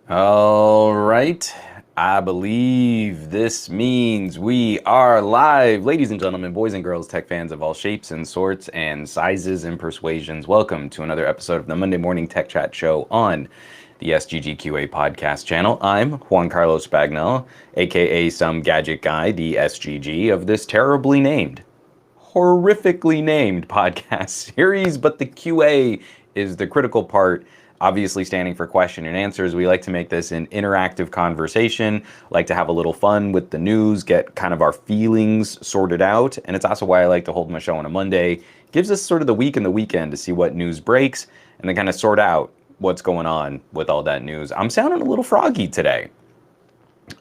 All right. I believe this means we are live. Ladies and gentlemen, boys and girls, tech fans of all shapes and sorts and sizes and persuasions, welcome to another episode of the Monday Morning Tech Chat Show on the SGGQA podcast channel. I'm Juan Carlos Bagnell, aka Some Gadget Guy, the SGG of this terribly named, horrifically named podcast series, but the QA is the critical part, obviously standing for question and answers. We like to make this an interactive conversation, like to have a little fun with the news, get kind of our feelings sorted out. And it's also why I like to hold my show on a Monday. Gives us sort of the week and the weekend to see what news breaks and then kind of sort out what's going on with all that news. I'm sounding a little froggy today.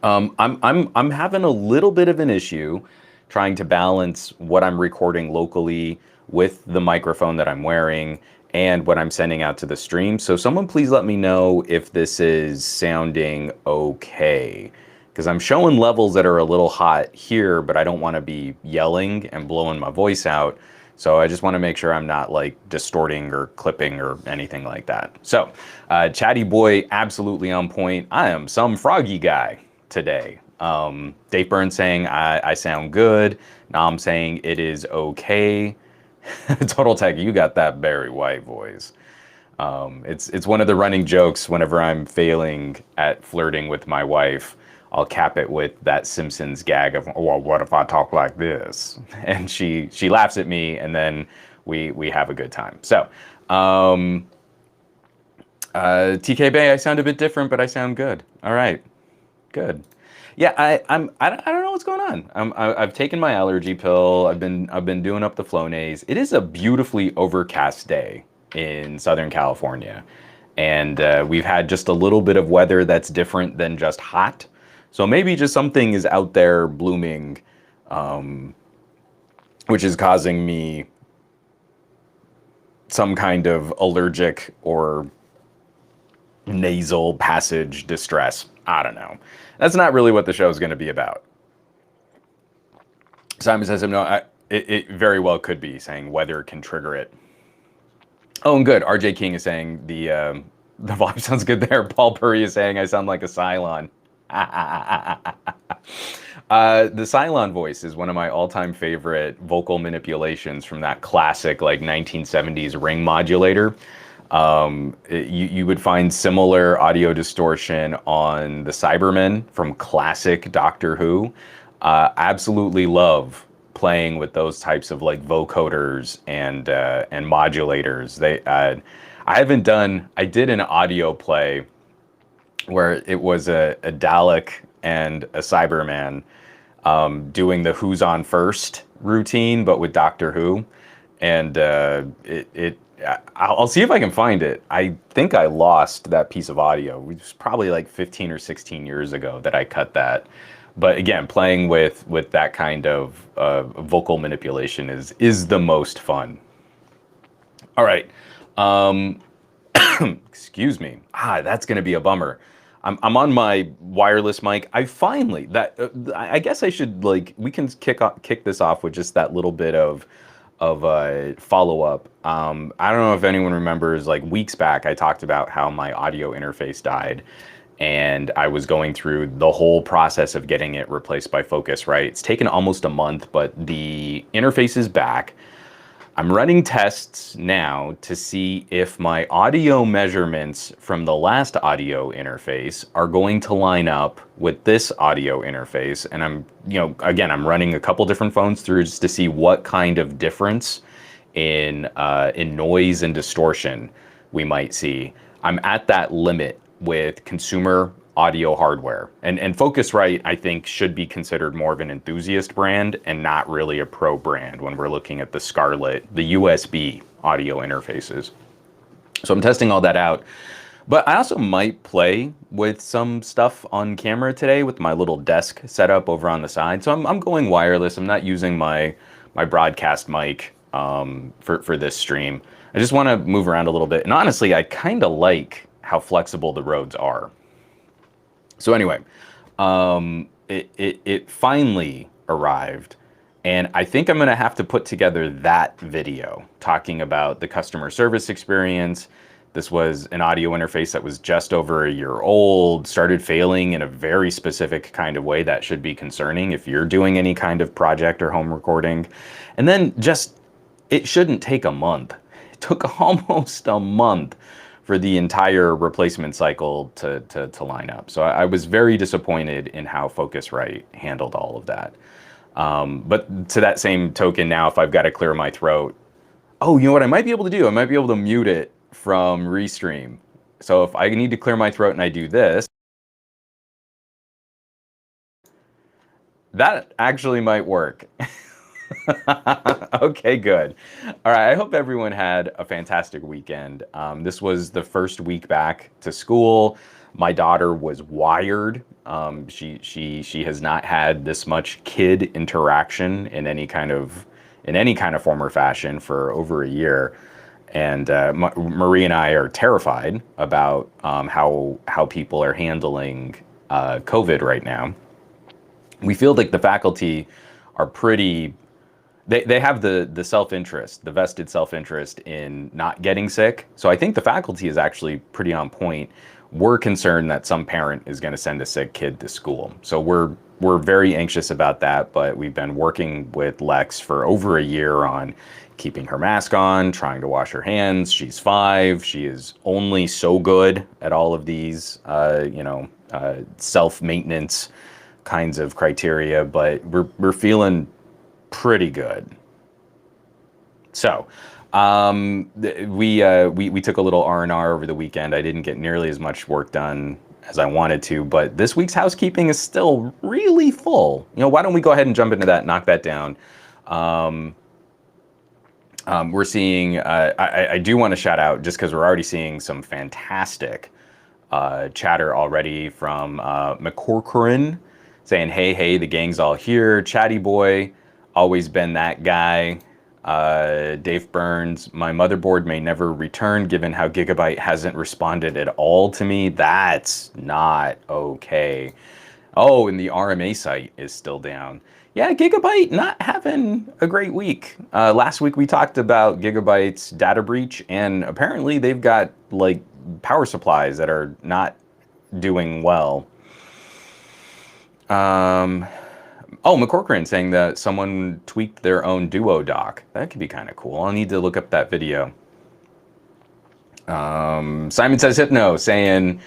I'm having a little bit of an issue trying to balance what I'm recording locally with the microphone that I'm wearing and what I'm sending out to the stream. So someone please let me know if this is sounding okay. Because I'm showing levels that are a little hot here, but I don't want to be yelling and blowing my voice out. So I just want to make sure I'm not like distorting or clipping or anything like that. So Chatty Boy, absolutely on point. I am some froggy guy today. Dave Burns saying I sound good. Now I'm saying it is okay. Total Tech, you got that Barry White voice. It's one of the running jokes whenever I'm failing at flirting with my wife. I'll cap it with that Simpsons gag of, well, what if I talk like this? And she laughs at me, and then we have a good time. So, TK Bay, I sound a bit different, but I sound good. All right, good. Yeah, I don't know what's going on. I've taken my allergy pill. I've been doing up the Flonase. It is a beautifully overcast day in Southern California, and we've had just a little bit of weather that's different than just hot. So maybe just something is out there blooming, which is causing me some kind of allergic or nasal passage distress. I don't know. That's not really what the show is going to be about. Simon says, no, it very well could be, saying weather can trigger it. Oh, and good. RJ King is saying the vibe sounds good there. Paul Purry is saying I sound like a Cylon. The Cylon voice is one of my all-time favorite vocal manipulations from that classic like 1970s ring modulator. You would find similar audio distortion on the Cybermen from classic Doctor Who. Absolutely love playing with those types of like vocoders and modulators. I did an audio play where it was a Dalek and a Cyberman doing the Who's On First routine, but with Doctor Who, and I'll see if I can find it. I think I lost that piece of audio. It was probably like 15 or 16 years ago that I cut that. But again, playing with that kind of vocal manipulation is the most fun. All right. Excuse me. That's going to be a bummer. I'm on my wireless mic. I guess I should we can kick this off with just that little bit of follow up. I don't know if anyone remembers, like weeks back, I talked about how my audio interface died, and I was going through the whole process of getting it replaced by Focusrite. It's taken almost a month, but the interface is back. I'm running tests now to see if my audio measurements from the last audio interface are going to line up with this audio interface. And I'm running a couple different phones through just to see what kind of difference in noise and distortion we might see. I'm at that limit with consumer audio hardware. And Focusrite, I think, should be considered more of an enthusiast brand and not really a pro brand when we're looking at the Scarlett, the USB audio interfaces. So I'm testing all that out. But I also might play with some stuff on camera today with my little desk setup over on the side. So I'm going wireless. I'm not using my broadcast mic for this stream. I just want to move around a little bit. And honestly, I kind of like how flexible the roads are. So anyway, it finally arrived, and I think I'm going to have to put together that video talking about the customer service experience, This was an audio interface that was just over a year old, started failing in a very specific kind of way that should be concerning if you're doing any kind of project or home recording. And then just, it shouldn't take a month. It took almost a month for the entire replacement cycle to line up. So I was very disappointed in how Focusrite handled all of that. But to that same token, now if I've got to clear my throat, oh, you know what I might be able to do? I might be able to mute it from Restream. So if I need to clear my throat and I do this, that actually might work. Okay, good. All right, I hope everyone had a fantastic weekend. This was the first week back to school. My daughter was wired. She has not had this much kid interaction in any kind of form or fashion for over a year. And Marie and I are terrified about how people are handling COVID right now. We feel like the faculty are pretty. They have the self-interest, the vested self-interest in not getting sick. So I think the faculty is actually pretty on point. We're concerned that some parent is going to send a sick kid to school. So we're very anxious about that, but we've been working with Lex for over a year on keeping her mask on, trying to wash her hands. She's 5. She is only so good at all of these, self-maintenance kinds of criteria, but we're feeling pretty good. So we took a little R&R over the weekend. I didn't get nearly as much work done as I wanted to, but this week's housekeeping is still really full. Why don't we go ahead and jump into that, knock that down. We're seeing, I do want to shout out, just because we're already seeing some fantastic chatter already from McCorcoran saying, hey, the gang's all here. Chatty boy, always been that guy. Dave Burns, my motherboard may never return given how Gigabyte hasn't responded at all to me. That's not okay. Oh, and the RMA site is still down. Yeah, Gigabyte not having a great week. Last week we talked about Gigabyte's data breach, and apparently they've got like power supplies that are not doing well. Oh, McCorcoran saying that someone tweaked their own Duo dock. That could be kind of cool. I'll need to look up that video. Simon Says Hypno saying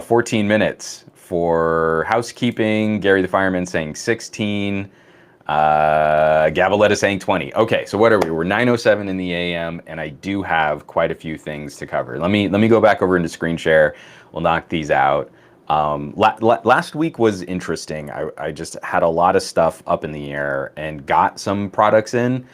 14 minutes for housekeeping. Gary the Fireman saying 16. Gabaletta saying 20. Okay, so what are we? We're 9:07 in the AM, and I do have quite a few things to cover. Let me go back over into screen share. We'll knock these out. Last week was interesting. I just had a lot of stuff up in the air and got some products in.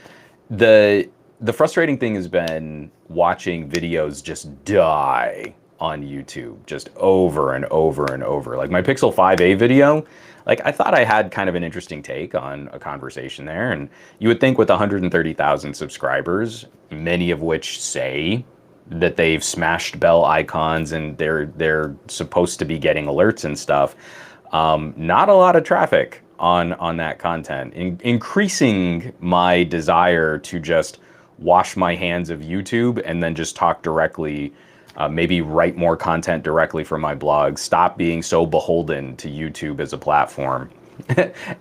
The frustrating thing has been watching videos just die on YouTube, just over and over and over. Like my Pixel 5a video, like I thought I had kind of an interesting take on a conversation there, and you would think with 130,000 subscribers, many of which say that they've smashed bell icons and they're supposed to be getting alerts and stuff. Not a lot of traffic on that content, increasing my desire to just wash my hands of YouTube and then just talk directly, maybe write more content directly from my blog, stop being so beholden to YouTube as a platform.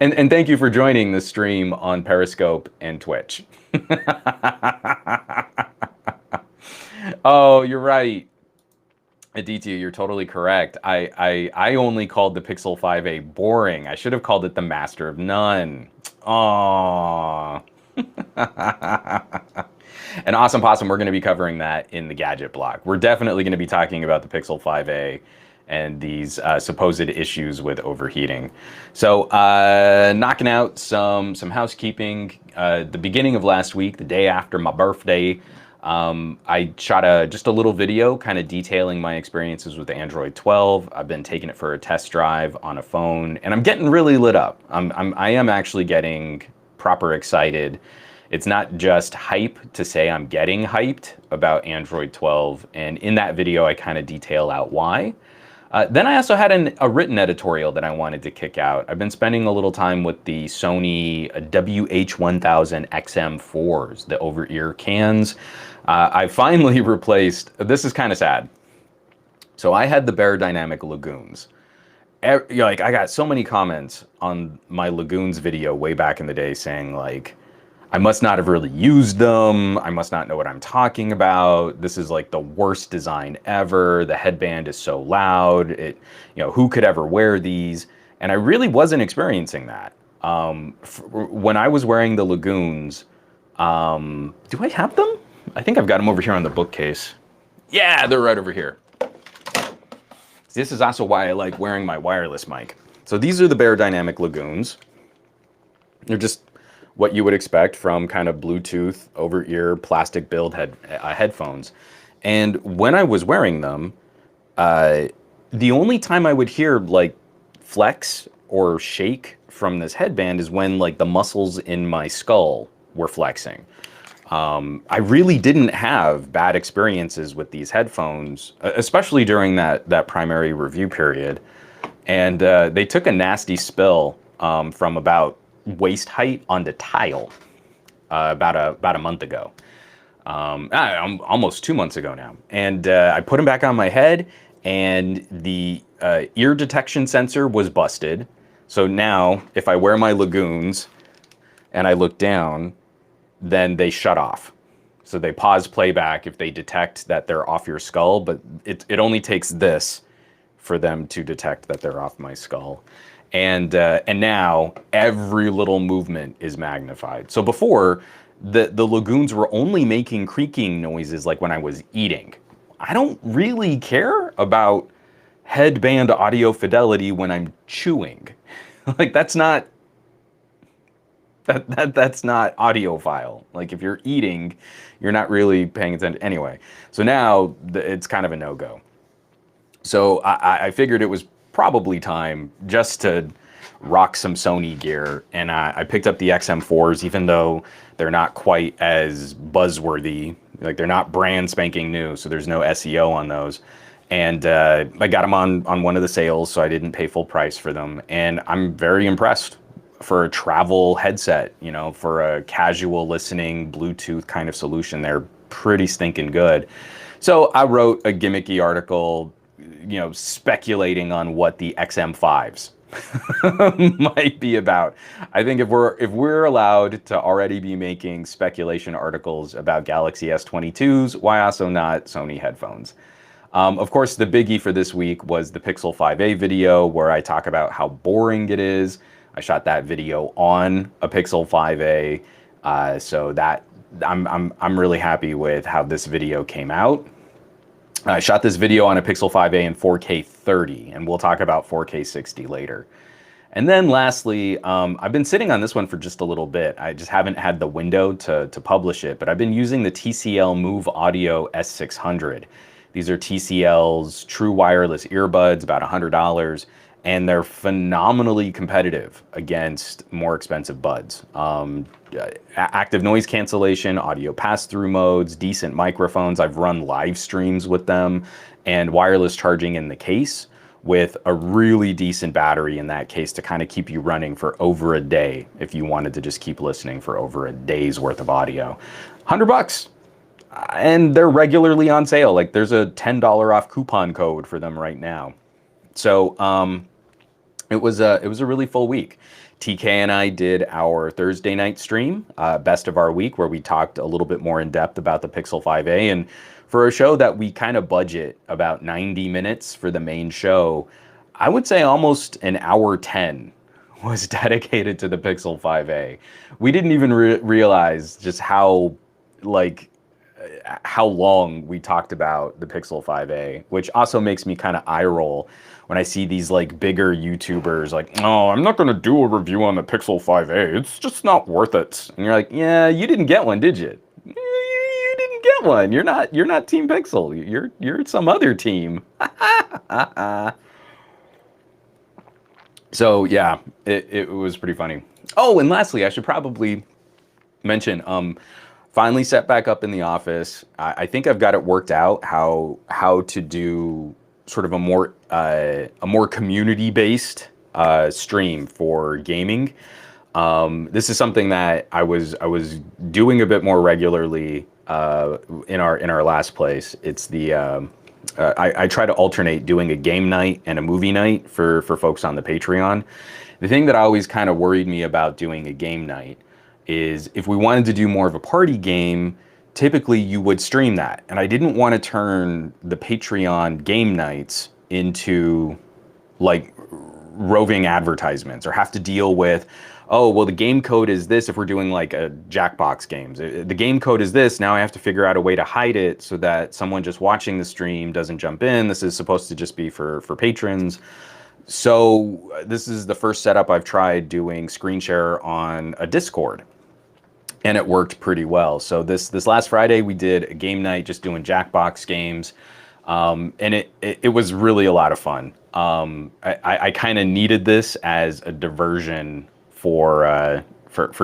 and thank you for joining the stream on Periscope and Twitch. Oh, you're right. Aditya, you're totally correct. I only called the Pixel 5a boring. I should have called it the Master of None. Aww. And Awesome Possum, we're going to be covering that in the Gadget blog. We're definitely going to be talking about the Pixel 5a and these supposed issues with overheating. So knocking out some housekeeping. The beginning of last week, the day after my birthday, I shot just a little video kind of detailing my experiences with Android 12. I've been taking it for a test drive on a phone, and I'm getting really lit up. I am actually getting proper excited. It's not just hype to say I'm getting hyped about Android 12, and in that video I kind of detail out why. Then I also had a written editorial that I wanted to kick out. I've been spending a little time with the Sony WH-1000 XM4s, the over-ear cans. I finally replaced, this is kind of sad. So I had the Beyerdynamic Lagoons. Like, I got so many comments on my Lagoons video way back in the day saying, like, I must not have really used them. I must not know what I'm talking about. This is like the worst design ever. The headband is so loud. Who could ever wear these? And I really wasn't experiencing that. When I was wearing the Lagoons, do I have them? I think I've got them over here on the bookcase. Yeah, they're right over here. This is also why I like wearing my wireless mic. So these are the Beyerdynamic Lagoons. They're just what you would expect from kind of Bluetooth over-ear plastic build headphones. And when I was wearing them, the only time I would hear like flex or shake from this headband is when like the muscles in my skull were flexing. I really didn't have bad experiences with these headphones, especially during that primary review period. And they took a nasty spill from about waist height onto tile about a month ago. Almost 2 months ago now. And I put them back on my head, and the ear detection sensor was busted. So now if I wear my Lagoons and I look down, then they shut off. So they pause playback if they detect that they're off your skull, but it only takes this for them to detect that they're off my skull. And now every little movement is magnified. So before, the Lagoons were only making creaking noises like when I was eating. I don't really care about headband audio fidelity when I'm chewing. Like that's not audiophile. Like if you're eating, you're not really paying attention anyway. So now it's kind of a no-go. So I figured it was probably time just to rock some Sony gear, and I picked up the XM4s, even though they're not quite as buzzworthy. Like they're not brand spanking new, so there's no SEO on those. And I got them on one of the sales, so I didn't pay full price for them, and I'm very impressed. For a travel headset, for a casual listening Bluetooth kind of solution, they're pretty stinking good. So I wrote a gimmicky article, speculating on what the XM5s might be about. I think if we're allowed to already be making speculation articles about Galaxy S22s, why also not Sony headphones? Of course, the biggie for this week was the Pixel 5a video, where I talk about how boring it is. I shot that video on a Pixel 5a, so that I'm really happy with how this video came out. I shot this video on a Pixel 5a in 4K 30, and we'll talk about 4K 60 later. And then lastly, I've been sitting on this one for just a little bit. I just haven't had the window to publish it, but I've been using the TCL Move Audio S600. These are TCL's true wireless earbuds, about $100. And they're phenomenally competitive against more expensive buds. Active noise cancellation, audio pass-through modes, decent microphones. I've run live streams with them, and wireless charging in the case with a really decent battery in that case to kind of keep you running for over a day if you wanted to just keep listening for over a day's worth of audio. $100. And they're regularly on sale. Like there's a $10 off coupon code for them right now. So it was a really full week. TK and I did our Thursday night stream, best of our week, where we talked a little bit more in depth about the Pixel 5a. And for a show that we kind of budget about 90 minutes for the main show, I would say almost an hour 10 was dedicated to the Pixel 5a. We didn't even realize just how long we talked about the Pixel 5a, which also makes me kind of eye roll when I see these like bigger YouTubers like, oh, I'm not going to do a review on the Pixel 5a. It's just not worth it. And you're like, yeah, you didn't get one, did you? You didn't get one. You're not Team Pixel. You're some other team. So yeah, it was pretty funny. Oh, and lastly, I should probably mention, finally set back up in the office. I think I've got it worked out how to do sort of a more community based stream for gaming. This is something that I was doing a bit more regularly in our last place. It's the I try to alternate doing a game night and a movie night for folks on the Patreon. The thing that always kind of worried me about doing a game night is if we wanted to do more of a party game, typically you would stream that. And I didn't want to turn the Patreon game nights into like roving advertisements or have to deal with, oh, well, the game code is this if we're doing like a Jackbox games. The game code is this. Now I have to figure out a way to hide it so that someone just watching the stream doesn't jump in. This is supposed to just be for patrons. So this is the first setup I've tried doing screen share on a Discord. And it worked pretty well. So this last Friday we did a game night just doing Jackbox games. And it was really a lot of fun. I kind of needed this as a diversion for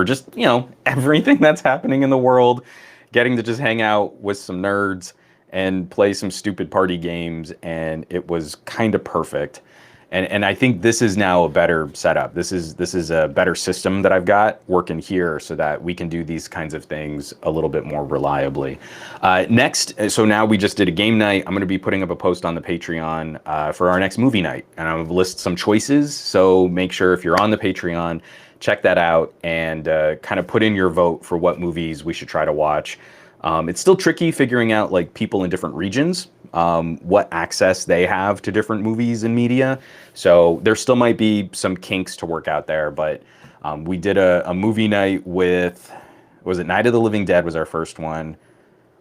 just, you know, everything that's happening in the world, getting to just hang out with some nerds and play some stupid party games, and it was kind of perfect. And I think this is now a better setup. This is a better system that I've got working here so that we can do these kinds of things a little bit more reliably. Next, so now we just did a game night. I'm going to be putting up a post on the Patreon for our next movie night. And I'm going to list some choices. So make sure if you're on the Patreon, check that out and kind of put in your vote for what movies we should try to watch. It's still tricky figuring out like people in different regions, what access they have to different movies and media. So there still might be some kinks to work out there, but we did a movie night with, was it Night of the Living Dead was our first one.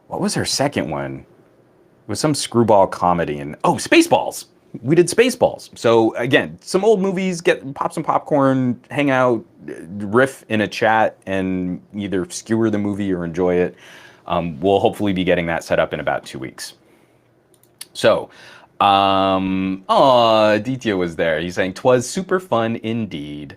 What was our second one? It was some screwball comedy and, oh, Spaceballs. We did Spaceballs. So again, some old movies, pop some popcorn, hang out, riff in a chat, and either skewer the movie or enjoy it. We'll hopefully be getting that set up in about 2 weeks. So, Aditya was there. He's saying, "'Twas super fun indeed."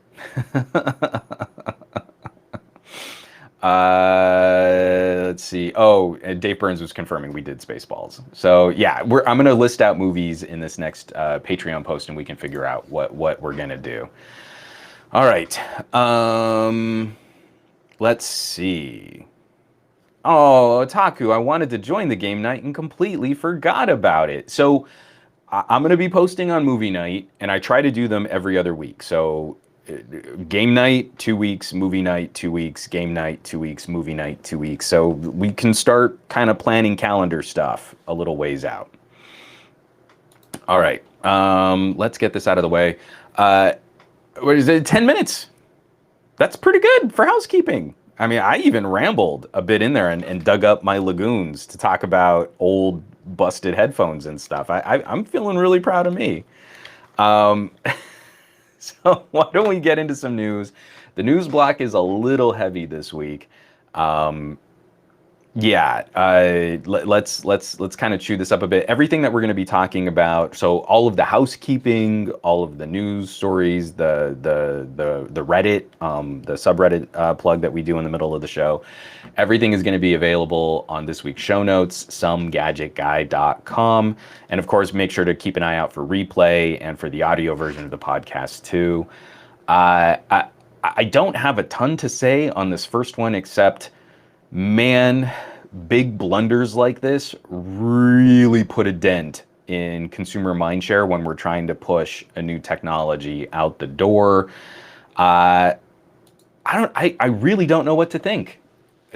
Let's see. Oh, Dave Burns was confirming we did Spaceballs. So yeah, I'm going to list out movies in this next Patreon post, and we can figure out what we're going to do. All right. Let's see. Oh, Otaku, I wanted to join the game night and completely forgot about it. So I'm going to be posting on movie night, and I try to do them every other week. So game night, 2 weeks, movie night, 2 weeks, game night, 2 weeks, movie night, 2 weeks. So we can start kind of planning calendar stuff a little ways out. All right. Let's get this out of the way. What is it? 10 minutes. That's pretty good for housekeeping. I mean, I even rambled a bit in there and dug up my lagoons to talk about old busted headphones and stuff. I'm feeling really proud of me. So why don't we get into some news? The news block is a little heavy this week. Let's kind of chew this up a bit. Everything that we're going to be talking about, so all of the housekeeping, all of the news stories, the Reddit, the subreddit plug that we do in the middle of the show, everything is going to be available on this week's show notes, SomeGadgetGuy.com. And of course, make sure to keep an eye out for replay and for the audio version of the podcast too. I don't have a ton to say on this first one, except, man, big blunders like this really put a dent in consumer mindshare when we're trying to push a new technology out the door. I really don't know what to think.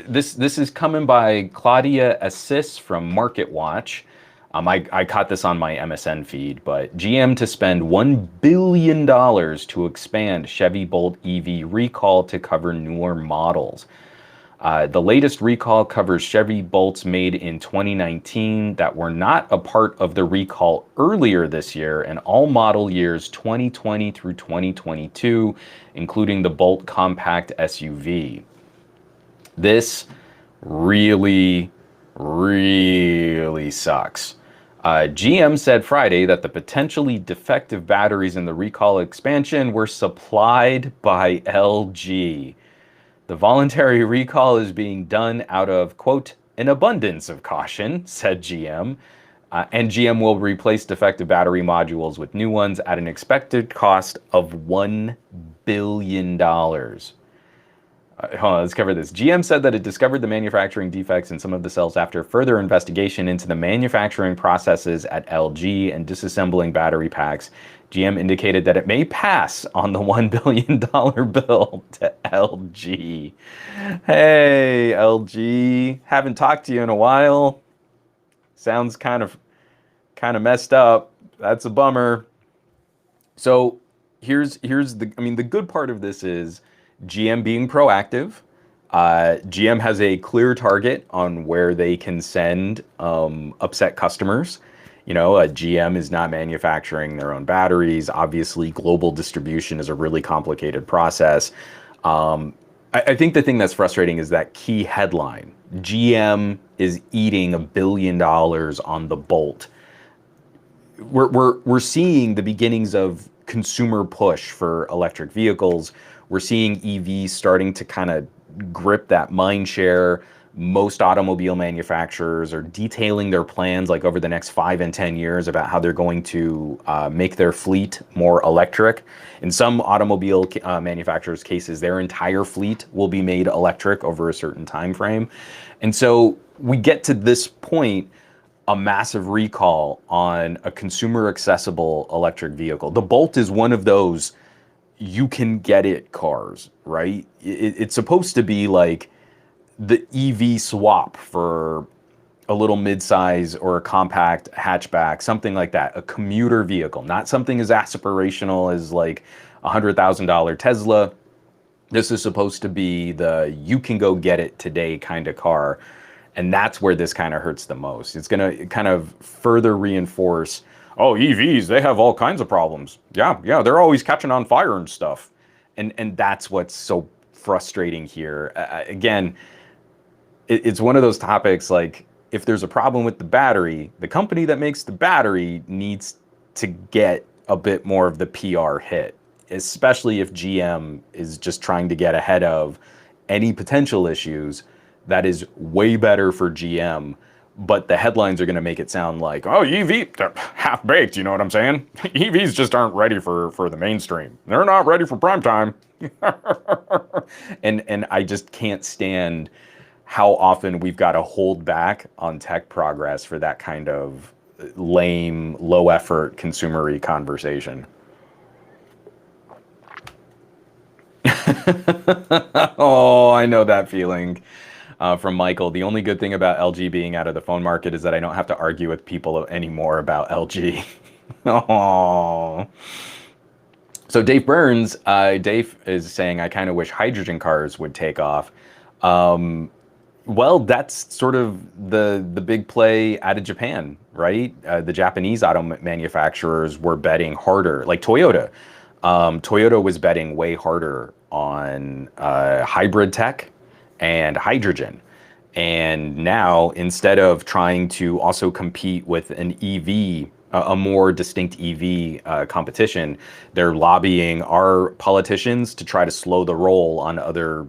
This is coming by Claudia Assis from Market Watch. I caught this on my MSN feed, but GM to spend $1 billion to expand Chevy Bolt EV recall to cover newer models. The latest recall covers Chevy Bolts made in 2019 that were not a part of the recall earlier this year, and all model years 2020 through 2022, including the Bolt compact SUV. This really, really sucks. GM said Friday that the potentially defective batteries in the recall expansion were supplied by LG. The voluntary recall is being done out of, quote, an abundance of caution, said GM. And GM will replace defective battery modules with new ones at an expected cost of $1 billion. Hold on, let's cover this. GM said that it discovered the manufacturing defects in some of the cells after further investigation into the manufacturing processes at LG and disassembling battery packs. GM indicated that it may pass on the $1 billion bill to LG. Hey, LG, haven't talked to you in a while. Sounds kind of messed up. That's a bummer. So here's the good part of this is GM being proactive. GM has a clear target on where they can send upset customers. GM is not manufacturing their own batteries. Obviously, global distribution is a really complicated process. I think the thing that's frustrating is that key headline. GM is eating $1 billion on the Bolt. We're seeing the beginnings of consumer push for electric vehicles. We're seeing EVs starting to kind of grip that mind share. Most automobile manufacturers are detailing their plans like over the next 5 and 10 years about how they're going to make their fleet more electric. In some automobile manufacturers' cases, their entire fleet will be made electric over a certain time frame. And so we get to this point, a massive recall on a consumer accessible electric vehicle. The Bolt is one of those you can get it cars, right? It's supposed to be like the EV swap for a little midsize or a compact hatchback, something like that, a commuter vehicle, not something as aspirational as like $100,000 Tesla. This is supposed to be the you can go get it today kind of car. And that's where this kind of hurts the most. It's going to kind of further reinforce, oh, EVs, they have all kinds of problems. Yeah, they're always catching on fire and stuff. And that's what's so frustrating here. Again, it's one of those topics like if there's a problem with the battery, the company that makes the battery needs to get a bit more of the PR hit, especially if GM is just trying to get ahead of any potential issues. That is way better for GM, but the headlines are going to make it sound like, oh, EV, they're half-baked, you know what I'm saying? EVs just aren't ready for the mainstream. They're not ready for prime time. and I just can't stand how often we've got to hold back on tech progress for that kind of lame, low-effort, consumer-y conversation. Oh, I know that feeling. From Michael, the only good thing about LG being out of the phone market is that I don't have to argue with people anymore about LG. Oh. So Dave Burns, Dave is saying, I kind of wish hydrogen cars would take off. Well, that's sort of the big play out of Japan, right? The Japanese auto manufacturers were betting harder, like Toyota. Toyota was betting way harder on hybrid tech and hydrogen. And now, instead of trying to also compete with an EV, a more distinct EV competition, they're lobbying our politicians to try to slow the roll on other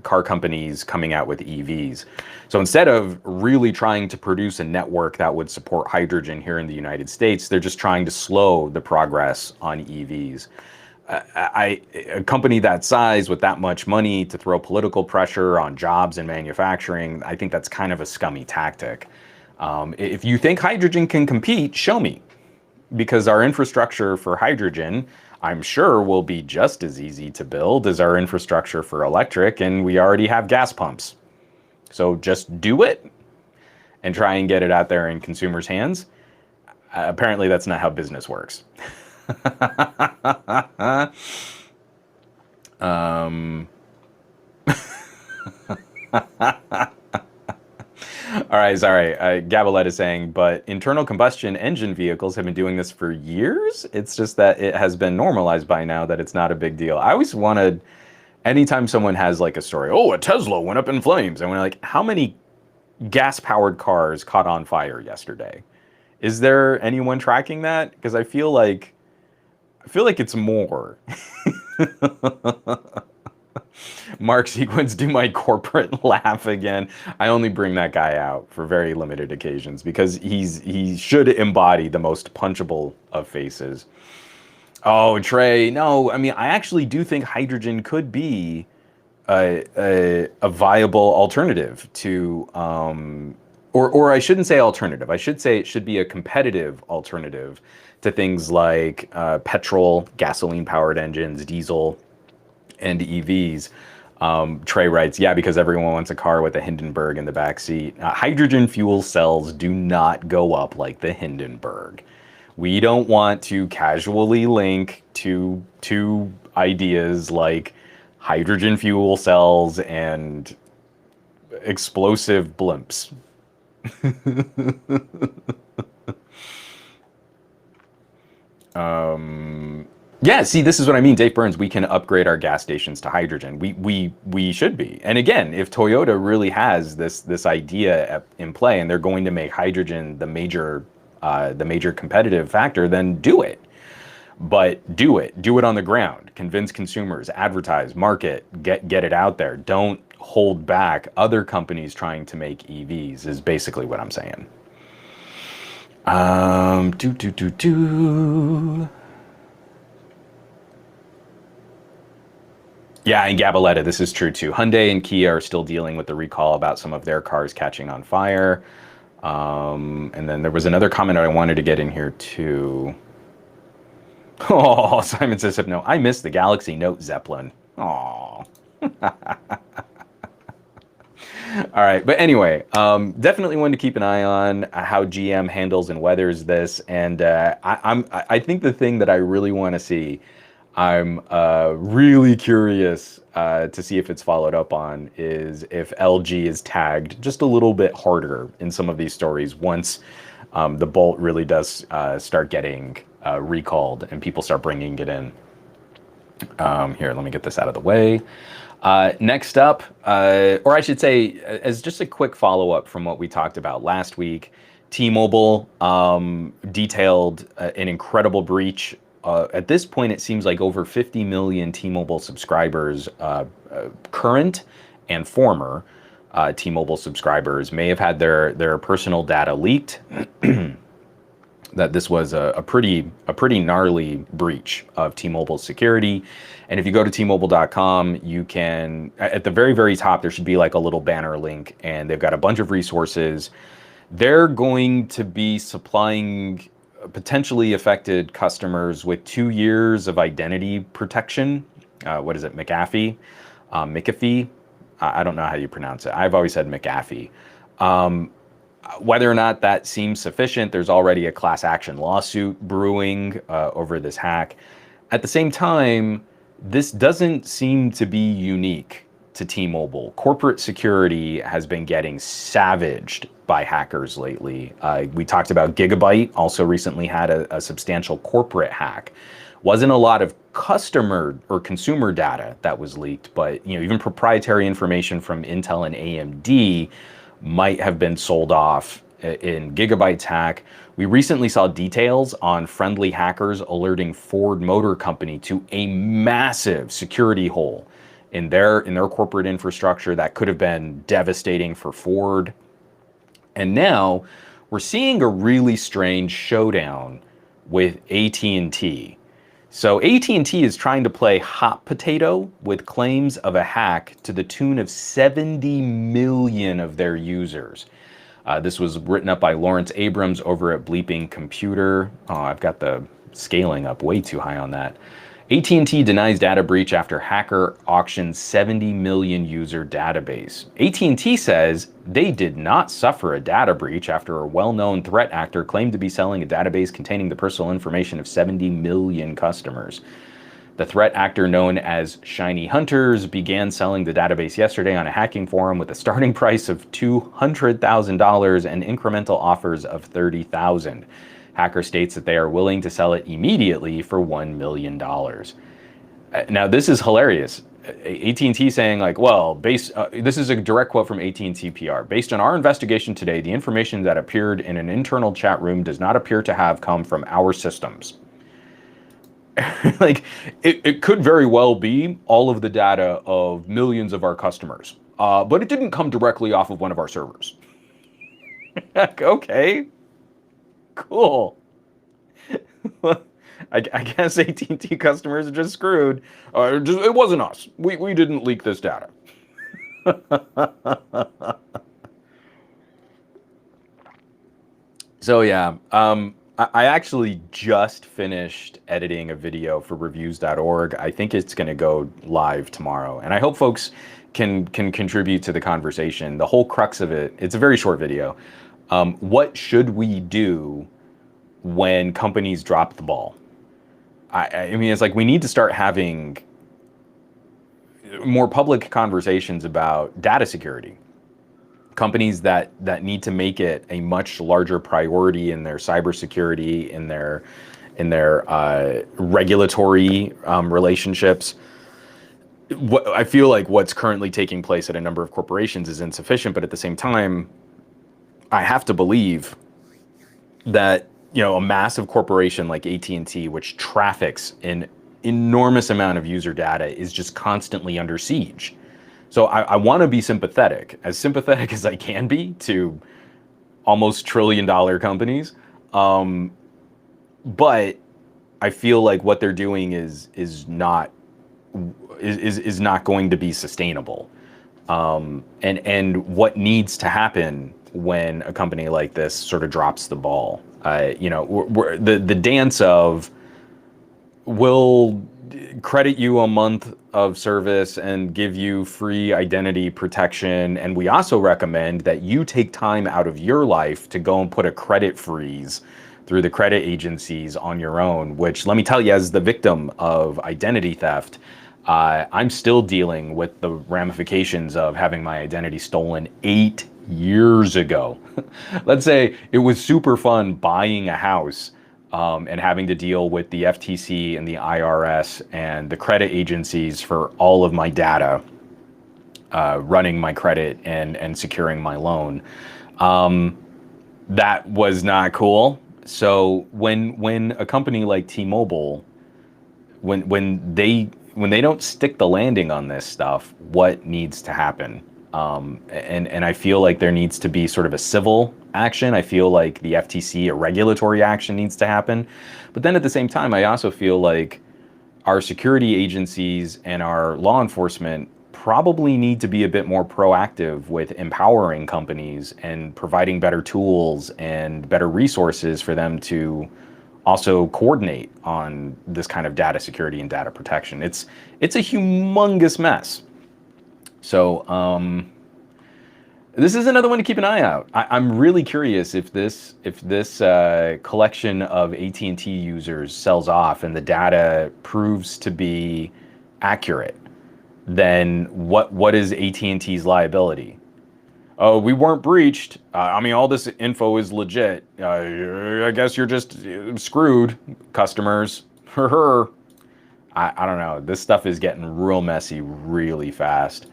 car companies coming out with EVs. So instead of really trying to produce a network that would support hydrogen here in the United States, they're just trying to slow the progress on EVs. A company that size with that much money to throw political pressure on jobs and manufacturing, I think that's kind of a scummy tactic. If you think hydrogen can compete, show me. Because our infrastructure for hydrogen, I'm sure, will be just as easy to build as our infrastructure for electric, and we already have gas pumps. So just do it and try and get it out there in consumers' hands. Apparently that's not how business works. All right, sorry. Gabalette is saying, but internal combustion engine vehicles have been doing this for years. It's just that it has been normalized by now that it's not a big deal. I always wanted, anytime someone has like a story, oh, a Tesla went up in flames. And we're like, how many gas-powered cars caught on fire yesterday? Is there anyone tracking that? Because I feel like it's more. Mark Sequence, do my corporate laugh again. I only bring that guy out for very limited occasions because he should embody the most punchable of faces. Oh, Trey, no, I mean, I actually do think hydrogen could be a viable alternative to, or I shouldn't say alternative. I should say it should be a competitive alternative to things like petrol, gasoline-powered engines, diesel, and EVs. Trey writes, yeah, because everyone wants a car with a Hindenburg in the back seat. Hydrogen fuel cells do not go up like the Hindenburg. We don't want to casually link two ideas like hydrogen fuel cells and explosive blimps. Yeah, see, this is what I mean, Dave Burns. We can upgrade our gas stations to hydrogen. We should be. And again, if Toyota really has this idea in play, and they're going to make hydrogen the major competitive factor, then do it. But do it. Do it on the ground. Convince consumers. Advertise. Market. Get it out there. Don't hold back other companies trying to make EVs. Is basically what I'm saying. Yeah, and Gabaletta, this is true too. Hyundai and Kia are still dealing with the recall about some of their cars catching on fire. And then there was another comment I wanted to get in here too. Oh, Simon says, no, I missed the Galaxy Note Zeppelin. Aw. All right, but anyway, definitely one to keep an eye on how GM handles and weathers this. And I think the thing that I really want to see, I'm really curious to see if it's followed up on, is if LG is tagged just a little bit harder in some of these stories once the Bolt really does start getting recalled and people start bringing it in. Here, let me get this out of the way. Next up, or I should say, as just a quick follow-up from what we talked about last week, T-Mobile detailed an incredible breach. At this point, it seems like over 50 million T-Mobile subscribers, current and former T-Mobile subscribers, may have had their personal data leaked. That this was a pretty gnarly breach of T-Mobile's security. And if you go to T-Mobile.com, you can, at the very, very top, there should be like a little banner link, and they've got a bunch of resources. They're going to be supplying potentially affected customers with 2 years of identity protection. What is it, McAfee? McAfee? I don't know how you pronounce it. I've always said McAfee. Whether or not that seems sufficient, there's already a class action lawsuit brewing over this hack. At the same time, this doesn't seem to be unique to T-Mobile. Corporate security has been getting savaged by hackers lately. We talked about Gigabyte also recently had a substantial corporate hack. Wasn't a lot of customer or consumer data that was leaked, but even proprietary information from Intel and AMD might have been sold off in Gigabyte's hack. We recently saw details on friendly hackers alerting Ford Motor Company to a massive security hole in their corporate infrastructure that could have been devastating for Ford. And now we're seeing a really strange showdown with AT&T. So AT&T is trying to play hot potato with claims of a hack to the tune of 70 million of their users. This was written up by Lawrence Abrams over at Bleeping Computer. Oh, I've got the scaling up way too high on that. AT&T denies data breach after hacker auctions 70 million user database. AT&T says they did not suffer a data breach after a well-known threat actor claimed to be selling a database containing the personal information of 70 million customers. The threat actor, known as Shiny Hunters, began selling the database yesterday on a hacking forum with a starting price of $200,000 and incremental offers of $30,000. Hacker states that they are willing to sell it immediately for $1 million. Now, this is hilarious. AT&T saying like, well, this is a direct quote from AT&T PR. Based on our investigation today, the information that appeared in an internal chat room does not appear to have come from our systems. Like, it could very well be all of the data of millions of our customers, but it didn't come directly off of one of our servers. Okay, cool. I guess AT&T customers are just screwed. It wasn't us. We didn't leak this data. So yeah, I actually just finished editing a video for reviews.org. I think it's going to go live tomorrow, and I hope folks can contribute to the conversation. The whole crux of it, it's a very short video. What should we do when companies drop the ball? I mean, it's like we need to start having more public conversations about data security. Companies that need to make it a much larger priority in their cybersecurity, in their regulatory relationships. I feel like what's currently taking place at a number of corporations is insufficient, but at the same time, I have to believe that, you know, a massive corporation like AT&T, which traffics an enormous amount of user data, is just constantly under siege. So I want to be sympathetic as I can be to almost trillion-dollar companies, but I feel like what they're doing is not going to be sustainable. And what needs to happen when a company like this sort of drops the ball? You know, the dance of, we'll credit you a month of service and give you free identity protection, and we also recommend that you take time out of your life to go and put a credit freeze through the credit agencies on your own, which, let me tell you, as the victim of identity theft, I'm still dealing with the ramifications of having my identity stolen 8 years ago. Let's say it was super fun buying a house, and having to deal with the FTC and the IRS and the credit agencies for all of my data, running my credit and securing my loan. That was not cool. So when a company like T-Mobile, when they don't stick the landing on this stuff, what needs to happen? And I feel like there needs to be sort of a civil action. I feel like the FTC, a regulatory action, needs to happen. But then at the same time, I also feel like our security agencies and our law enforcement probably need to be a bit more proactive with empowering companies and providing better tools and better resources for them to also coordinate on this kind of data security and data protection. It's a humongous mess. So this is another one to keep an eye out. I'm really curious if this collection of AT&T users sells off and the data proves to be accurate. Then what is AT&T's liability? Oh, we weren't breached. I mean, all this info is legit. I guess you're just screwed, customers. I don't know. This stuff is getting real messy really fast.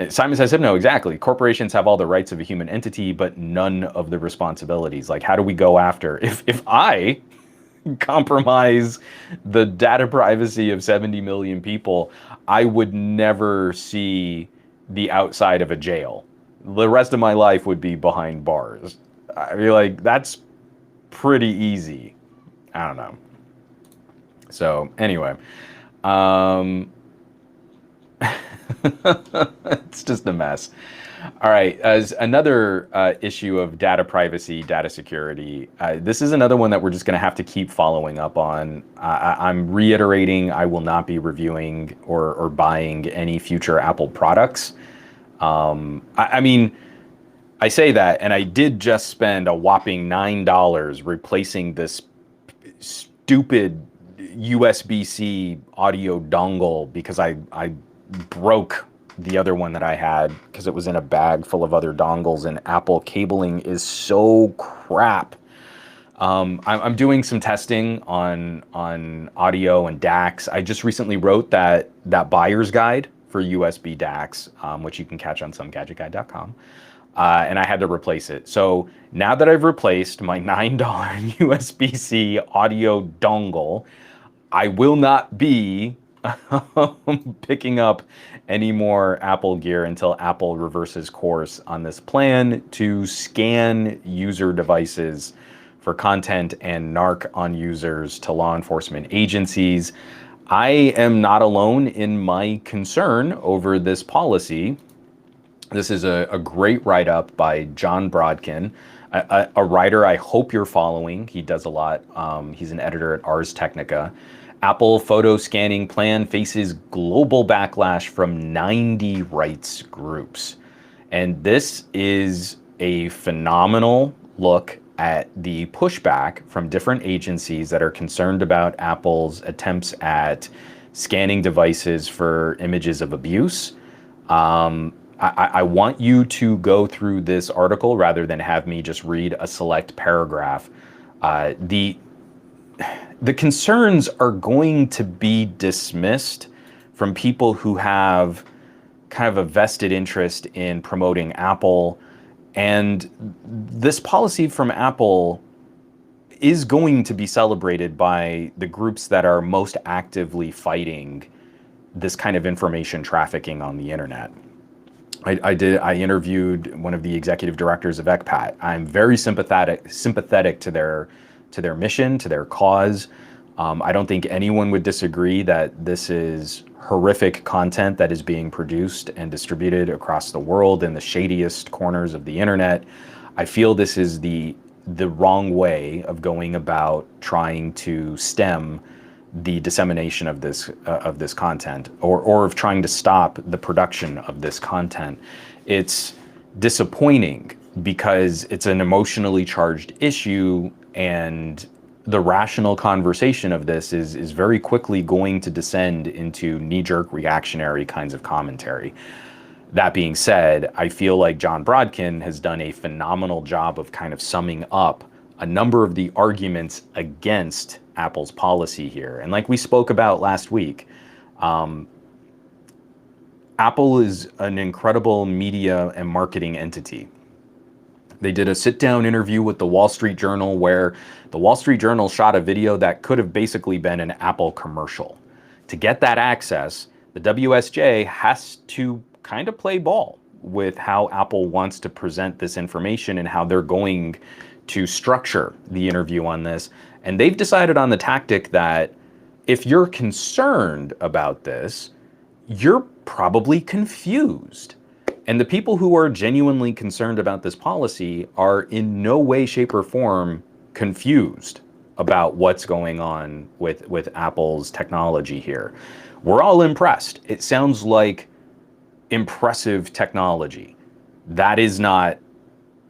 Simon says, no, exactly. Corporations have all the rights of a human entity, but none of the responsibilities. Like, how do we go after, if I compromise the data privacy of 70 million people, I would never see the outside of a jail. The rest of my life would be behind bars. I mean, like, that's pretty easy. I don't know. So anyway, it's just a mess. All right, as another issue of data privacy, data security, this is another one that we're just going to have to keep following up on. I'm reiterating, I will not be reviewing or buying any future Apple products. I mean, I say that, and I did just spend a whopping $9 replacing this stupid USB-C audio dongle because I broke the other one that I had because it was in a bag full of other dongles, and Apple cabling is so crap. I'm doing some testing on audio and DACs. I just recently wrote that buyer's guide for USB DACs, which you can catch on SomeGadgetGuy.com. And I had to replace it. So now that I've replaced my $9 USB-C audio dongle, I will not be picking up any more Apple gear until Apple reverses course on this plan to scan user devices for content and narc on users to law enforcement agencies. I am not alone in my concern over this policy. This is a great write-up by John Brodkin, a writer I hope you're following. He does a lot. He's an editor at Ars Technica. Apple photo scanning plan faces global backlash from 90 rights groups. And this is a phenomenal look at the pushback from different agencies that are concerned about Apple's attempts at scanning devices for images of abuse. I want you to go through this article rather than have me just read a select paragraph. The concerns are going to be dismissed from people who have kind of a vested interest in promoting Apple. And this policy from Apple is going to be celebrated by the groups that are most actively fighting this kind of information trafficking on the internet. I interviewed one of the executive directors of ECPAT. I'm very sympathetic to their mission, to their cause. I don't think anyone would disagree that this is horrific content that is being produced and distributed across the world in the shadiest corners of the internet. I feel this is the wrong way of going about trying to stem the dissemination of this content, or of trying to stop the production of this content. It's disappointing because it's an emotionally charged issue, and the rational conversation of this is very quickly going to descend into knee-jerk reactionary kinds of commentary. That being said, I feel like John Brodkin has done a phenomenal job of kind of summing up a number of the arguments against Apple's policy here. And like we spoke about last week, Apple is an incredible media and marketing entity. They did a sit-down interview with the Wall Street Journal where the Wall Street Journal shot a video that could have basically been an Apple commercial. To get that access, the WSJ has to kind of play ball with how Apple wants to present this information and how they're going to structure the interview on this. And they've decided on the tactic that if you're concerned about this, you're probably confused. And the people who are genuinely concerned about this policy are in no way, shape, or form confused about what's going on with Apple's technology here. We're all impressed. It sounds like impressive technology. That is not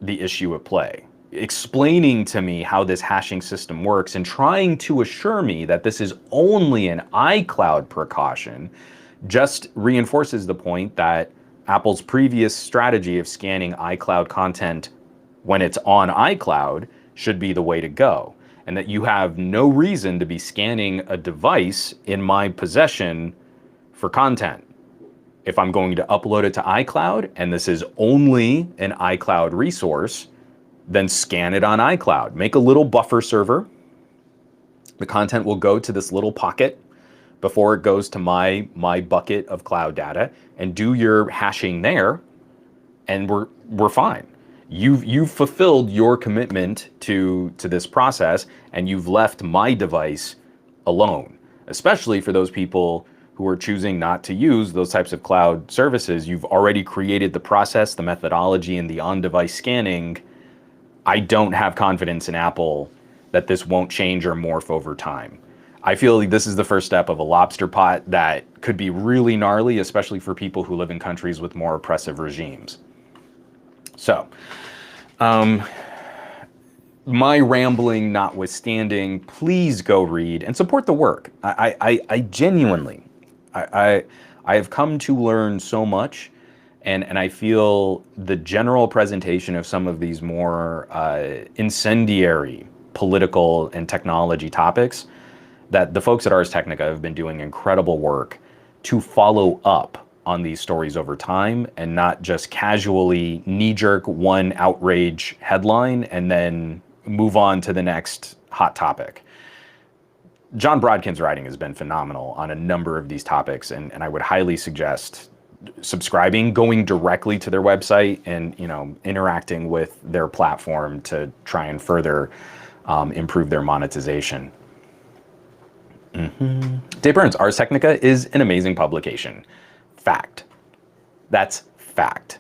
the issue at play. Explaining to me how this hashing system works and trying to assure me that this is only an iCloud precaution just reinforces the point that Apple's previous strategy of scanning iCloud content when it's on iCloud should be the way to go, and that you have no reason to be scanning a device in my possession for content. If I'm going to upload it to iCloud and this is only an iCloud resource, then scan it on iCloud. Make a little buffer server. The content will go to this little pocket before it goes to my bucket of cloud data, and do your hashing there, and we're fine. You've fulfilled your commitment to this process, and you've left my device alone. Especially for those people who are choosing not to use those types of cloud services. You've already created the process, the methodology, and the on-device scanning. I don't have confidence in Apple that this won't change or morph over time. I feel like this is the first step of a lobster pot that could be really gnarly, especially for people who live in countries with more oppressive regimes. So, my rambling notwithstanding, please go read and support the work. I genuinely, I have come to learn so much. And I feel the general presentation of some of these more incendiary political and technology topics, that the folks at Ars Technica have been doing incredible work to follow up on these stories over time and not just casually knee-jerk one outrage headline and then move on to the next hot topic. John Brodkin's writing has been phenomenal on a number of these topics, and I would highly suggest subscribing, going directly to their website, and interacting with their platform to try and further improve their monetization. Dave Burns, Ars Technica is an amazing publication. Fact. That's fact.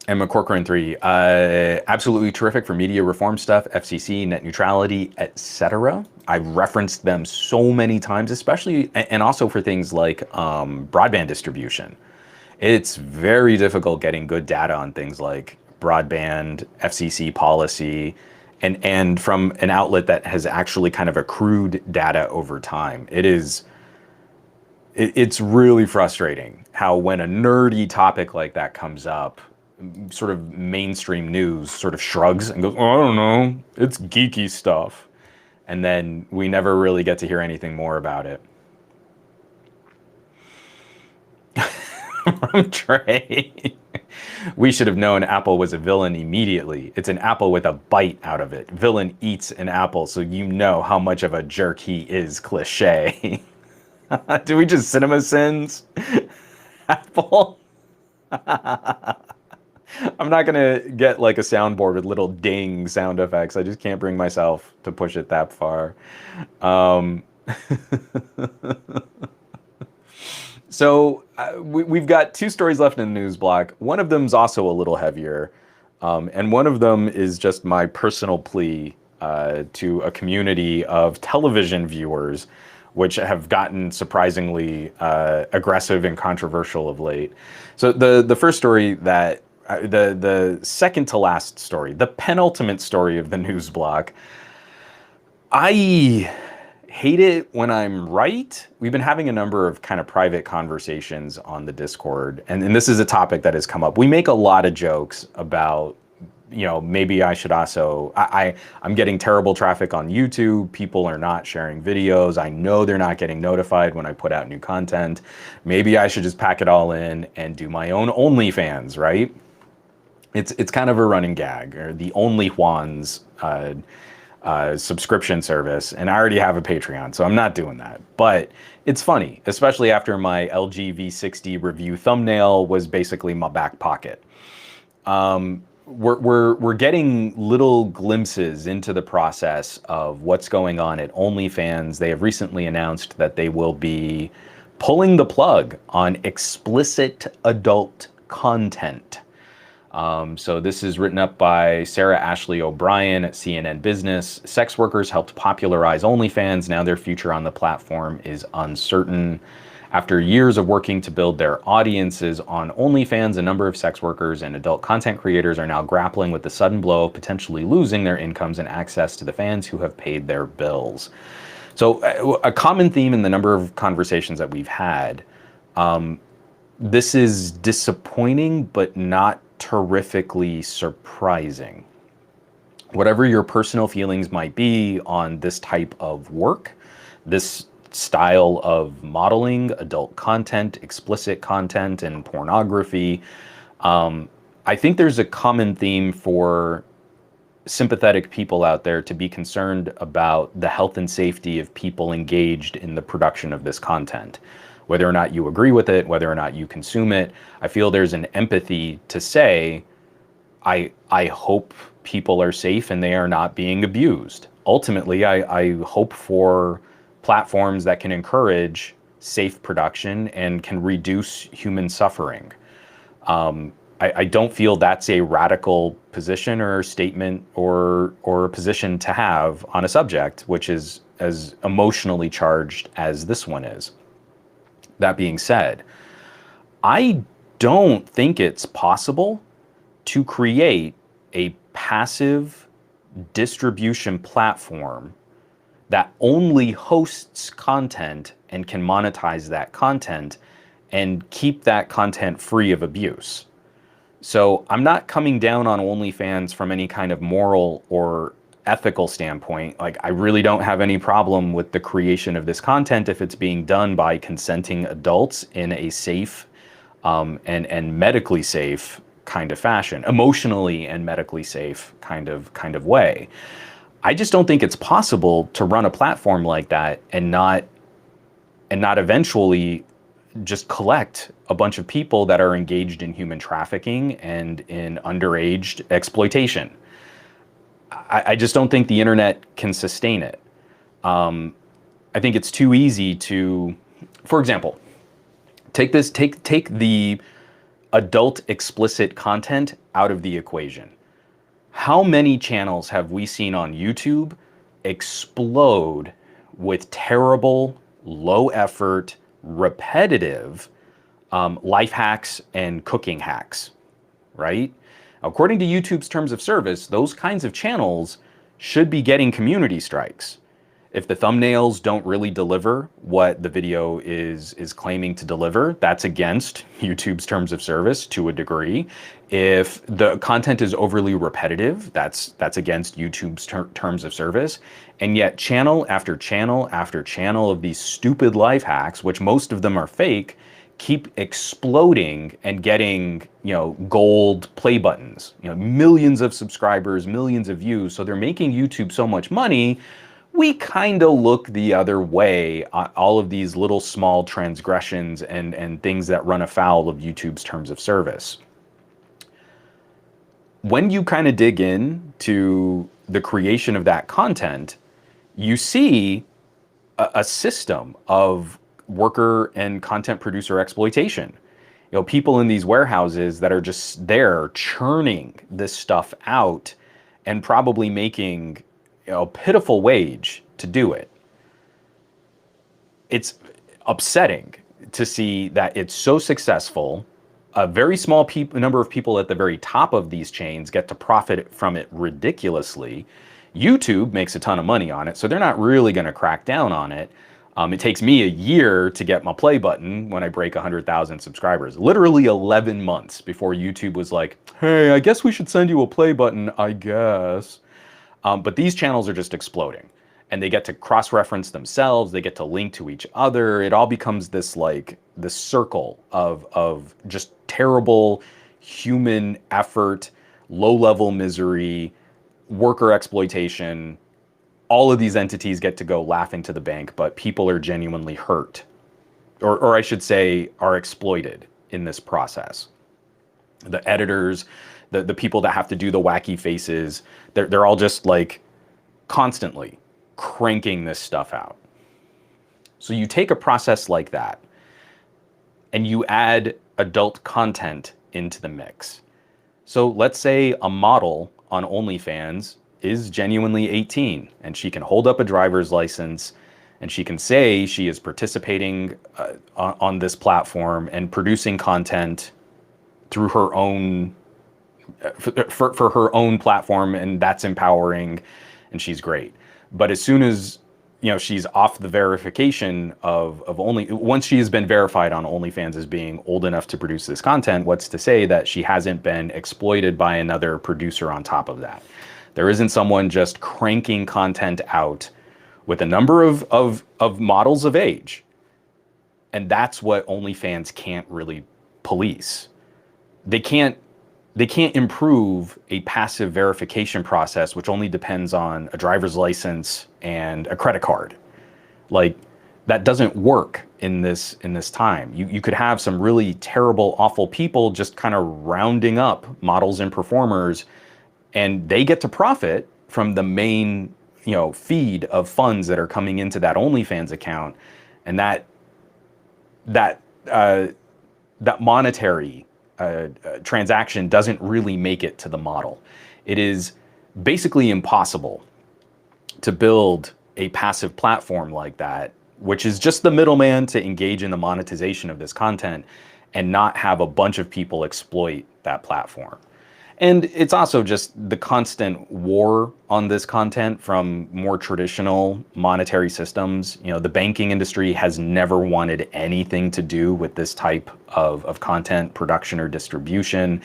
Emma Corcoran 3, absolutely terrific for media reform stuff, FCC, net neutrality, etc. I've referenced them so many times, especially, and also for things like broadband distribution. It's very difficult getting good data on things like broadband, FCC policy, and from an outlet that has actually kind of accrued data over time. It's really frustrating how when a nerdy topic like that comes up, sort of mainstream news sort of shrugs and goes, oh, I don't know, it's geeky stuff. And then we never really get to hear anything more about it. From Trey. We should have known Apple was a villain immediately. It's an apple with a bite out of it. Villain eats an apple, so you know how much of a jerk he is, cliche. Do we just cinema sins? Apple? I'm not gonna get like a soundboard with little ding sound effects. I just can't bring myself to push it that far. So we've got two stories left in the news block. One of them is also a little heavier, and one of them is just my personal plea to a community of television viewers, which have gotten surprisingly aggressive and controversial of late. So the first story that the second to last story, the penultimate story of the news block. I hate it when I'm right. We've been having a number of kind of private conversations on the Discord, and this is a topic that has come up. We make a lot of jokes about, maybe I should also, I'm getting terrible traffic on YouTube. People are not sharing videos. I know they're not getting notified when I put out new content. Maybe I should just pack it all in and do my own OnlyFans, right? It's kind of a running gag, or the OnlyFans subscription service, and I already have a Patreon, so I'm not doing that. But it's funny, especially after my LG V60 review thumbnail was basically my back pocket. We're getting little glimpses into the process of what's going on at OnlyFans. They have recently announced that they will be pulling the plug on explicit adult content. So this is written up by Sarah Ashley O'Brien at CNN Business. Sex workers helped popularize OnlyFans. Now their future on the platform is uncertain. After years of working to build their audiences on OnlyFans, a number of sex workers and adult content creators are now grappling with the sudden blow of potentially losing their incomes and access to the fans who have paid their bills. So a common theme in the number of conversations that we've had, this is disappointing, but not terrifically surprising. Whatever your personal feelings might be on this type of work, this style of modeling, adult content, explicit content, and pornography, I think there's a common theme for sympathetic people out there to be concerned about the health and safety of people engaged in the production of this content. Whether or not you agree with it, whether or not you consume it, I feel there's an empathy to say, I hope people are safe and they are not being abused. Ultimately, I hope for platforms that can encourage safe production and can reduce human suffering. I don't feel that's a radical position or statement or a position to have on a subject which is as emotionally charged as this one is. That being said, I don't think it's possible to create a passive distribution platform that only hosts content and can monetize that content and keep that content free of abuse. So I'm not coming down on OnlyFans from any kind of moral or ethical standpoint. Like, I really don't have any problem with the creation of this content if it's being done by consenting adults in a safe and medically safe kind of fashion, emotionally and medically safe kind of way. I just don't think it's possible to run a platform like that and not eventually just collect a bunch of people that are engaged in human trafficking and in underage exploitation. I just don't think the internet can sustain it. I think it's too easy to, for example, take the adult explicit content out of the equation. How many channels have we seen on YouTube explode with terrible, low effort, repetitive life hacks and cooking hacks, right? According to YouTube's terms of service, those kinds of channels should be getting community strikes. If the thumbnails don't really deliver what the video is claiming to deliver, that's against YouTube's terms of service to a degree. If the content is overly repetitive, that's against YouTube's terms of service. And yet channel after channel after channel of these stupid life hacks, which most of them are fake, keep exploding and getting, gold play buttons, millions of subscribers, millions of views. So they're making YouTube so much money. We kind of look the other way on all of these little small transgressions and things that run afoul of YouTube's terms of service. When you kind of dig into the creation of that content, you see a system of worker and content producer exploitation. People in these warehouses that are just there churning this stuff out and probably making a pitiful wage to do it. It's upsetting to see that it's so successful. A very small number of people at the very top of these chains get to profit from it ridiculously. YouTube makes a ton of money on it, so they're not really going to crack down on it. It takes me a year to get my play button when I break 100,000 subscribers. Literally 11 months before YouTube was like, hey, I guess we should send you a play button, I guess. But these channels are just exploding, and they get to cross-reference themselves. They get to link to each other. It all becomes this circle of just terrible human effort, low-level misery, worker exploitation. All of these entities get to go laughing to the bank, but people are genuinely hurt, or I should say, are exploited in this process. The editors, the people that have to do the wacky faces, they're all just constantly cranking this stuff out. So you take a process like that and you add adult content into the mix. So let's say a model on OnlyFans is genuinely 18 and she can hold up a driver's license and she can say she is participating on this platform and producing content through her own for her own platform, and that's empowering and she's great. But as soon as she's off the verification of once she has been verified on OnlyFans as being old enough to produce this content, what's to say that she hasn't been exploited by another producer on top of that? There isn't someone just cranking content out with a number of models of age. And that's what OnlyFans can't really police. They can't improve a passive verification process, which only depends on a driver's license and a credit card. That doesn't work in this time. You could have some really terrible, awful people just kind of rounding up models and performers, and they get to profit from the main, feed of funds that are coming into that OnlyFans account, and that monetary transaction doesn't really make it to the model. It is basically impossible to build a passive platform like that, which is just the middleman to engage in the monetization of this content and not have a bunch of people exploit that platform. And it's also just the constant war on this content from more traditional monetary systems. The banking industry has never wanted anything to do with this type of content production or distribution.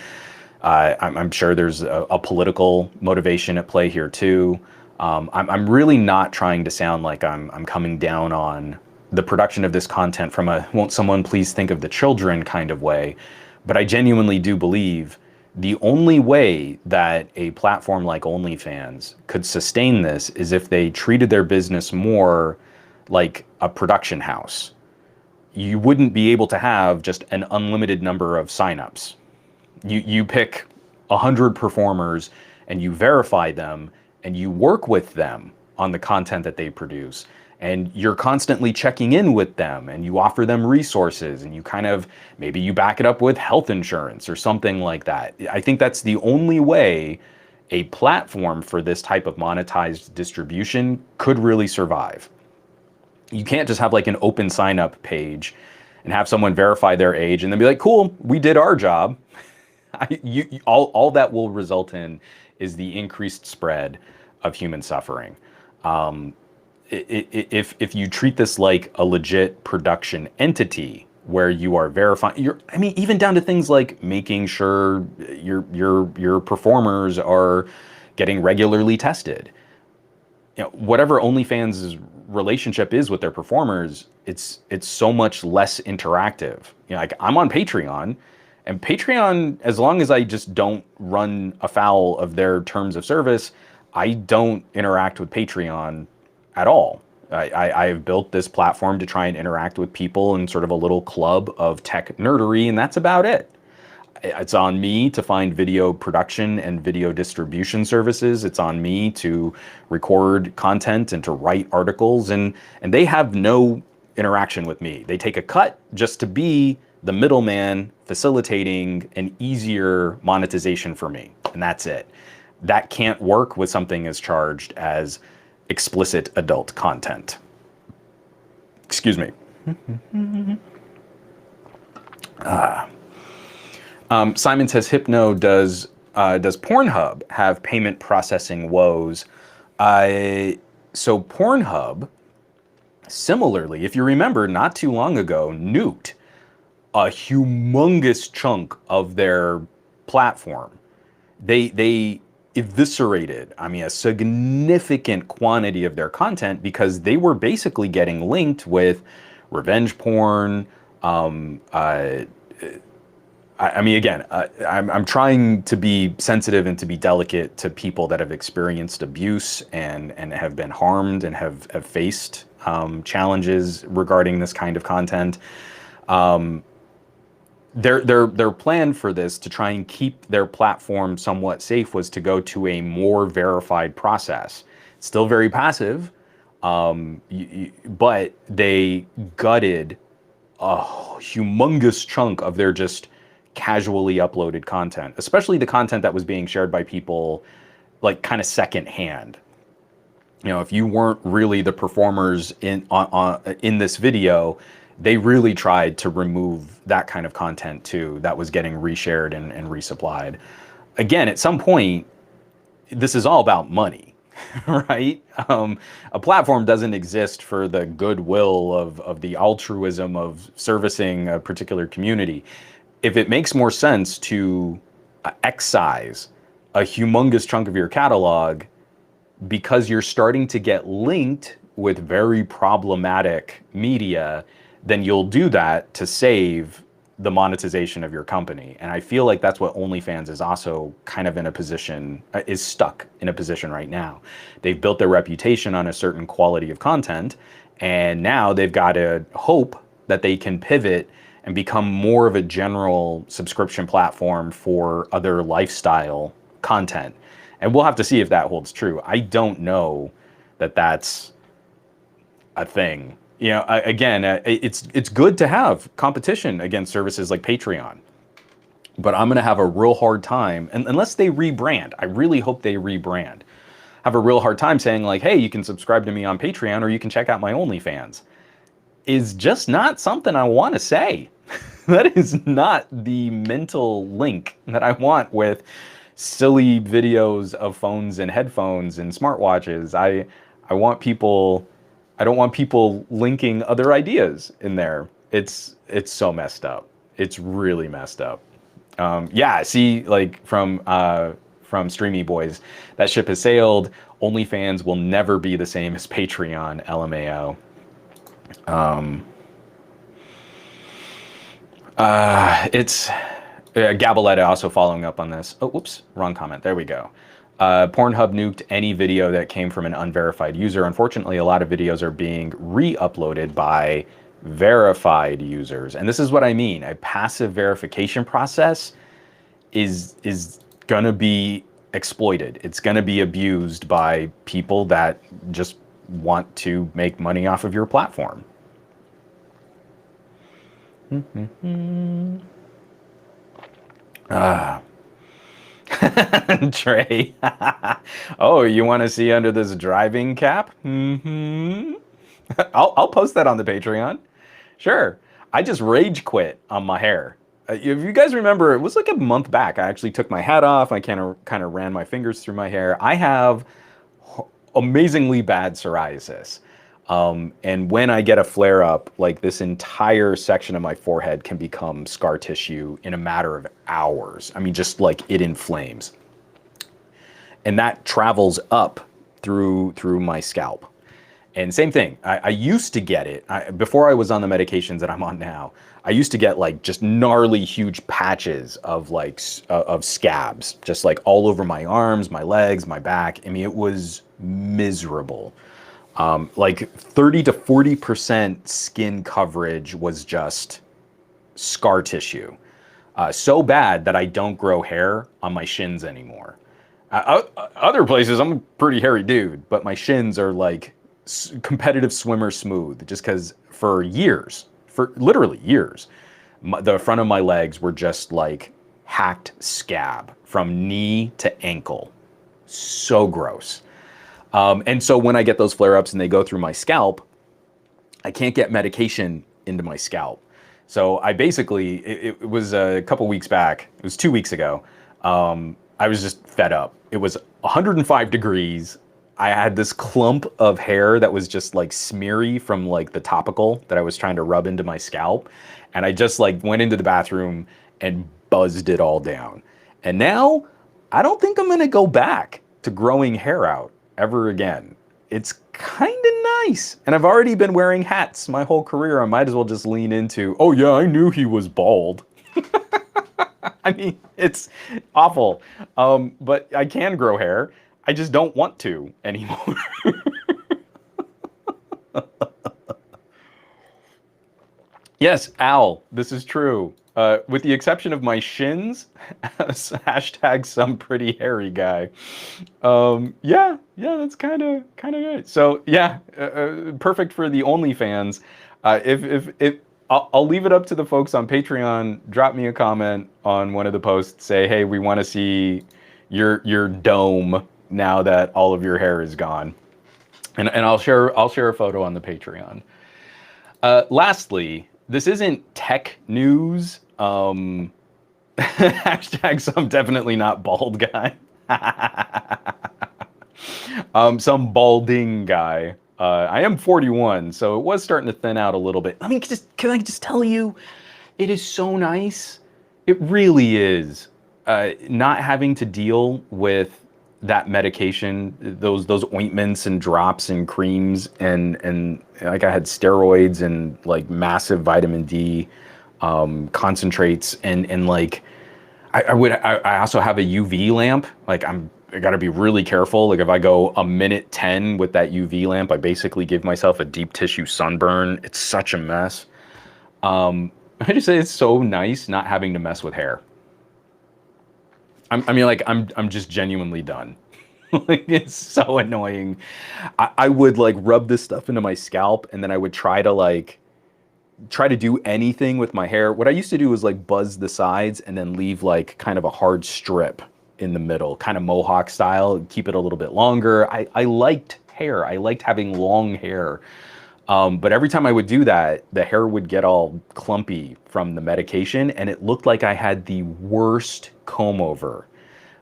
I'm sure there's a political motivation at play here too. I'm really not trying to sound like I'm coming down on the production of this content from a won't someone please think of the children kind of way, but I genuinely do believe The only way that a platform like OnlyFans could sustain this is if they treated their business more like a production house. You wouldn't be able to have just an unlimited number of signups. You pick 100 performers and you verify them and you work with them on the content that they produce, and you're constantly checking in with them and you offer them resources, and you kind of, maybe you back it up with health insurance or something like that. I think that's the only way a platform for this type of monetized distribution could really survive. You can't just have like an open sign up page and have someone verify their age and then be like, cool, we did our job. All that will result in is the increased spread of human suffering. If you treat this like a legit production entity where you are verifying, I mean, even down to things like making sure your performers are getting regularly tested. You know, whatever OnlyFans' relationship is with their performers, it's so much less interactive. You know, like I'm on Patreon, and Patreon, as long as I just don't run afoul of their terms of service, I don't interact with Patreon at all. I have built this platform to try and interact with people in sort of a little club of tech nerdery, and that's about it. It's on me to find video production and video distribution services. It's on me to record content and to write articles, and they have no interaction with me. They take a cut just to be the middleman facilitating an easier monetization for me, and that's it. That can't work with something as charged as explicit adult content. Excuse me. Simon says, Hypno, does Pornhub have payment processing woes? So Pornhub, similarly, if you remember, not too long ago, nuked a humongous chunk of their platform. They eviscerated, I mean, a significant quantity of their content because they were basically getting linked with revenge porn. I mean, again, I'm trying to be sensitive and to be delicate to people that have experienced abuse and have been harmed and have faced challenges regarding this kind of content. Their plan for this, to try and keep their platform somewhat safe, was to go to a more verified process. It's still very passive, but they gutted a humongous chunk of their just casually uploaded content, especially the content that was being shared by people like kind of secondhand. You know, if you weren't really the performers in this video, they really tried to remove that kind of content too that was getting reshared and resupplied. Again, at some point, this is all about money, right? A platform doesn't exist for the goodwill of the altruism of servicing a particular community. If it makes more sense to excise a humongous chunk of your catalog because you're starting to get linked with very problematic media, then you'll do that to save the monetization of your company. And I feel like that's what OnlyFans is also kind of in a position, is stuck in a position right now. They've built their reputation on a certain quality of content, and now they've got to hope that they can pivot and become more of a general subscription platform for other lifestyle content. And we'll have to see if that holds true. I don't know that that's a thing. You know, again, it's good to have competition against services like Patreon, but I'm going to have a real hard time, and unless they rebrand, I really hope they rebrand, have a real hard time saying like, hey, you can subscribe to me on Patreon or you can check out my OnlyFans, is just not something I want to say. That is not the mental link that I want with silly videos of phones and headphones and smartwatches. I want people... I don't want people linking other ideas in there. It's so messed up. It's really messed up. Yeah, see, like from Streamy Boys, that ship has sailed. OnlyFans will never be the same as Patreon, LMAO. Gabaletta also following up on this. Oh, whoops, wrong comment. There we go. Pornhub nuked any video that came from an unverified user. Unfortunately, a lot of videos are being re-uploaded by verified users. And this is what I mean. A passive verification process is going to be exploited. It's going to be abused by people that just want to make money off of your platform. Trey. Oh, you want to see under this driving cap? I'll post that on the Patreon. Sure. I just rage quit on my hair. If you guys remember, it was like a month back. I actually took my hat off. I kind of ran my fingers through my hair. I have amazingly bad psoriasis. And when I get a flare up, like this entire section of my forehead can become scar tissue in a matter of hours. I mean, just like it inflames. And that travels up through my scalp. And same thing, I used to get it, before I was on the medications that I'm on now, I used to get like just gnarly huge patches of like, of scabs, just like all over my arms, my legs, my back. I mean, it was miserable. Like 30 to 40% skin coverage was just scar tissue. So bad that I don't grow hair on my shins anymore. Other places, I'm a pretty hairy dude, but my shins are like competitive swimmer smooth, just because for years, for literally years, the front of my legs were just like hacked scab from knee to ankle. So gross. And so when I get those flare-ups and they go through my scalp, I can't get medication into my scalp. So I basically, it was a couple weeks back, it was 2 weeks ago, I was just fed up. It was 105 degrees. I had this clump of hair that was just like smeary from like the topical that I was trying to rub into my scalp. And I just like went into the bathroom and buzzed it all down. And now I don't think I'm gonna go back to growing hair out ever again. It's kind of nice. And I've already been wearing hats my whole career. I might as well just lean into, oh yeah, I knew he was bald. I mean, it's awful. But I can grow hair. I just don't want to anymore. Yes, Al, this is true. With the exception of my shins, hashtag some pretty hairy guy. Yeah, that's kind of good. So yeah, perfect for the OnlyFans. If I'll leave it up to the folks on Patreon. Drop me a comment on one of the posts. Say, hey, we want to see your dome now that all of your hair is gone, and I'll share a photo on the Patreon. Lastly, this isn't tech news. Hashtag some definitely not bald guy. Some balding guy. I am 41, so it was starting to thin out a little bit. Can I just tell you, it is so nice. It really is. Not having to deal with that medication, those ointments and drops and creams and like I had steroids and like massive vitamin D concentrates and like I also have a UV lamp. Like I gotta be really careful. Like if I go a minute 10 with that UV lamp, I basically give myself a deep tissue sunburn. It's such a mess. I just say it's so nice not having to mess with hair. I'm just genuinely done. Like it's so annoying. I would like rub this stuff into my scalp and then I would try to do anything with my hair. What I used to do was like buzz the sides and then leave like kind of a hard strip in the middle, kind of mohawk style, keep it a little bit longer. I liked hair. I liked having long hair. But every time I would do that, the hair would get all clumpy from the medication and it looked like I had the worst comb over.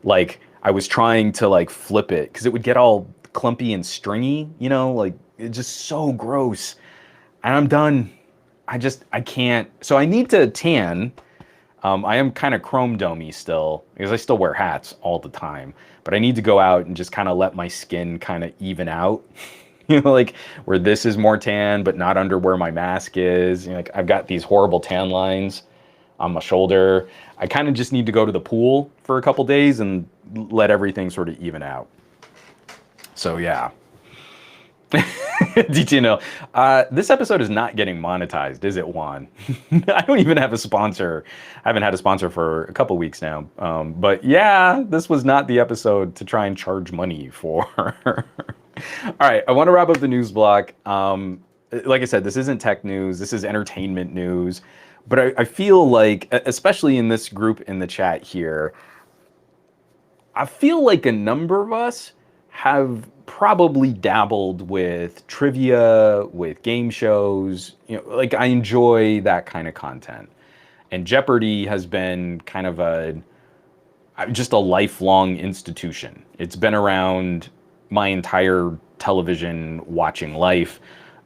Like I was trying to like flip it because it would get all clumpy and stringy, you know, like it's just so gross. And I'm done. I can't. So I need to tan. I am kind of chrome domey still because I still wear hats all the time, but I need to go out and just kind of let my skin kind of even out. You know, like where this is more tan, but not under where my mask is. You know, like I've got these horrible tan lines on my shoulder. I kind of just need to go to the pool for a couple days and let everything sort of even out. So yeah. Did you know? This episode is not getting monetized, is it, Juan? I don't even have a sponsor. I haven't had a sponsor for a couple weeks now. But yeah, this was not the episode to try and charge money for. All right, I want to wrap up the news block. Like I said, this isn't tech news. This is entertainment news. But I feel like, especially in this group in the chat here, I feel like a number of us have probably dabbled with trivia, with game shows. You know, like I enjoy that kind of content. And Jeopardy has been kind of just a lifelong institution. It's been around my entire television watching life.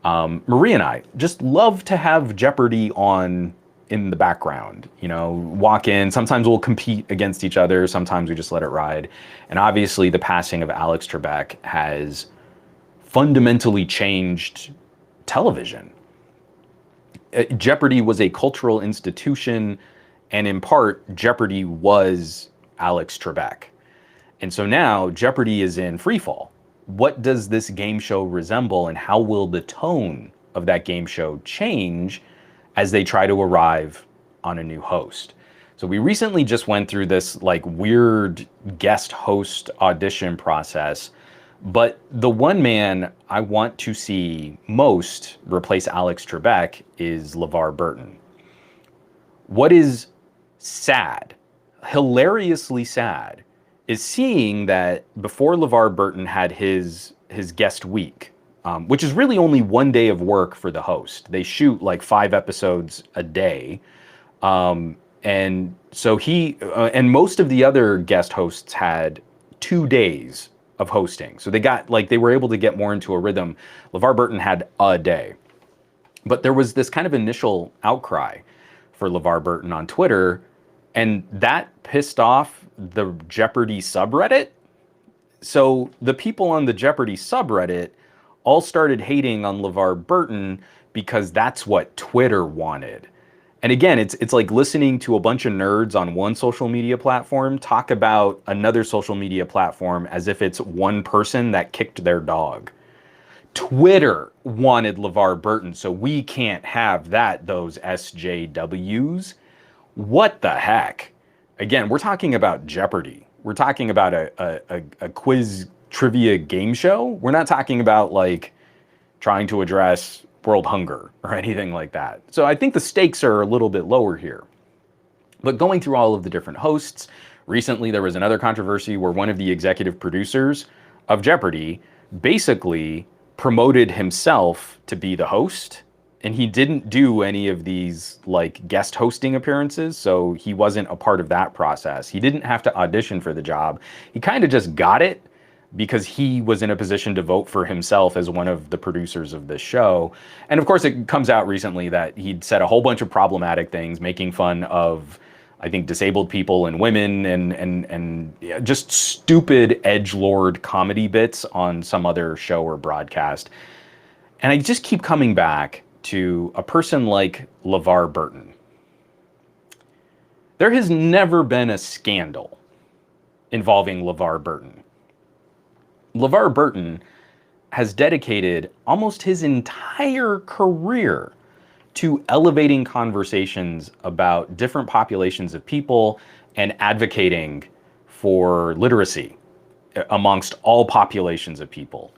Marie and I just love to have Jeopardy on in the background, you know, walk in. Sometimes we'll compete against each other. Sometimes we just let it ride. And obviously the passing of Alex Trebek has fundamentally changed television. Jeopardy was a cultural institution, and in part, Jeopardy was Alex Trebek. And so now Jeopardy is in freefall. What does this game show resemble, and how will the tone of that game show change as they try to arrive on a new host? So we recently just went through this like weird guest host audition process, but the one man I want to see most replace Alex Trebek is Levar Burton. What is sad, hilariously sad, is seeing that before Levar Burton had his guest week, which is really only one day of work for the host. They shoot like 5 episodes a day. And so he, and most of the other guest hosts had 2 days of hosting. So they were able to get more into a rhythm. LeVar Burton had a day. But there was this kind of initial outcry for LeVar Burton on Twitter, and that pissed off the Jeopardy subreddit. So the people on the Jeopardy subreddit all started hating on LeVar Burton because that's what Twitter wanted. And again, it's like listening to a bunch of nerds on one social media platform talk about another social media platform as if it's one person that kicked their dog. Twitter wanted LeVar Burton, so we can't have that, those SJWs. What the heck? Again, we're talking about Jeopardy. We're talking about a quiz trivia game show. We're not talking about like trying to address world hunger or anything like that. So I think the stakes are a little bit lower here. But going through all of the different hosts, recently there was another controversy where one of the executive producers of Jeopardy basically promoted himself to be the host, and he didn't do any of these like guest hosting appearances, so he wasn't a part of that process. He didn't have to audition for the job. He kind of just got it because he was in a position to vote for himself as one of the producers of this show. And of course, it comes out recently that he'd said a whole bunch of problematic things, making fun of, I think, disabled people and women, and just stupid edgelord comedy bits on some other show or broadcast. And I just keep coming back to a person like LeVar Burton. There has never been a scandal involving LeVar Burton. LeVar Burton has dedicated almost his entire career to elevating conversations about different populations of people and advocating for literacy amongst all populations of people.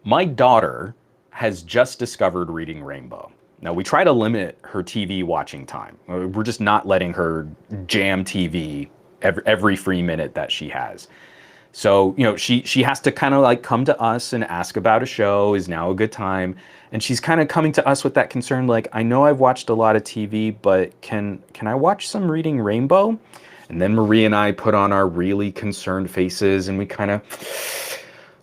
My daughter has just discovered Reading Rainbow. Now, we try to limit her TV watching time. We're just not letting her jam TV every free minute that she has. So, you know, she has to kind of like come to us and ask about a show. Is now a good time? And she's kind of coming to us with that concern, like, I know I've watched a lot of TV, but can I watch some Reading Rainbow? And then Marie and I put on our really concerned faces, and we kind of,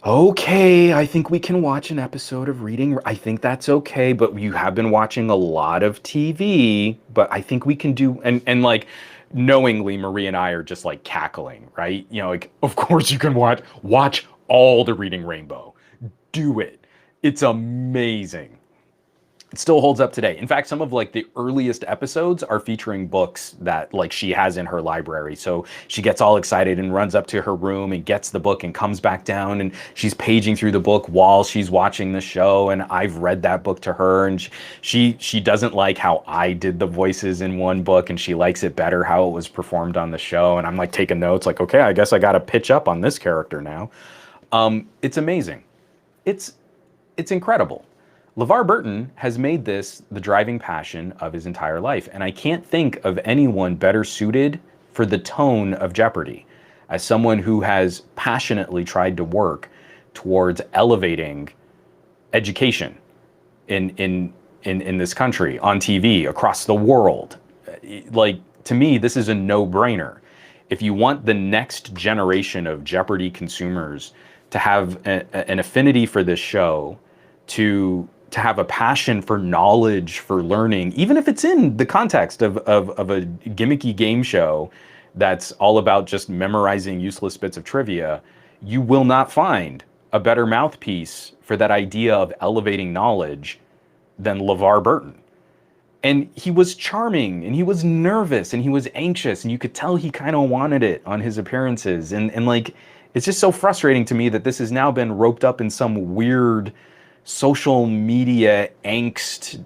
okay, I think we can watch an episode of Reading. I think that's okay, but you have been watching a lot of TV, but I think we can do, and like, knowingly, Marie and I are just like cackling, right? You know, like, of course you can watch all the Reading Rainbow. Do it. It's amazing. It still holds up today. In fact, some of like the earliest episodes are featuring books that like she has in her library. So she gets all excited and runs up to her room and gets the book and comes back down, and she's paging through the book while she's watching the show. And I've read that book to her, and she doesn't like how I did the voices in one book, and she likes it better how it was performed on the show. And I'm like taking notes, like, okay, I guess I got to pitch up on this character now. It's amazing. It's incredible. LeVar Burton has made this the driving passion of his entire life, and I can't think of anyone better suited for the tone of Jeopardy. As someone who has passionately tried to work towards elevating education in this country, on TV, across the world, like, to me, this is a no-brainer. If you want the next generation of Jeopardy consumers to have an affinity for this show, to have a passion for knowledge, for learning, even if it's in the context of a gimmicky game show that's all about just memorizing useless bits of trivia, you will not find a better mouthpiece for that idea of elevating knowledge than LeVar Burton. And he was charming, and he was nervous, and he was anxious, and you could tell he kind of wanted it on his appearances. And like, it's just so frustrating to me that this has now been roped up in some weird social media angst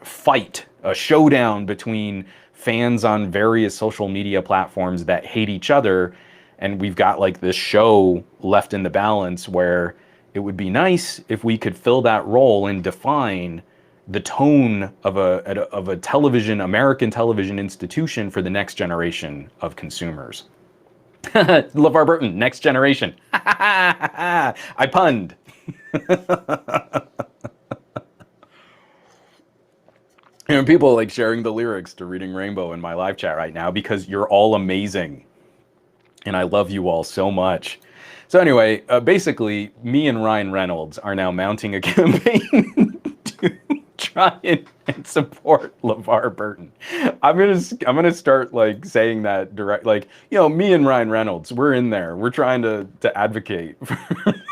fight, a showdown between fans on various social media platforms that hate each other. And we've got like this show left in the balance where it would be nice if we could fill that role and define the tone of a television, American television institution for the next generation of consumers. LeVar Burton, next generation. I punned. You know, people like sharing the lyrics to Reading Rainbow in my live chat right now because you're all amazing. And I love you all so much. So anyway, basically, me and Ryan Reynolds are now mounting a campaign to try and support LeVar Burton. I'm gonna start like saying that direct, like, you know, me and Ryan Reynolds, we're in there. We're trying to advocate for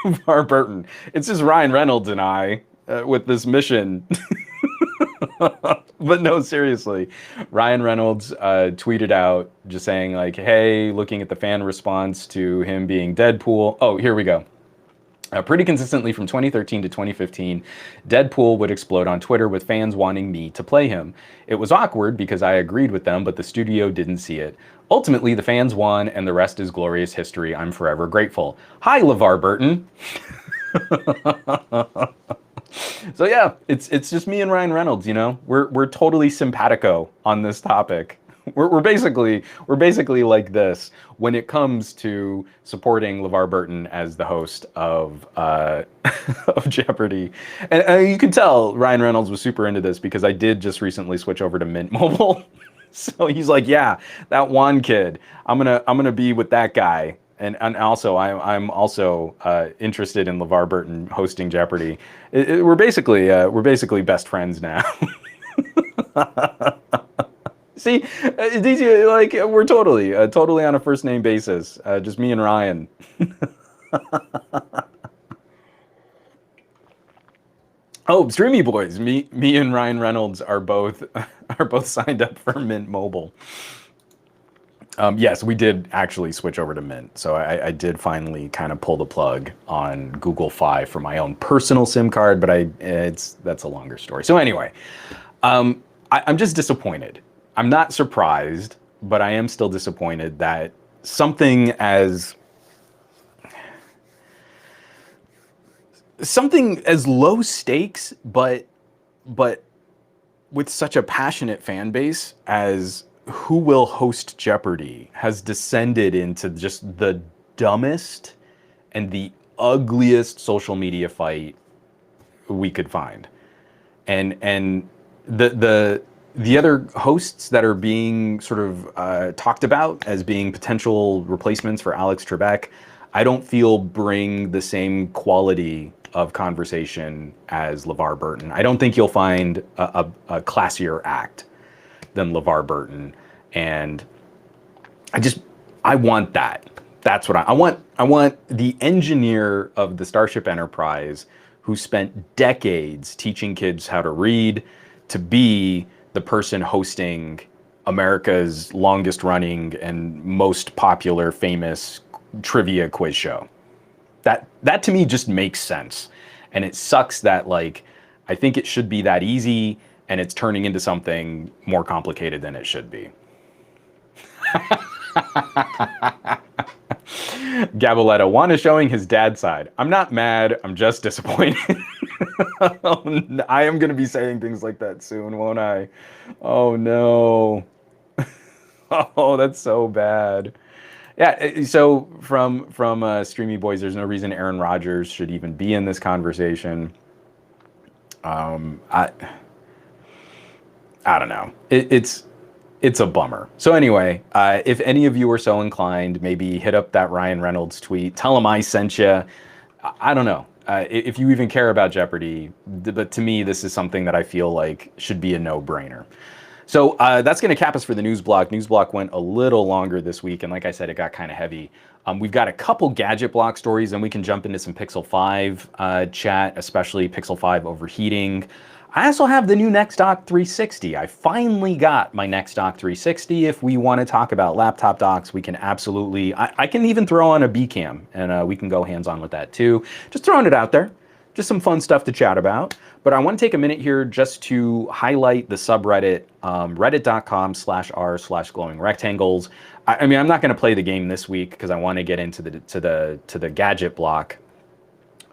LeVar Burton. It's just Ryan Reynolds and I with this mission. But no, seriously, Ryan Reynolds tweeted out just saying like, hey, looking at the fan response to him being Deadpool. Oh, here we go. Pretty consistently from 2013 to 2015, Deadpool would explode on Twitter with fans wanting me to play him. It was awkward because I agreed with them, but the studio didn't see it. Ultimately, the fans won, and the rest is glorious history. I'm forever grateful. Hi, LeVar Burton. So yeah, it's just me and Ryan Reynolds. You know, we're totally simpatico on this topic. We're basically like this when it comes to supporting LeVar Burton as the host of of Jeopardy. And you can tell Ryan Reynolds was super into this because I did just recently switch over to Mint Mobile. So he's like, yeah, that Juan kid, I'm gonna be with that guy. And also, I'm also interested in LeVar Burton hosting Jeopardy. We're basically best friends now. See, these like we're totally on a first name basis. Just me and Ryan. Oh, Streamy Boys. Me and Ryan Reynolds are both signed up for Mint Mobile. Yes, we did actually switch over to Mint. So I did finally kind of pull the plug on Google Fi for my own personal SIM card, but that's a longer story. So anyway, I'm just disappointed. I'm not surprised, but I am still disappointed that something as low stakes, but with such a passionate fan base as Who Will Host Jeopardy has descended into just the dumbest and the ugliest social media fight we could find. And the other hosts that are being sort of talked about as being potential replacements for Alex Trebek, I don't feel bring the same quality of conversation as LeVar Burton. I don't think you'll find a classier act than LeVar Burton. And I want that. That's what I want. I want the engineer of the Starship Enterprise who spent decades teaching kids how to read to be the person hosting America's longest running and most popular famous trivia quiz show. That to me just makes sense. And it sucks that, like, I think it should be that easy and it's turning into something more complicated than it should be. Gaboletta, Juan is showing his dad's side. I'm not mad, I'm just disappointed. I am going to be saying things like that soon, won't I? Oh no. Oh, that's so bad. Yeah, so from Streamy Boys, there's no reason Aaron Rodgers should even be in this conversation. I don't know. It's a bummer. So anyway, if any of you are so inclined, maybe hit up that Ryan Reynolds tweet. Tell him I sent you. I don't know if you even care about Jeopardy, but to me, this is something that I feel like should be a no-brainer. So that's going to cap us for the news block. News block went a little longer this week, and like I said, it got kind of heavy. We've got a couple gadget block stories, and we can jump into some Pixel 5 chat, especially Pixel 5 overheating. I also have the new NextDock 360. I finally got my NextDock 360. If we want to talk about laptop docks, we can absolutely, I can even throw on a B-cam, and we can go hands-on with that too. Just throwing it out there. Just some fun stuff to chat about. But I want to take a minute here just to highlight the subreddit, reddit.com/r/glowing rectangles. I mean, I'm not going to play the game this week because I want to get into the gadget block.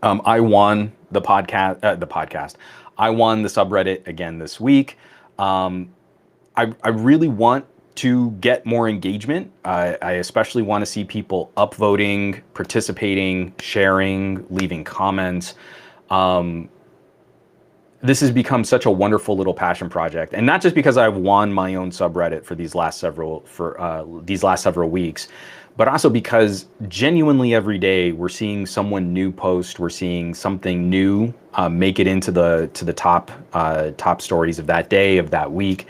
I won the podcast. I won the subreddit again this week. I really want to get more engagement. I especially want to see people upvoting, participating, sharing, leaving comments. This has become such a wonderful little passion project, and not just because I've won my own subreddit for these last several weeks, but also because genuinely every day we're seeing someone new post, we're seeing something new make it into the top stories of that day, of that week,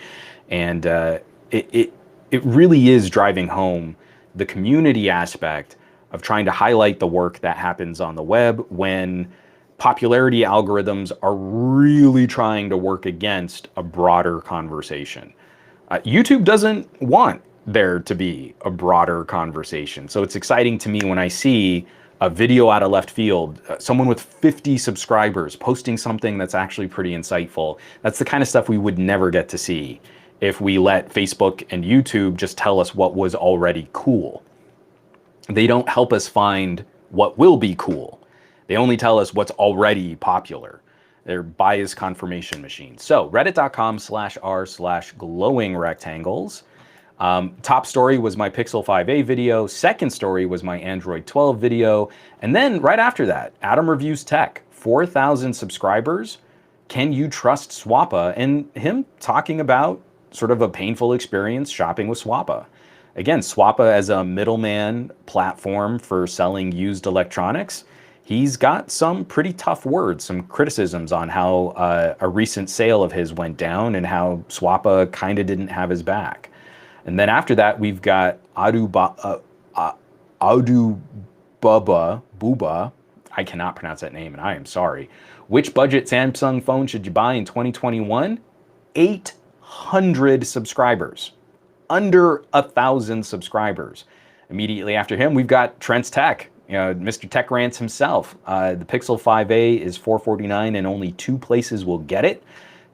and it really is driving home the community aspect of trying to highlight the work that happens on the web when popularity algorithms are really trying to work against a broader conversation. YouTube doesn't want there to be a broader conversation. So it's exciting to me when I see a video out of left field, someone with 50 subscribers posting something that's actually pretty insightful. That's the kind of stuff we would never get to see if we let Facebook and YouTube just tell us what was already cool. They don't help us find what will be cool. They only tell us what's already popular. They're bias confirmation machines. So reddit.com/r/glowing rectangles. Top story was my Pixel 5a video. Second story was my Android 12 video. And then right after that, Adam Reviews Tech, 4,000 subscribers. Can you trust Swappa? And him talking about sort of a painful experience shopping with Swappa. Again, Swappa as a middleman platform for selling used electronics. He's got some pretty tough words, some criticisms on how a recent sale of his went down and how Swappa kind of didn't have his back. And then after that, we've got Booba, I cannot pronounce that name and I am sorry. Which budget Samsung phone should you buy in 2021? 800 subscribers, under 1,000 subscribers. Immediately after him, we've got Trent's Tech. You know, Mr. Tech Rants himself. The Pixel 5a is $449 and only 2 places will get it.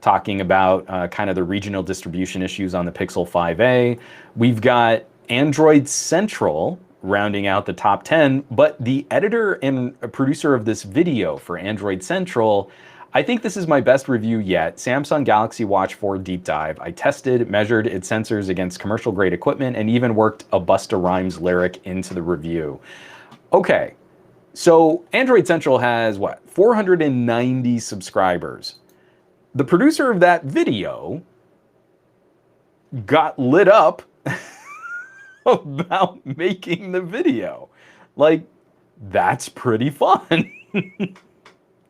Talking about kind of the regional distribution issues on the Pixel 5a. We've got Android Central rounding out the top 10, but the editor and producer of this video for Android Central, I think this is my best review yet. Samsung Galaxy Watch 4 Deep Dive. I tested, measured its sensors against commercial grade equipment, and even worked a Busta Rhymes lyric into the review. Okay, so Android Central has, what, 490 subscribers. The producer of that video got lit up about making the video. Like, that's pretty fun.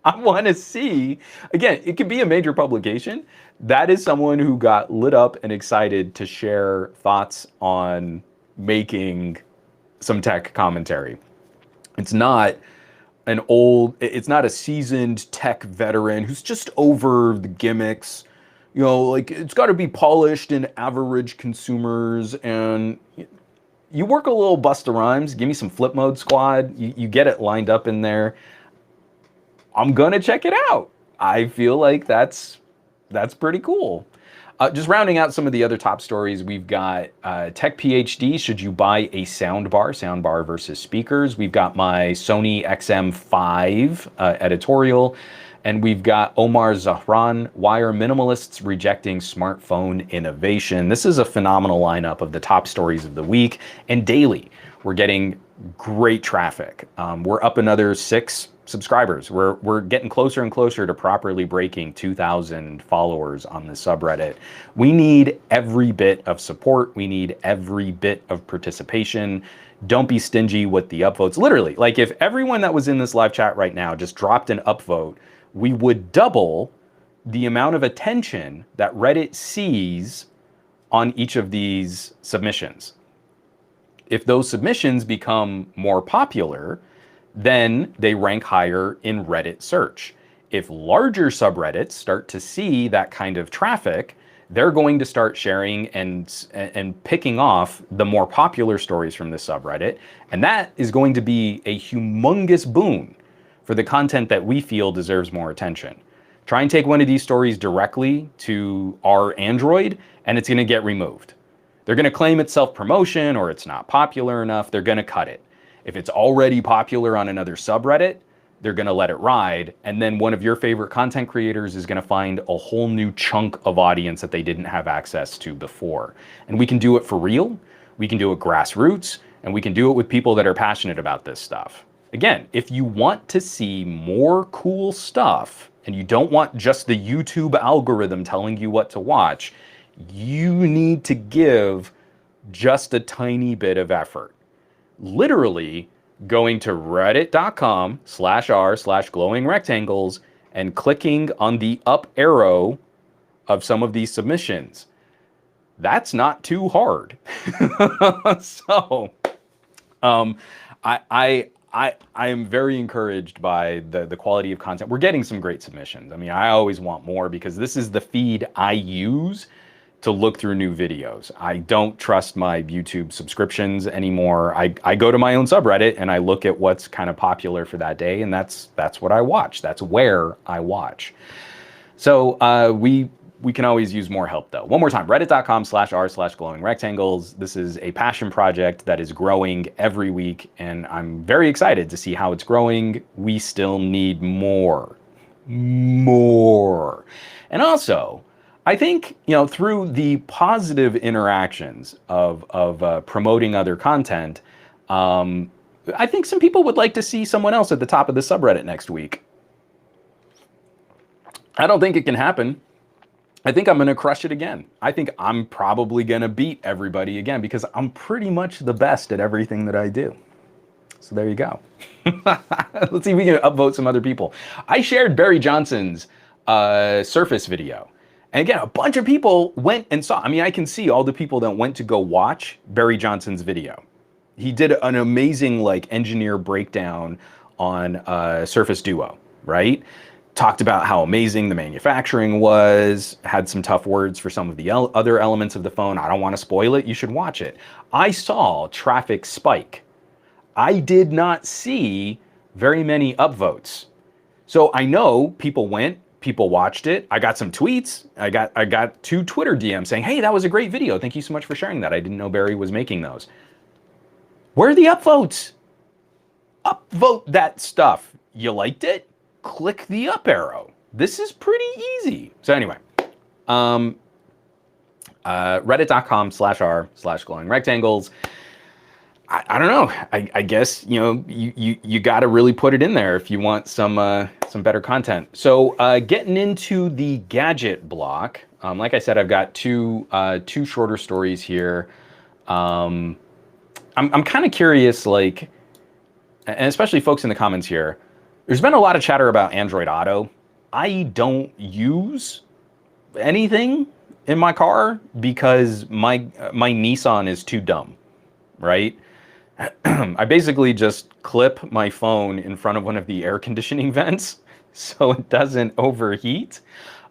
I want to see, again, it could be a major publication. That is someone who got lit up and excited to share thoughts on making some tech commentary. It's not it's not a seasoned tech veteran who's just over the gimmicks. You know, like it's got to be polished in average consumers. And you work a little Busta Rhymes, give me some Flip Mode Squad. You get it lined up in there. I'm gonna check it out. I feel like that's pretty cool. Just rounding out some of the other top stories, we've got Tech PhD. Should you buy a soundbar versus speakers? We've got my Sony XM5 editorial, and we've got Omar Zahran. Why are minimalists rejecting smartphone innovation? This is a phenomenal lineup of the top stories of the week, and daily we're getting great traffic. We're up another 6 subscribers. We're getting closer and closer to properly breaking 2,000 followers on the subreddit. We need every bit of support. We need every bit of participation. Don't be stingy with the upvotes. Literally, like if everyone that was in this live chat right now just dropped an upvote, we would double the amount of attention that Reddit sees on each of these submissions. If those submissions become more popular, then they rank higher in Reddit search. If larger subreddits start to see that kind of traffic, they're going to start sharing and picking off the more popular stories from this subreddit. And that is going to be a humongous boon for the content that we feel deserves more attention. Try and take one of these stories directly to our Android, and it's going to get removed. They're going to claim it's self-promotion or it's not popular enough. They're going to cut it. If it's already popular on another subreddit, they're going to let it ride. And then one of your favorite content creators is going to find a whole new chunk of audience that they didn't have access to before. And we can do it for real. We can do it grassroots. And we can do it with people that are passionate about this stuff. Again, if you want to see more cool stuff and you don't want just the YouTube algorithm telling you what to watch, you need to give just a tiny bit of effort. Literally going to reddit.com/r/glowing rectangles and clicking on the up arrow of some of these submissions. That's not too hard. So I am very encouraged by the quality of content. We're getting some great submissions. I mean, I always want more because this is the feed I use to look through new videos. I don't trust my YouTube subscriptions anymore. I go to my own subreddit and I look at what's kind of popular for that day, and that's what I watch. That's where I watch. So we can always use more help though. One more time, reddit.com/r/glowing rectangles. This is a passion project that is growing every week, and I'm very excited to see how it's growing. We still need more. And also, I think, you know, through the positive interactions of promoting other content, I think some people would like to see someone else at the top of the subreddit next week. I don't think it can happen. I think I'm going to crush it again. I think I'm probably going to beat everybody again because I'm pretty much the best at everything that I do. So there you go. Let's see if we can upvote some other people. I shared Barry Johnson's Surface video. And again, a bunch of people went and saw. I mean, I can see all the people that went to go watch Barry Johnson's video. He did an amazing like engineer breakdown on Surface Duo, right? Talked about how amazing the manufacturing was, had some tough words for some of the other elements of the phone. I don't want to spoil it. You should watch it. I saw traffic spike. I did not see very many upvotes. So I know people went. People watched it. I got some tweets. I got 2 Twitter DMs saying, hey, that was a great video. Thank you so much for sharing that. I didn't know Barry was making those. Where are the upvotes? Upvote that stuff. You liked it? Click the up arrow. This is pretty easy. So anyway, reddit.com/r/glowing rectangles. I don't know. I guess, you know, you got to really put it in there if you want some better content. So getting into the gadget block, like I said, I've got two shorter stories here. I'm kind of curious, like, and especially folks in the comments here. There's been a lot of chatter about Android Auto. I don't use anything in my car because my Nissan is too dumb, right? I basically just clip my phone in front of one of the air conditioning vents so it doesn't overheat.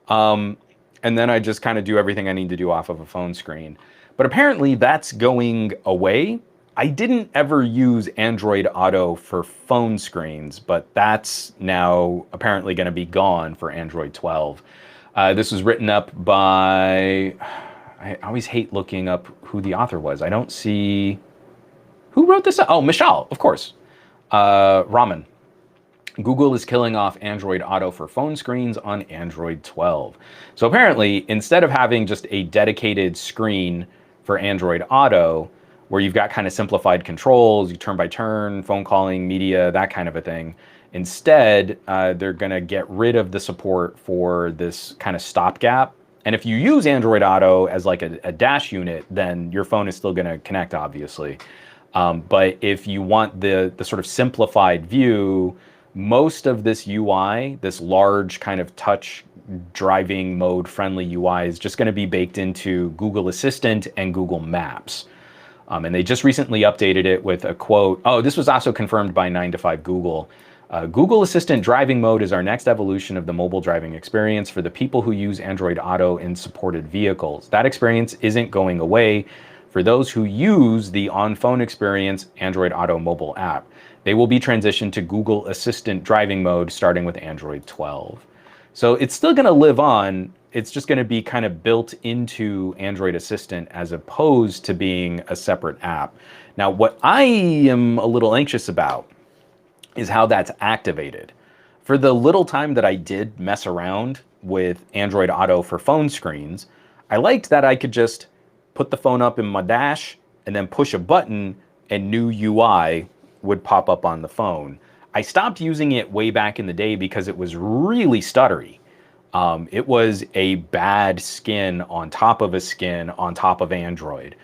Um, and then I just kind of do everything I need to do off of a phone screen. But apparently that's going away. I didn't ever use Android Auto for phone screens, but that's now apparently going to be gone for Android 12. This was written up by, I always hate looking up who the author was. I don't see, who wrote this? Oh, Michal, of course. Raman. Google is killing off Android Auto for phone screens on Android 12. So apparently, instead of having just a dedicated screen for Android Auto, where you've got kind of simplified controls, you turn by turn, phone calling, media, that kind of a thing, instead, they're going to get rid of the support for this kind of stopgap. And if you use Android Auto as like a dash unit, then your phone is still going to connect, obviously. But if you want the sort of simplified view, most of this UI, this large kind of touch driving mode friendly UI, is just going to be baked into Google Assistant and Google Maps. And they just recently updated it with a quote. Oh, this was also confirmed by 9 to 5 Google. Google Assistant driving mode is our next evolution of the mobile driving experience for the people who use Android Auto in supported vehicles. That experience isn't going away for those who use the on-phone experience Android Auto mobile app. They will be transitioned to Google Assistant driving mode starting with Android 12. So it's still going to live on. It's just going to be kind of built into Android Assistant as opposed to being a separate app. Now, what I am a little anxious about is how that's activated. For the little time that I did mess around with Android Auto for phone screens, I liked that I could just put the phone up in my dash and then push a button and new UI would pop up on the phone. I stopped using it way back in the day because it was really stuttery. It was a bad skin on top of a skin on top of Android,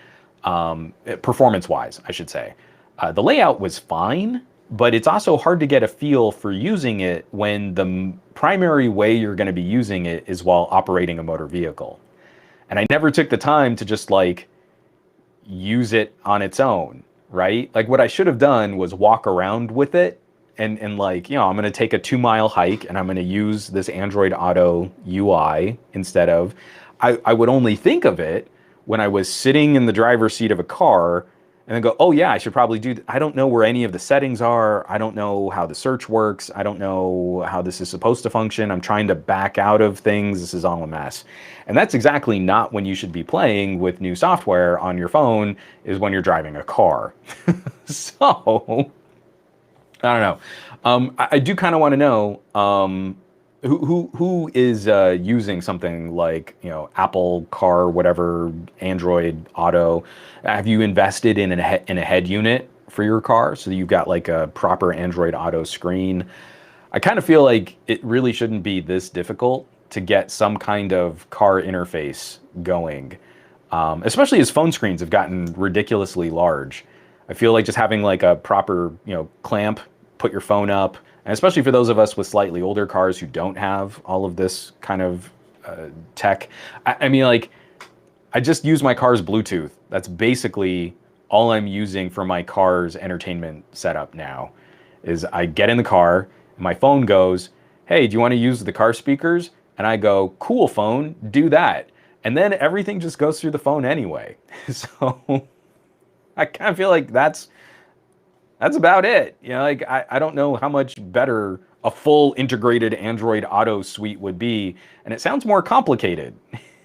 performance-wise, I should say. The layout was fine, but it's also hard to get a feel for using it when the primary way you're going to be using it is while operating a motor vehicle. And I never took the time to just like use it on its own, right? Like what I should have done was walk around with it and like, you know, I'm going to take a 2-mile hike and I'm going to use this Android Auto UI instead of, I would only think of it when I was sitting in the driver's seat of a car and then go, oh yeah, I should probably do, I don't know where any of the settings are. I don't know how the search works. I don't know how this is supposed to function. I'm trying to back out of things. This is all a mess. And that's exactly not when you should be playing with new software on your phone, is when you're driving a car. So, I don't know. I do kind of want to know, who is using something like, you know, Apple Car, whatever, Android Auto? Have you invested in a head unit for your car so that you've got like a proper Android Auto screen? I kind of feel like it really shouldn't be this difficult to get some kind of car interface going, especially as phone screens have gotten ridiculously large. I feel like just having like a proper, you know, clamp, put your phone up, and especially for those of us with slightly older cars who don't have all of this kind of tech. I mean, like, I just use my car's Bluetooth. That's basically all I'm using for my car's entertainment setup now, is I get in the car, and my phone goes, hey, do you want to use the car speakers? And I go, cool, phone, do that. And then everything just goes through the phone anyway. So I kind of feel like that's about it. You know, like I don't know how much better a full integrated Android Auto suite would be. And it sounds more complicated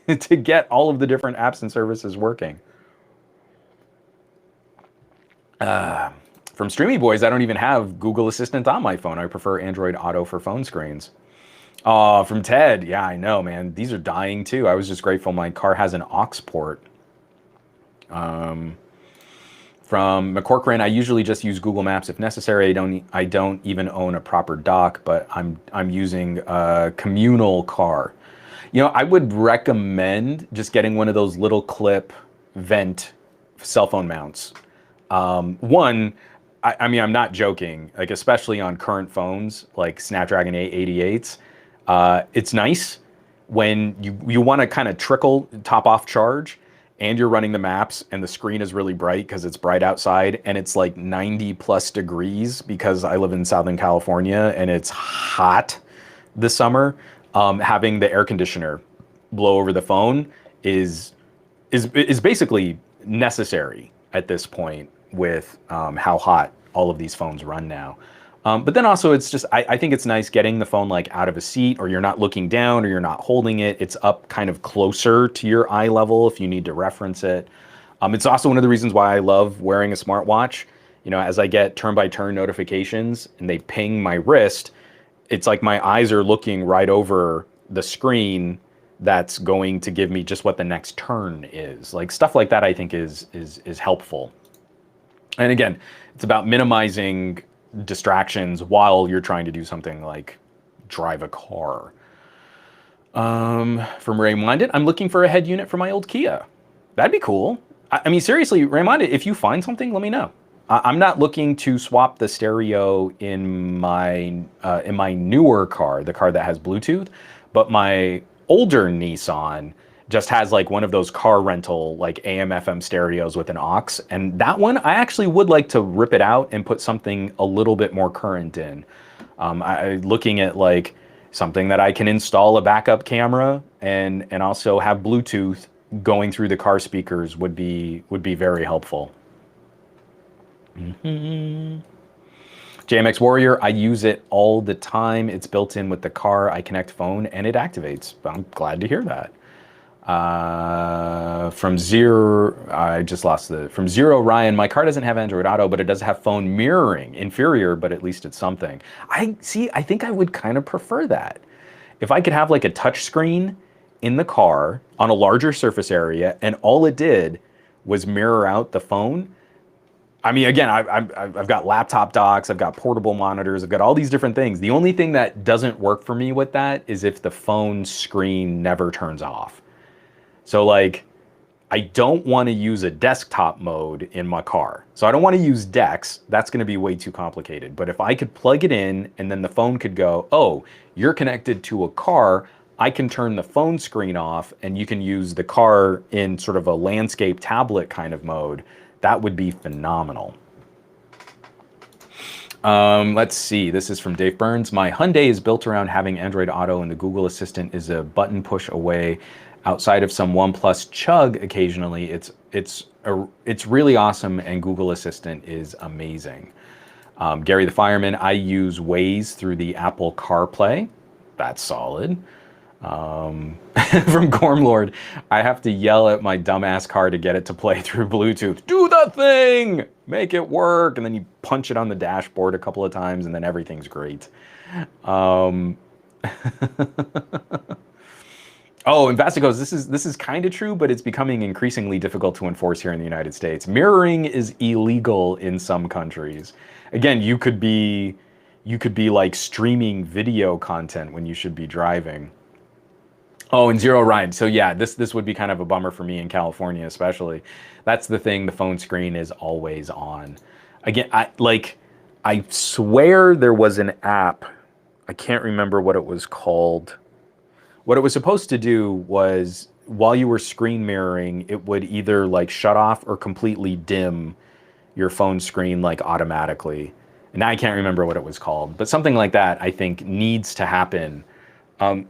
to get all of the different apps and services working. From Streamy Boys, I don't even have Google Assistant on my phone. I prefer Android Auto for phone screens. From Ted, yeah, I know, man. These are dying too. I was just grateful my car has an aux port. From McCorcoran, I usually just use Google Maps if necessary. I don't even own a proper dock, but I'm using a communal car. You know, I would recommend just getting one of those little clip vent cell phone mounts. One, I mean, I'm not joking. Like, especially on current phones like Snapdragon 888s, it's nice when you want to kind of trickle top off charge. and you're running the maps and the screen is really bright because it's bright outside and it's like 90 plus degrees because I live in Southern California and it's hot this summer, having the air conditioner blow over the phone is basically necessary at this point with how hot all of these phones run now. But then also it's just, I think it's nice getting the phone like out of a seat, or you're not looking down, or you're not holding it. It's up kind of closer to your eye level if you need to reference it. It's also one of the reasons why I love wearing a smartwatch. You know, as I get turn-by-turn notifications and they ping my wrist, it's like my eyes are looking right over the screen that's going to give me just what the next turn is. Like stuff like that I think is helpful. And again, it's about minimizing distractions while you're trying to do something like drive a car. From Ray Minded, I'm looking for a head unit for my old Kia. That'd be cool. I mean, seriously, Ray Minded, if you find something, let me know. I'm not looking to swap the stereo in my newer car, the car that has Bluetooth, but my older Nissan just has like one of those car rental like AM FM stereos with an aux, and that one I actually would like to rip it out and put something a little bit more current in. Looking at like something that I can install a backup camera and also have Bluetooth going through the car speakers would be very helpful. JMX Warrior, I use it all the time. It's built in with the car. I connect phone and it activates. I'm glad to hear that. From Zero, from Zero Ryan, my car doesn't have Android Auto, but it does have phone mirroring. Inferior, but at least it's something. I think I would kind of prefer that. If I could have like a touch screen in the car on a larger surface area and all it did was mirror out the phone. I mean, again, I've got laptop docks, I've got portable monitors, I've got all these different things. The only thing that doesn't work for me with that is if the phone screen never turns off. So like, I don't want to use a desktop mode in my car. So I don't want to use DeX. That's going to be way too complicated. But if I could plug it in and then the phone could go, oh, you're connected to a car, I can turn the phone screen off and you can use the car in sort of a landscape tablet kind of mode. That would be phenomenal. Let's see, this is from Dave Burns. My Hyundai is built around having Android Auto and the Google Assistant is a button push away. Outside of some OnePlus chug occasionally, it's really awesome and Google Assistant is amazing. Gary the Fireman, I use Waze through the Apple CarPlay. That's solid. From Gormlord, I have to yell at my dumbass car to get it to play through Bluetooth. Do the thing! Make it work! And then you punch it on the dashboard a couple of times and then everything's great. Oh, and Vasticos, this is kind of true, but it's becoming increasingly difficult to enforce here in the United States. Mirroring is illegal in some countries. Again, you could be like streaming video content when you should be driving. Oh, and Zero Ryan. So yeah, this would be kind of a bummer for me in California, especially. That's the thing, the phone screen is always on. Again, I swear there was an app, I can't remember what it was called. What it was supposed to do was, while you were screen mirroring, it would either like shut off or completely dim your phone screen like automatically. And now I can't remember what it was called, but something like that I think needs to happen.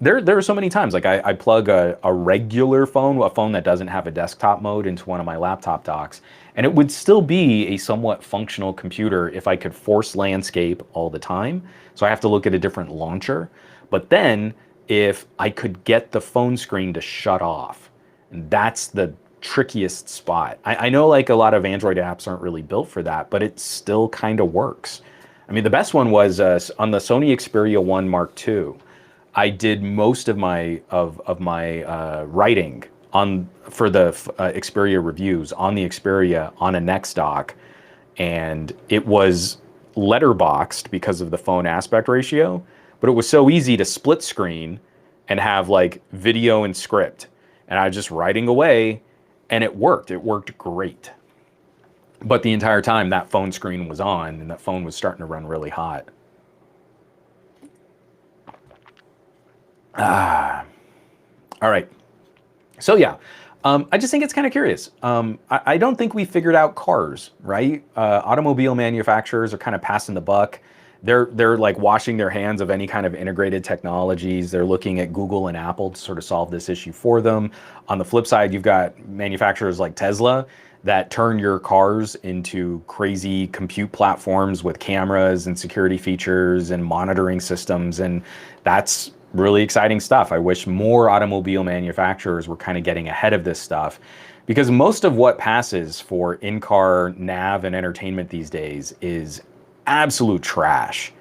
There are so many times, like I plug a regular phone, a phone that doesn't have a desktop mode, into one of my laptop docks, and it would still be a somewhat functional computer if I could force landscape all the time. So I have to look at a different launcher. But then if I could get the phone screen to shut off, and that's the trickiest spot. I know like a lot of Android apps aren't really built for that, but it still kind of works. I mean, the best one was on the Sony Xperia 1 Mark II. I did most of my writing for the Xperia reviews on the Xperia on a Next dock, and it was letterboxed because of the phone aspect ratio, but it was so easy to split screen and have like video and script, and I was just writing away, and it worked. It worked great. But the entire time that phone screen was on, and that phone was starting to run really hot. All right. So yeah, I just think it's kind of curious. I don't think we figured out cars, right? Automobile manufacturers are kind of passing the buck. They're like washing their hands of any kind of integrated technologies. They're looking at Google and Apple to sort of solve this issue for them. On the flip side, you've got manufacturers like Tesla that turn your cars into crazy compute platforms with cameras and security features and monitoring systems. And that's really exciting stuff. I wish more automobile manufacturers were kind of getting ahead of this stuff, because most of what passes for in-car nav and entertainment these days is absolute trash.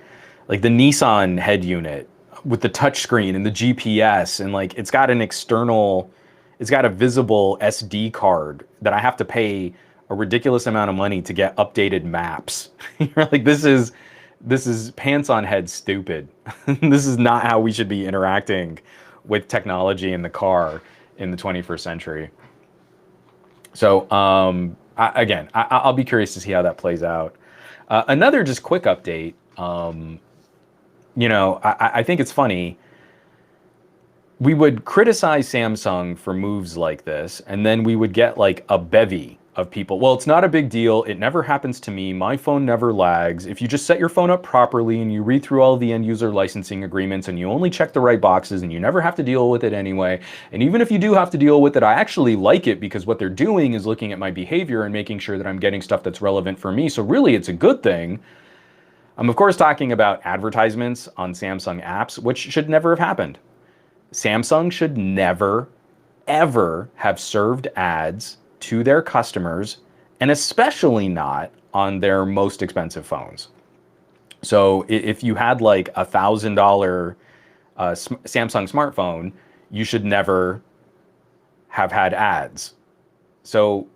Like the Nissan head unit with the touchscreen and the GPS, and like it's got a visible SD card that I have to pay a ridiculous amount of money to get updated maps. You're like, this is pants on head stupid. This is not how we should be interacting with technology in the car in the 21st century. So I'll be curious to see how that plays out. Another just quick update. I think it's funny. We would criticize Samsung for moves like this, and then we would get like a bevy of people. Well, it's not a big deal. It never happens to me. My phone never lags. If you just set your phone up properly and you read through all the end user licensing agreements and you only check the right boxes and you never have to deal with it anyway. And even if you do have to deal with it, I actually like it because what they're doing is looking at my behavior and making sure that I'm getting stuff that's relevant for me. So really, it's a good thing. I'm of course talking about advertisements on Samsung apps, which should never have happened. Samsung should never, ever have served ads to their customers, and especially not on their most expensive phones. So if you had like $1,000 Samsung smartphone, you should never have had ads. So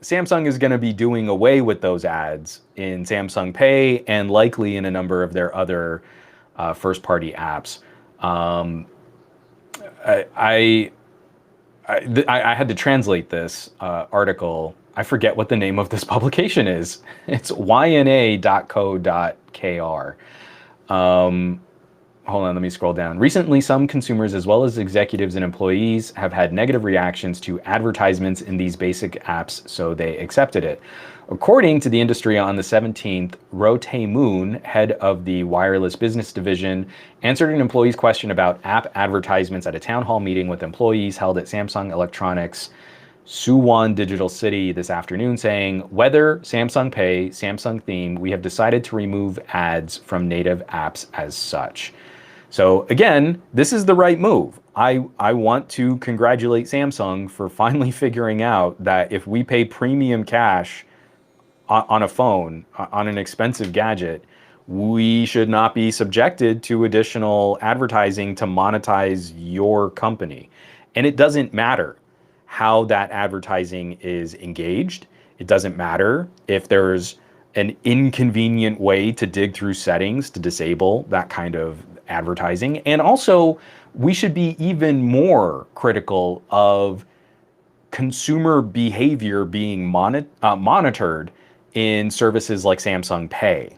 Samsung is going to be doing away with those ads in Samsung Pay and likely in a number of their other first-party apps. I had to translate this article. I forget what the name of this publication is. It's yna.co.kr. Hold on, let me scroll down. Recently, some consumers, as well as executives and employees, have had negative reactions to advertisements in these basic apps, so they accepted it. According to the industry on the 17th, Rote Moon, head of the wireless business division, answered an employee's question about app advertisements at a town hall meeting with employees held at Samsung Electronics Suwon Digital City this afternoon, saying, whether Samsung Pay, Samsung Theme, we have decided to remove ads from native apps as such. So again, this is the right move. I want to congratulate Samsung for finally figuring out that if we pay premium cash on a phone, on an expensive gadget, we should not be subjected to additional advertising to monetize your company. And it doesn't matter how that advertising is engaged. It doesn't matter if there's an inconvenient way to dig through settings to disable that kind of advertising. And also, we should be even more critical of consumer behavior being monitored in services like Samsung Pay.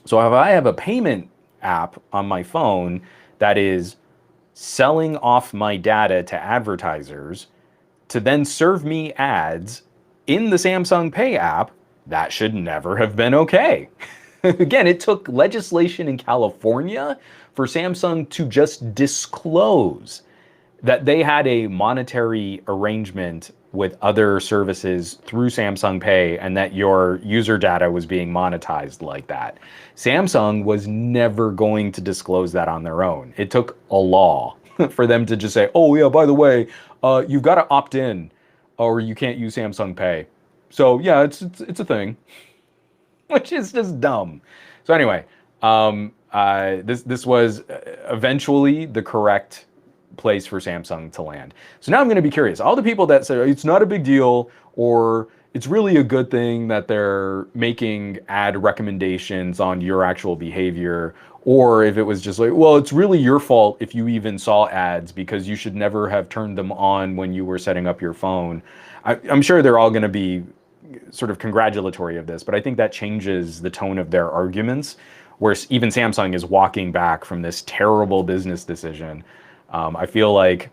So if I have a payment app on my phone that is selling off my data to advertisers to then serve me ads in the Samsung Pay app, that should never have been okay. Again, it took legislation in California for Samsung to just disclose that they had a monetary arrangement with other services through Samsung Pay and that your user data was being monetized like that. Samsung was never going to disclose that on their own. It took a law for them to just say, oh yeah, by the way, you've got to opt in or you can't use Samsung Pay. So yeah, it's a thing, which is just dumb. So anyway, this was eventually the correct place for Samsung to land. So now I'm going to be curious. All the people that say it's not a big deal or it's really a good thing that they're making ad recommendations on your actual behavior, or if it was just like, well, it's really your fault if you even saw ads because you should never have turned them on when you were setting up your phone. I'm sure they're all going to be sort of congratulatory of this, but I think that changes the tone of their arguments, where even Samsung is walking back from this terrible business decision. I feel like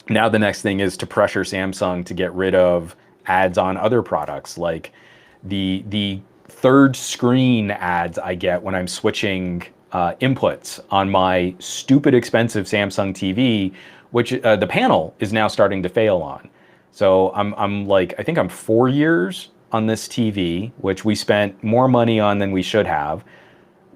Now the next thing is to pressure Samsung to get rid of ads on other products, like the third screen ads I get when I'm switching inputs on my stupid expensive Samsung TV, which the panel is now starting to fail on. So I'm like, I think I'm 4 years on this TV, which we spent more money on than we should have.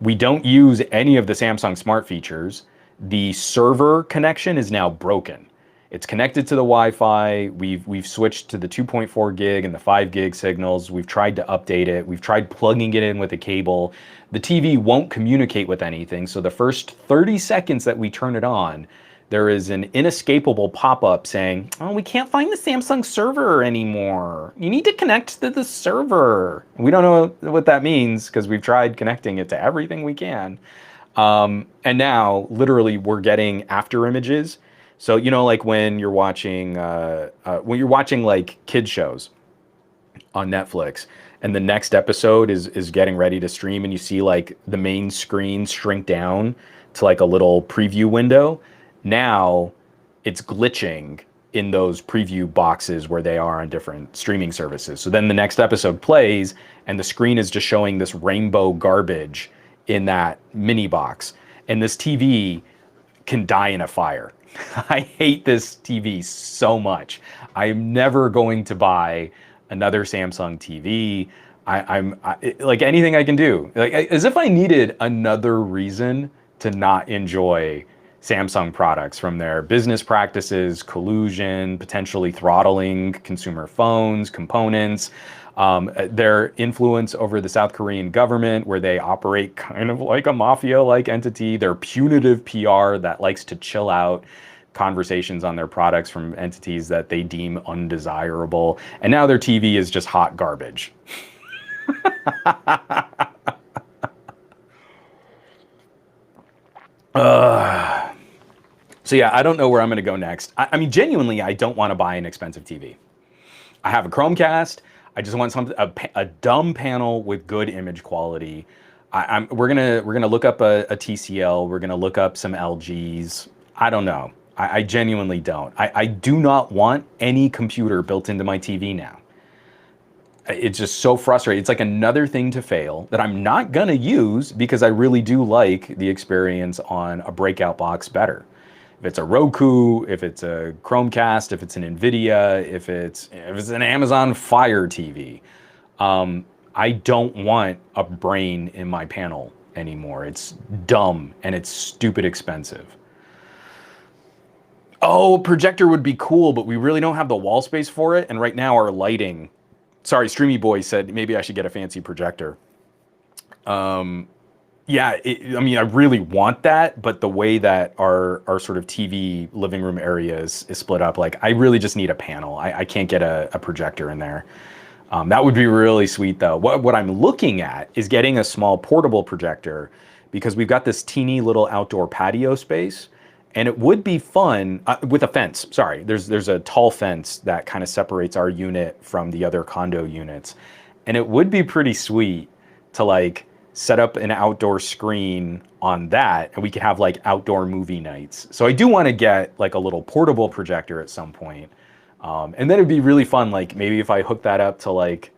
We don't use any of the Samsung Smart features. The server connection is now broken. It's connected to the Wi-Fi. We've switched to the 2.4 gig and the 5 gig signals. We've tried to update it. We've tried plugging it in with a cable. The TV won't communicate with anything. So the first 30 seconds that we turn it on, there is an inescapable pop-up saying, "Oh, we can't find the Samsung server anymore. You need to connect to the server." We don't know what that means because we've tried connecting it to everything we can. And now, literally, we're getting after images. So, you know, like when you're watching like kids shows on Netflix, and the next episode is getting ready to stream, and you see like the main screen shrink down to like a little preview window. Now it's glitching in those preview boxes where they are on different streaming services. So then the next episode plays, and the screen is just showing this rainbow garbage in that mini box, and this TV can die in a fire. I hate this TV so much. I'm never going to buy another Samsung TV. I'm like anything I can do, like as if I needed another reason to not enjoy Samsung products, from their business practices, collusion, potentially throttling consumer phones, components, their influence over the South Korean government, where they operate kind of like a mafia-like entity, their punitive PR that likes to chill out conversations on their products from entities that they deem undesirable. And now their TV is just hot garbage. So yeah, I don't know where I'm going to go next. I mean, genuinely, I don't want to buy an expensive TV. I have a Chromecast. I just want a dumb panel with good image quality. We're gonna look up a TCL. We're gonna look up some LGs. I don't know. I genuinely don't. I do not want any computer built into my TV now. It's just so frustrating. It's like another thing to fail that I'm not gonna use because I really do like the experience on a breakout box better. If it's a Roku, if it's a Chromecast, if it's an NVIDIA, if it's an Amazon Fire TV, I don't want a brain in my panel anymore. It's dumb and it's stupid expensive. Oh, projector would be cool, but we really don't have the wall space for it. And right now our lighting, sorry, Streamy Boy said maybe I should get a fancy projector. Yeah, I mean, I really want that, but the way that our sort of TV living room area is split up, like I really just need a panel. I can't get a projector in there. That would be really sweet though. What I'm looking at is getting a small portable projector, because we've got this teeny little outdoor patio space, and it would be fun with a fence. Sorry, there's a tall fence that kind of separates our unit from the other condo units, and it would be pretty sweet to like set up an outdoor screen on that, and we could have like outdoor movie nights. So I do want to get like a little portable projector at some point. And then it'd be really fun, like maybe if I hook that up to like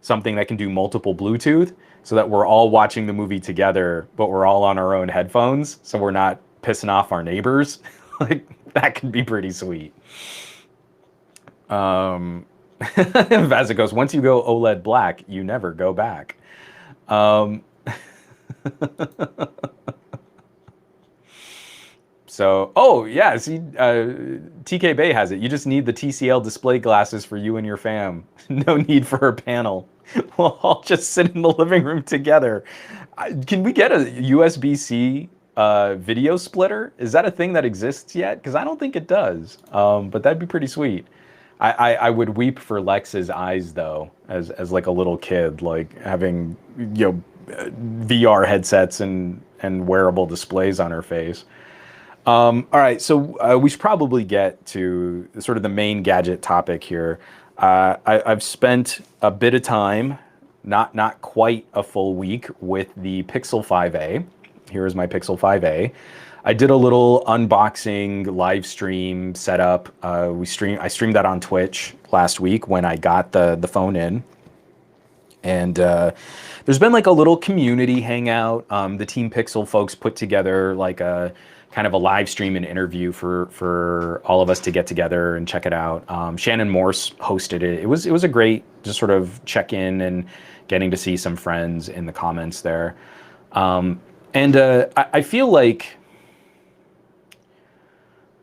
something that can do multiple Bluetooth, so that we're all watching the movie together, but we're all on our own headphones, so we're not pissing off our neighbors. Like that could be pretty sweet. Vazza goes, once you go OLED black, you never go back. So, oh yeah, see, TK Bay has it. You just need the TCL display glasses for you and your fam. No need for a panel. We'll all just sit in the living room together. Can we get a USB-C video splitter? Is that a thing that exists yet? Because I don't think it does. But that'd be pretty sweet. I would weep for Lex's eyes though, as like a little kid, like having, you know, VR headsets and wearable displays on her face. All right, so we should probably get to sort of the main gadget topic here. I've spent a bit of time, not quite a full week, with the Pixel 5a. Here is my Pixel 5a. I did a little unboxing live stream setup. I streamed that on Twitch last week when I got the phone in. And there's been like a little community hangout. The Team Pixel folks put together like a kind of a live stream and interview for all of us to get together and check it out. Shannon Morse hosted it. It was a great just sort of check in and getting to see some friends in the comments there. I feel like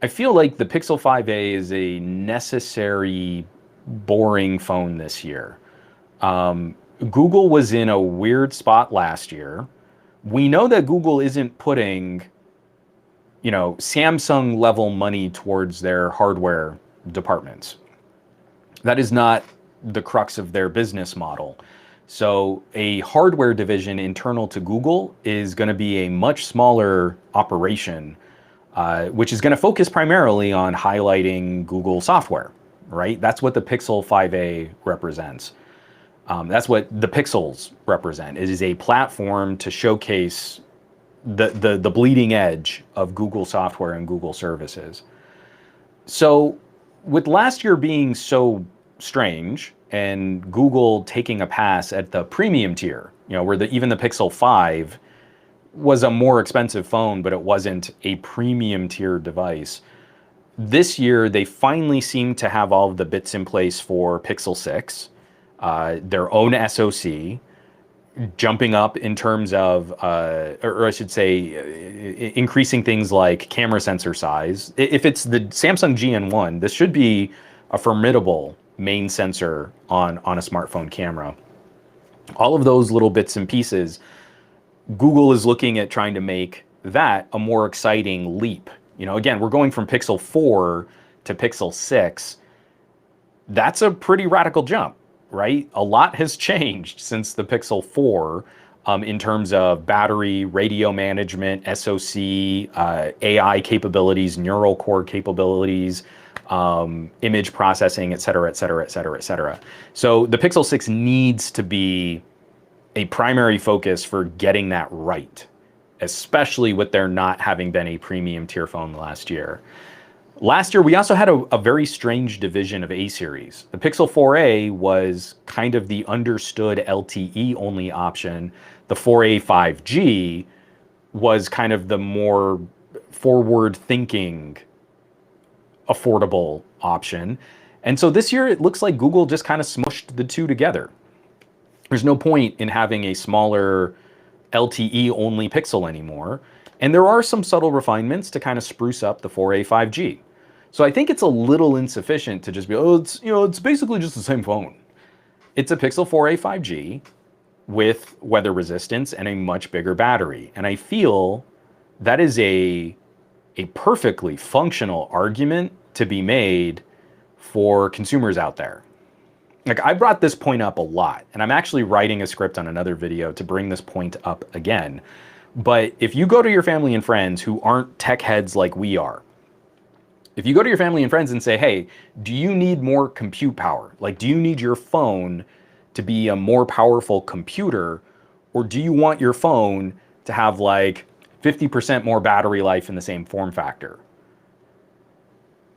the Pixel 5a is a necessary, boring phone this year. Google was in a weird spot last year. We know that Google isn't putting, Samsung level money towards their hardware departments. That is not the crux of their business model. So a hardware division internal to Google is going to be a much smaller operation, which is going to focus primarily on highlighting Google software, right? That's what the Pixel 5a represents. That's what the Pixels represent. It is a platform to showcase the bleeding edge of Google software and Google services. So with last year being so strange and Google taking a pass at the premium tier, where even the Pixel 5 was a more expensive phone, but it wasn't a premium tier device. This year, they finally seem to have all of the bits in place for Pixel 6. Their own SoC, jumping up in terms of, or I should say, increasing things like camera sensor size. If it's the Samsung GN1, this should be a formidable main sensor on a smartphone camera. All of those little bits and pieces, Google is looking at trying to make that a more exciting leap. Again, we're going from Pixel 4 to Pixel 6. That's a pretty radical jump. Right? A lot has changed since the Pixel 4 in terms of battery, radio management, SoC, AI capabilities, neural core capabilities, image processing, et cetera, et cetera, et cetera, et cetera. So the Pixel 6 needs to be a primary focus for getting that right, especially with there not having been a premium tier phone last year. Last year, we also had a very strange division of A series. The Pixel 4a was kind of the understood LTE only option. The 4a 5G was kind of the more forward thinking, affordable option. And so this year, it looks like Google just kind of smushed the two together. There's no point in having a smaller LTE only Pixel anymore. And there are some subtle refinements to kind of spruce up the 4a 5G. So I think it's a little insufficient to just be, it's basically just the same phone. It's a Pixel 4a 5G with weather resistance and a much bigger battery. And I feel that is a perfectly functional argument to be made for consumers out there. Like, I brought this point up a lot, and I'm actually writing a script on another video to bring this point up again. But if you go to your family and friends who aren't tech heads like we are, if you go to your family and friends and say, hey, do you need more compute power? Like, do you need your phone to be a more powerful computer? Or do you want your phone to have like 50% more battery life in the same form factor?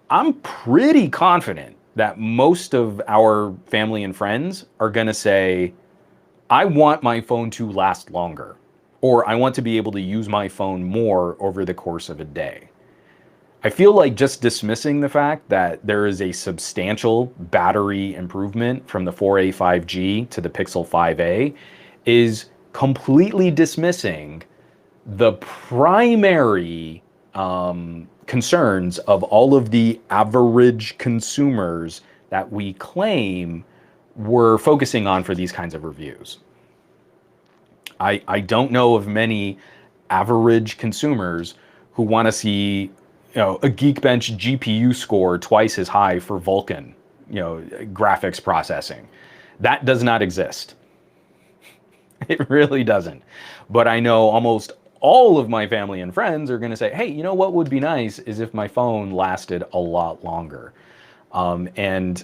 I'm pretty confident that most of our family and friends are going to say, I want my phone to last longer, or I want to be able to use my phone more over the course of a day. I feel like just dismissing the fact that there is a substantial battery improvement from the 4a 5G to the Pixel 5a is completely dismissing the primary concerns of all of the average consumers that we claim we're focusing on for these kinds of reviews. I don't know of many average consumers who want to see a Geekbench GPU score twice as high for Vulkan, graphics processing. That does not exist. It really doesn't. But I know almost all of my family and friends are going to say, hey, what would be nice is if my phone lasted a lot longer. And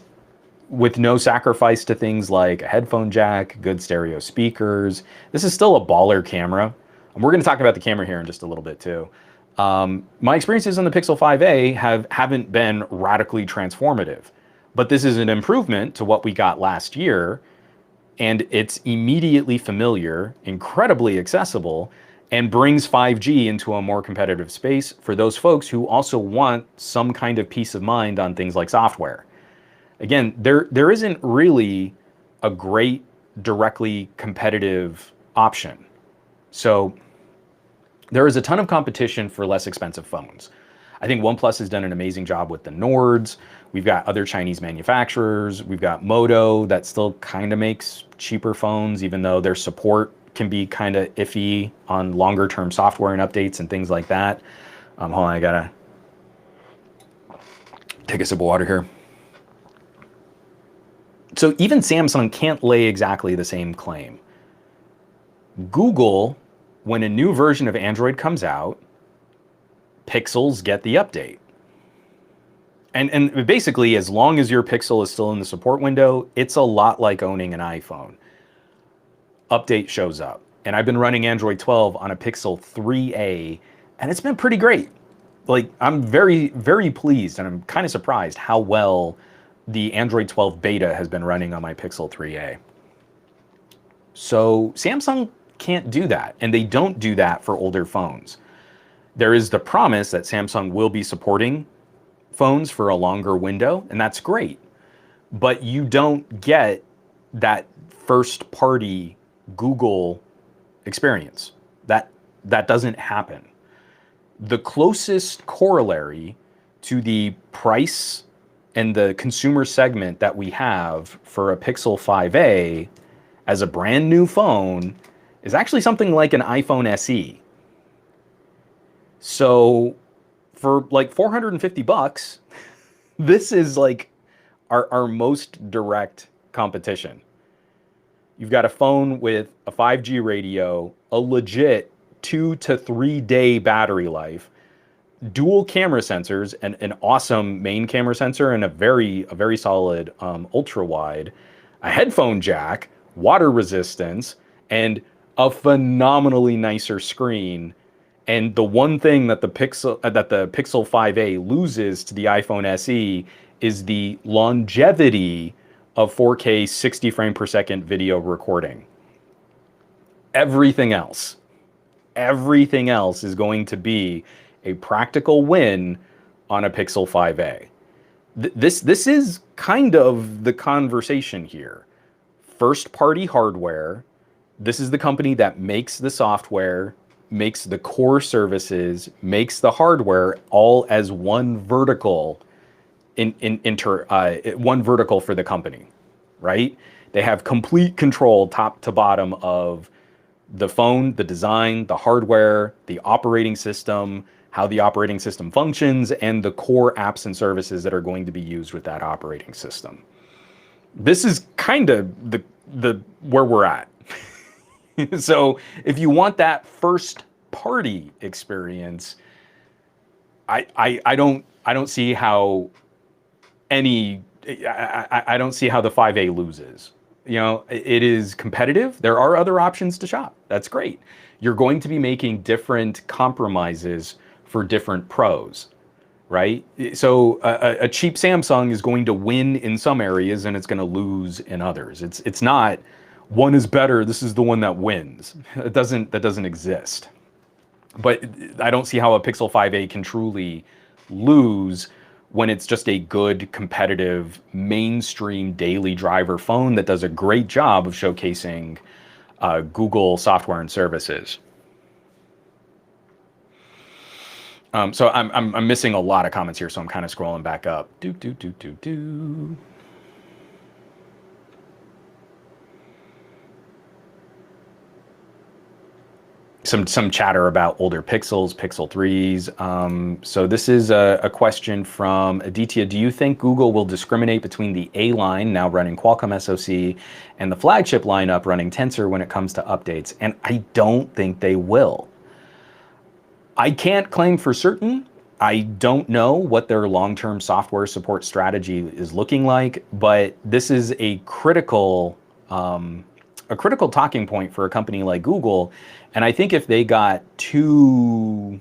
with no sacrifice to things like a headphone jack, good stereo speakers. This is still a baller camera. And we're going to talk about the camera here in just a little bit too. My experiences on the Pixel 5a haven't been radically transformative, but this is an improvement to what we got last year, and it's immediately familiar, incredibly accessible, and brings 5G into a more competitive space for those folks who also want some kind of peace of mind on things like software. Again, there isn't really a great directly competitive option. So there is a ton of competition for less expensive phones. I think OnePlus has done an amazing job with the Nords. We've got other Chinese manufacturers. We've got Moto that still kind of makes cheaper phones, even though their support can be kind of iffy on longer term software and updates and things like that. Hold on, I gotta take a sip of water here. So even Samsung can't lay exactly the same claim. Google, when a new version of Android comes out, Pixels get the update. And basically, as long as your Pixel is still in the support window, it's a lot like owning an iPhone. Update shows up. And I've been running Android 12 on a Pixel 3a, and it's been pretty great. Like, I'm very, very pleased, and I'm kind of surprised how well the Android 12 beta has been running on my Pixel 3a. So Samsung can't do that, and they don't do that for older phones. There is the promise that Samsung will be supporting phones for a longer window, and that's great. But you don't get that first party Google experience. That doesn't happen. The closest corollary to the price and the consumer segment that we have for a Pixel 5a as a brand new phone is actually something like an iPhone SE. So for like $450, this is like our most direct competition. You've got a phone with a 5G radio, a legit 2 to 3 day battery life, dual camera sensors, and an awesome main camera sensor, and a very solid ultra wide, a headphone jack, water resistance, and a phenomenally nicer screen. And the one thing that the Pixel 5a loses to the iPhone SE is the longevity of 4K 60 frame per second video recording. Everything else is going to be a practical win on a Pixel 5a. This is kind of the conversation here. First party hardware. This is the company that makes the software, makes the core services, makes the hardware, all as one vertical one vertical for the company, right? They have complete control top to bottom of the phone, the design, the hardware, the operating system, how the operating system functions, and the core apps and services that are going to be used with that operating system. This is kind of the where we're at. So if you want that first party experience, I don't see how I don't see how the 5a loses. You know, it is competitive. There are other options to shop. That's great. You're going to be making different compromises for different pros, right? So a cheap Samsung is going to win in some areas and it's going to lose in others. It's not one is better, this is the one that wins. That doesn't exist. But I don't see how a Pixel 5a can truly lose when it's just a good, competitive, mainstream daily driver phone that does a great job of showcasing Google software and services. So I'm missing a lot of comments here, so I'm kind of scrolling back up. Some chatter about older Pixels, Pixel 3s. So this is a question from Aditya. Do you think Google will discriminate between the A line, now running Qualcomm SoC, and the flagship lineup running Tensor when it comes to updates? And I don't think they will. I can't claim for certain. I don't know what their long-term software support strategy is looking like, but this is a critical talking point for a company like Google. And I think if they got too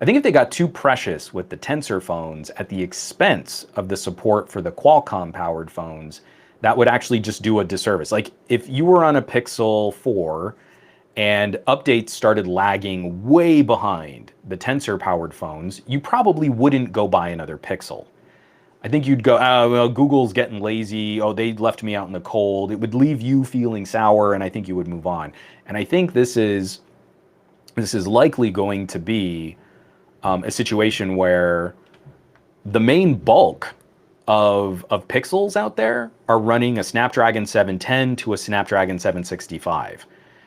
I think if they got too precious with the Tensor phones at the expense of the support for the Qualcomm powered phones, that would actually just do a disservice. Like if you were on a Pixel 4 and updates started lagging way behind the Tensor powered phones, you probably wouldn't go buy another Pixel. I think you'd go, oh, well, Google's getting lazy. Oh, they left me out in the cold. It would leave you feeling sour, and I think you would move on. And I think this is likely going to be a situation where the main bulk of Pixels out there are running a Snapdragon 710 to a Snapdragon 765.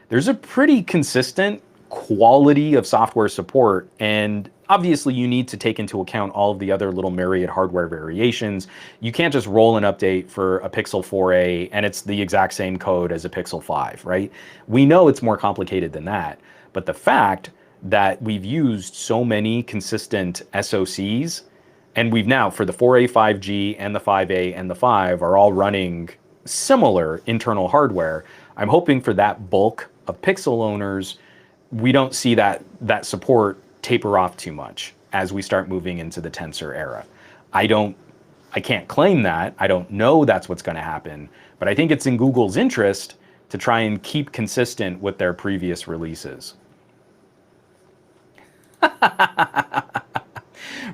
There's a pretty consistent quality of software support, and obviously you need to take into account all of the other little myriad hardware variations. You can't just roll an update for a Pixel 4a and it's the exact same code as a Pixel 5, right? We know it's more complicated than that, but the fact that we've used so many consistent SoCs, and we've now, for the 4A 5G and the 5A and the 5 are all running similar internal hardware. I'm hoping for that bulk of Pixel owners, we don't see that support taper off too much as we start moving into the Tensor era. I can't claim that. I don't know that's what's going to happen, but I think it's in Google's interest to try and keep consistent with their previous releases.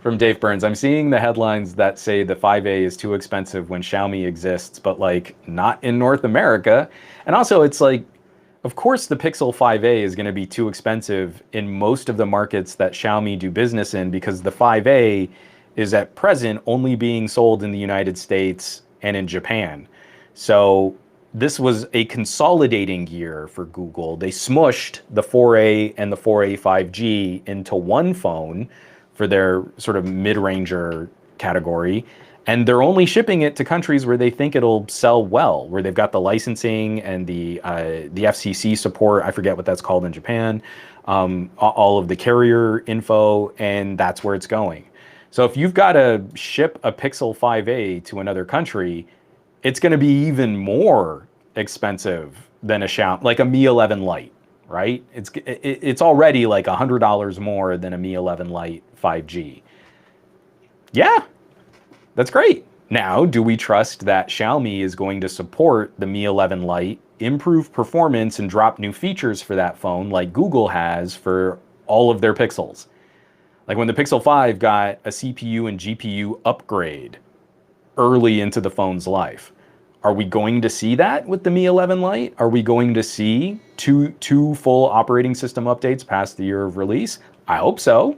From Dave Burns, I'm seeing the headlines that say the 5A is too expensive when Xiaomi exists, but like not in North America. And also it's like, of course the Pixel 5A is going to be too expensive in most of the markets that Xiaomi do business in, because the 5A is at present only being sold in the United States and in Japan. So this was a consolidating year for Google. They smushed the 4A and the 4A 5G into one phone for their sort of mid-ranger category. And they're only shipping it to countries where they think it'll sell well, where they've got the licensing and the FCC support. I forget what that's called in Japan. All of the carrier info, and that's where it's going. So if you've got to ship a Pixel 5A to another country, it's going to be even more expensive than a Xiaomi, like a Mi 11 Lite, right? It's already like $100 more than a Mi 11 Lite 5G. Yeah, that's great. Now, do we trust that Xiaomi is going to support the Mi 11 Lite, improve performance, and drop new features for that phone like Google has for all of their Pixels? Like when the Pixel 5 got a CPU and GPU upgrade early into the phone's life. Are we going to see that with the Mi 11 Lite? Are we going to see two full operating system updates past the year of release? I hope so.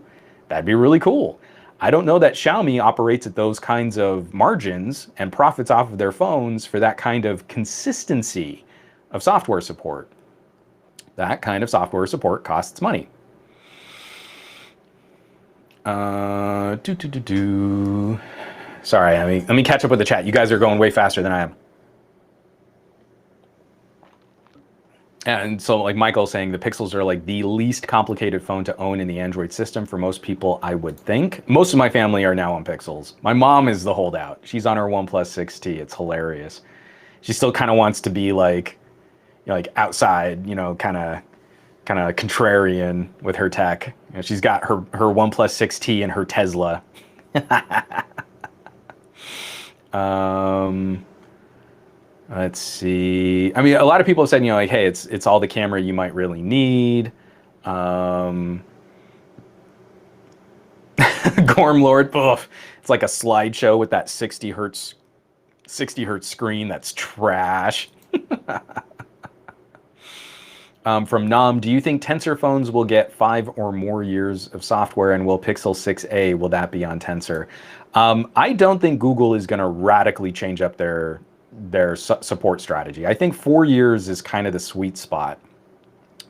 That'd be really cool. I don't know that Xiaomi operates at those kinds of margins and profits off of their phones for that kind of consistency of software support. That kind of software support costs money. Sorry, let me catch up with the chat. You guys are going way faster than I am. And so like Michael's saying, the Pixels are like the least complicated phone to own in the Android system for most people, I would think. Most of my family are now on Pixels. My mom is the holdout. She's on her OnePlus 6T. It's hilarious. She still kind of wants to be like, you know, like outside, you know, kind of contrarian with her tech. You know, she's got her OnePlus 6T and her Tesla. Let's see. I mean, a lot of people have said, you know, like, hey, it's all the camera you might really need. Gorm Lord, ugh, it's like a slideshow with that 60 hertz screen. That's trash. From Nam, do you think Tensor phones will get 5 or more years of software, and will Pixel 6a, will that be on Tensor? I don't think Google is going to radically change up their support strategy. I think 4 years is kind of the sweet spot.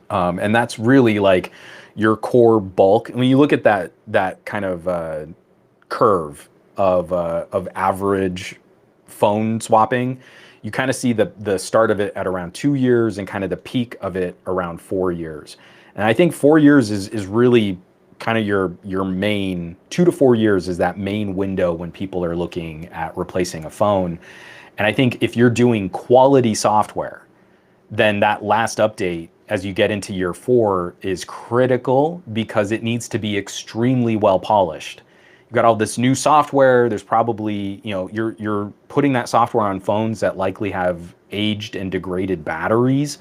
And that's really like your core bulk. When you look at that kind of curve of average phone swapping, you kind of see the start of it at around 2 years and kind of the peak of it around 4 years. And I think 4 years is really kind of your main, 2 to 4 years is that main window when people are looking at replacing a phone. And I think if you're doing quality software, then that last update as you get into year 4 is critical because it needs to be extremely well polished. You've got all this new software. There's probably, you're putting that software on phones that likely have aged and degraded batteries.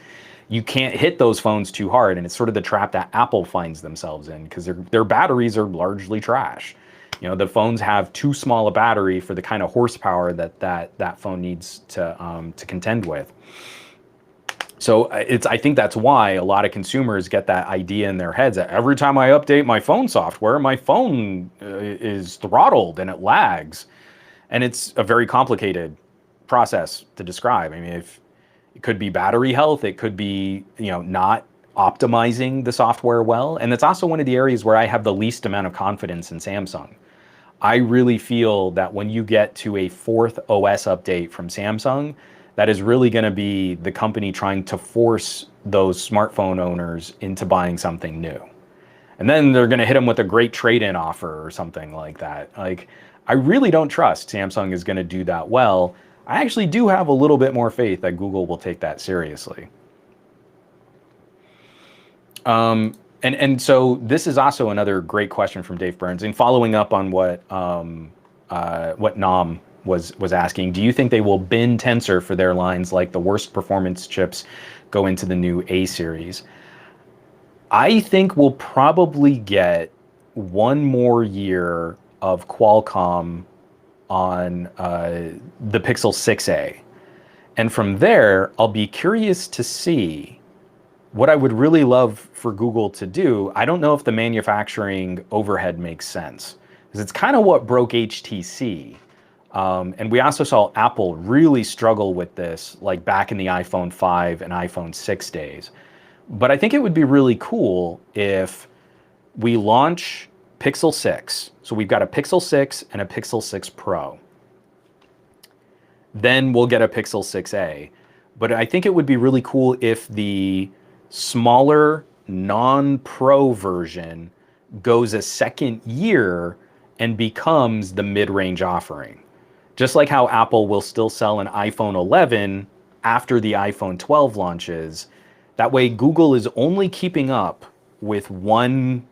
You can't hit those phones too hard, and it's sort of the trap that Apple finds themselves in because their batteries are largely trash. The phones have too small a battery for the kind of horsepower that phone needs to contend with. So I think that's why a lot of consumers get that idea in their heads that every time I update my phone software, my phone is throttled and it lags. And it's a very complicated process to describe. I mean, if it could be battery health, it could be, not optimizing the software well. And it's also one of the areas where I have the least amount of confidence in Samsung. I really feel that when you get to a 4th OS update from Samsung, that is really going to be the company trying to force those smartphone owners into buying something new. And then they're going to hit them with a great trade-in offer or something like that. Like, I really don't trust Samsung is going to do that well. I actually do have a little bit more faith that Google will take that seriously. And so this is also another great question from Dave Burns. And following up on what Nam was asking, do you think they will bin Tensor for their lines like the worst performance chips go into the new A series? I think we'll probably get one more year of Qualcomm on the Pixel 6a. And from there, I'll be curious to see what I would really love for Google to do. I don't know if the manufacturing overhead makes sense, because it's kind of what broke HTC. And we also saw Apple really struggle with this, like back in the iPhone 5 and iPhone 6 days. But I think it would be really cool if we launch Pixel 6. So we've got a Pixel 6 and a Pixel 6 Pro. Then we'll get a Pixel 6a. But I think it would be really cool if the smaller non-Pro version goes a second year and becomes the mid-range offering. Just like how Apple will still sell an iPhone 11 after the iPhone 12 launches. That way Google is only keeping up with one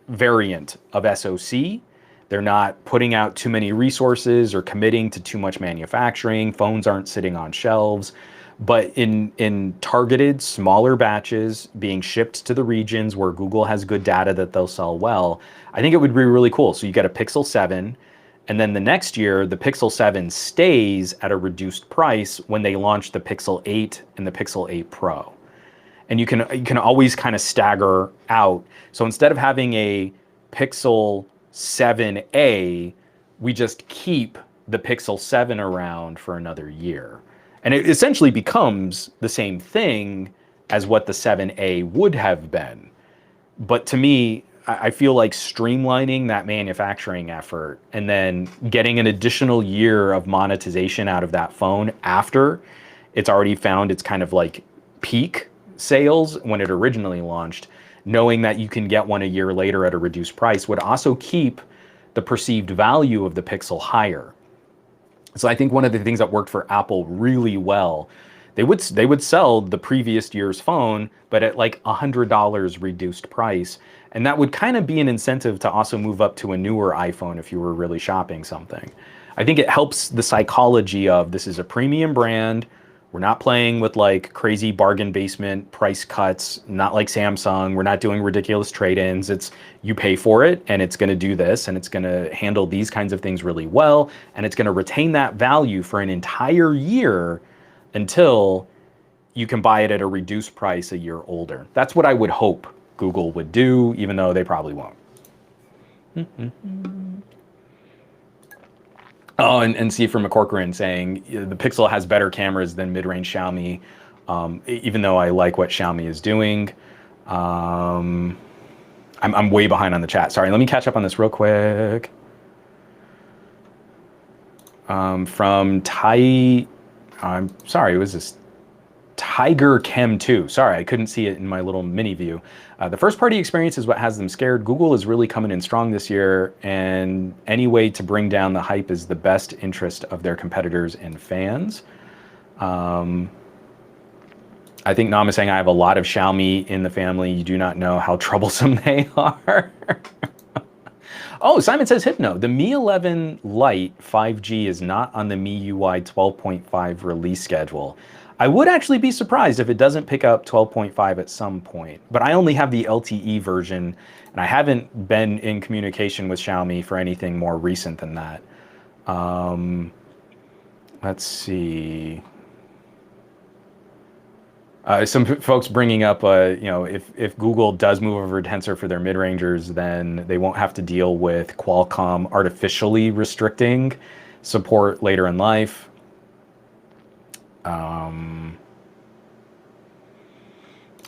variant of SoC. They're not putting out too many resources or committing to too much manufacturing. Phones aren't sitting on shelves. But in targeted smaller batches being shipped to the regions where Google has good data that they'll sell well, I think it would be really cool. So you get a Pixel 7, and then the next year, the Pixel 7 stays at a reduced price when they launch the Pixel 8 and the Pixel 8 Pro. And you can always kind of stagger out. So instead of having a Pixel 7a, we just keep the Pixel 7 around for another year. And it essentially becomes the same thing as what the 7a would have been. But to me, I feel like streamlining that manufacturing effort and then getting an additional year of monetization out of that phone after it's already found its kind of like peak sales when it originally launched, knowing that you can get one a year later at a reduced price, would also keep the perceived value of the Pixel higher. So I think one of the things that worked for Apple really well, they would sell the previous year's phone, but at like $100 reduced price. And that would kind of be an incentive to also move up to a newer iPhone if you were really shopping something. I think it helps the psychology of this is a premium brand. We're not playing with like crazy bargain basement price cuts, not like Samsung. We're not doing ridiculous trade-ins. It's you pay for it and it's going to do this and it's going to handle these kinds of things really well. And it's going to retain that value for an entire year until you can buy it at a reduced price a year older. That's what I would hope Google would do, even though they probably won't. Oh, and see from McCorcoran saying the Pixel has better cameras than mid-range Xiaomi, even though I like what Xiaomi is doing. I'm way behind on the chat. Sorry, let me catch up on this real quick. From Tai, I'm sorry, it was this Tiger Chem 2. Sorry, I couldn't see it in my little mini view. The first party experience is what has them scared. Google is really coming in strong this year, and any way to bring down the hype is the best interest of their competitors and fans. I think Nam is saying I have a lot of Xiaomi in the family. You do not know how troublesome they are. Oh, Simon says Hypno. The Mi 11 Lite 5G is not on the MIUI 12.5 release schedule. I would actually be surprised if it doesn't pick up 12.5 at some point, but I only have the LTE version, and I haven't been in communication with Xiaomi for anything more recent than that. Let's see. Some folks bringing up, if Google does move over to Tensor for their mid-rangers, then they won't have to deal with Qualcomm artificially restricting support later in life.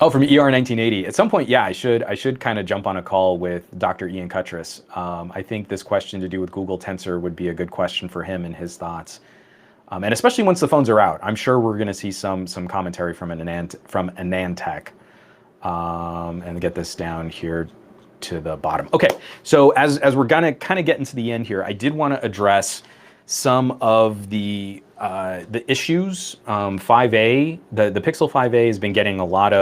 Oh, from ER 1980. At some point, yeah, I should kind of jump on a call with Dr. Ian Cuttress. I think this question to do with Google Tensor would be a good question for him and his thoughts. And especially once the phones are out, I'm sure we're going to see some commentary from Anantech. And get this down here to the bottom. Okay, so as we're gonna kind of get into the end here, I did want to address some of the issues. 5A, the Pixel 5A has been getting a lot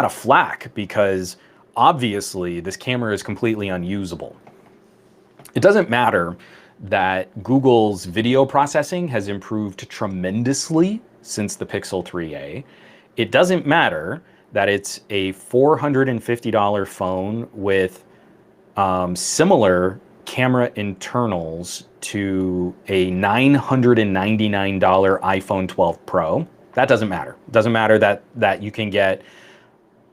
of flack because obviously this camera is completely unusable. It doesn't matter that Google's video processing has improved tremendously since the Pixel 3A. It doesn't matter that it's a $450 phone with similar camera internals to a $999 iPhone 12 Pro. That doesn't matter. It doesn't matter that you can get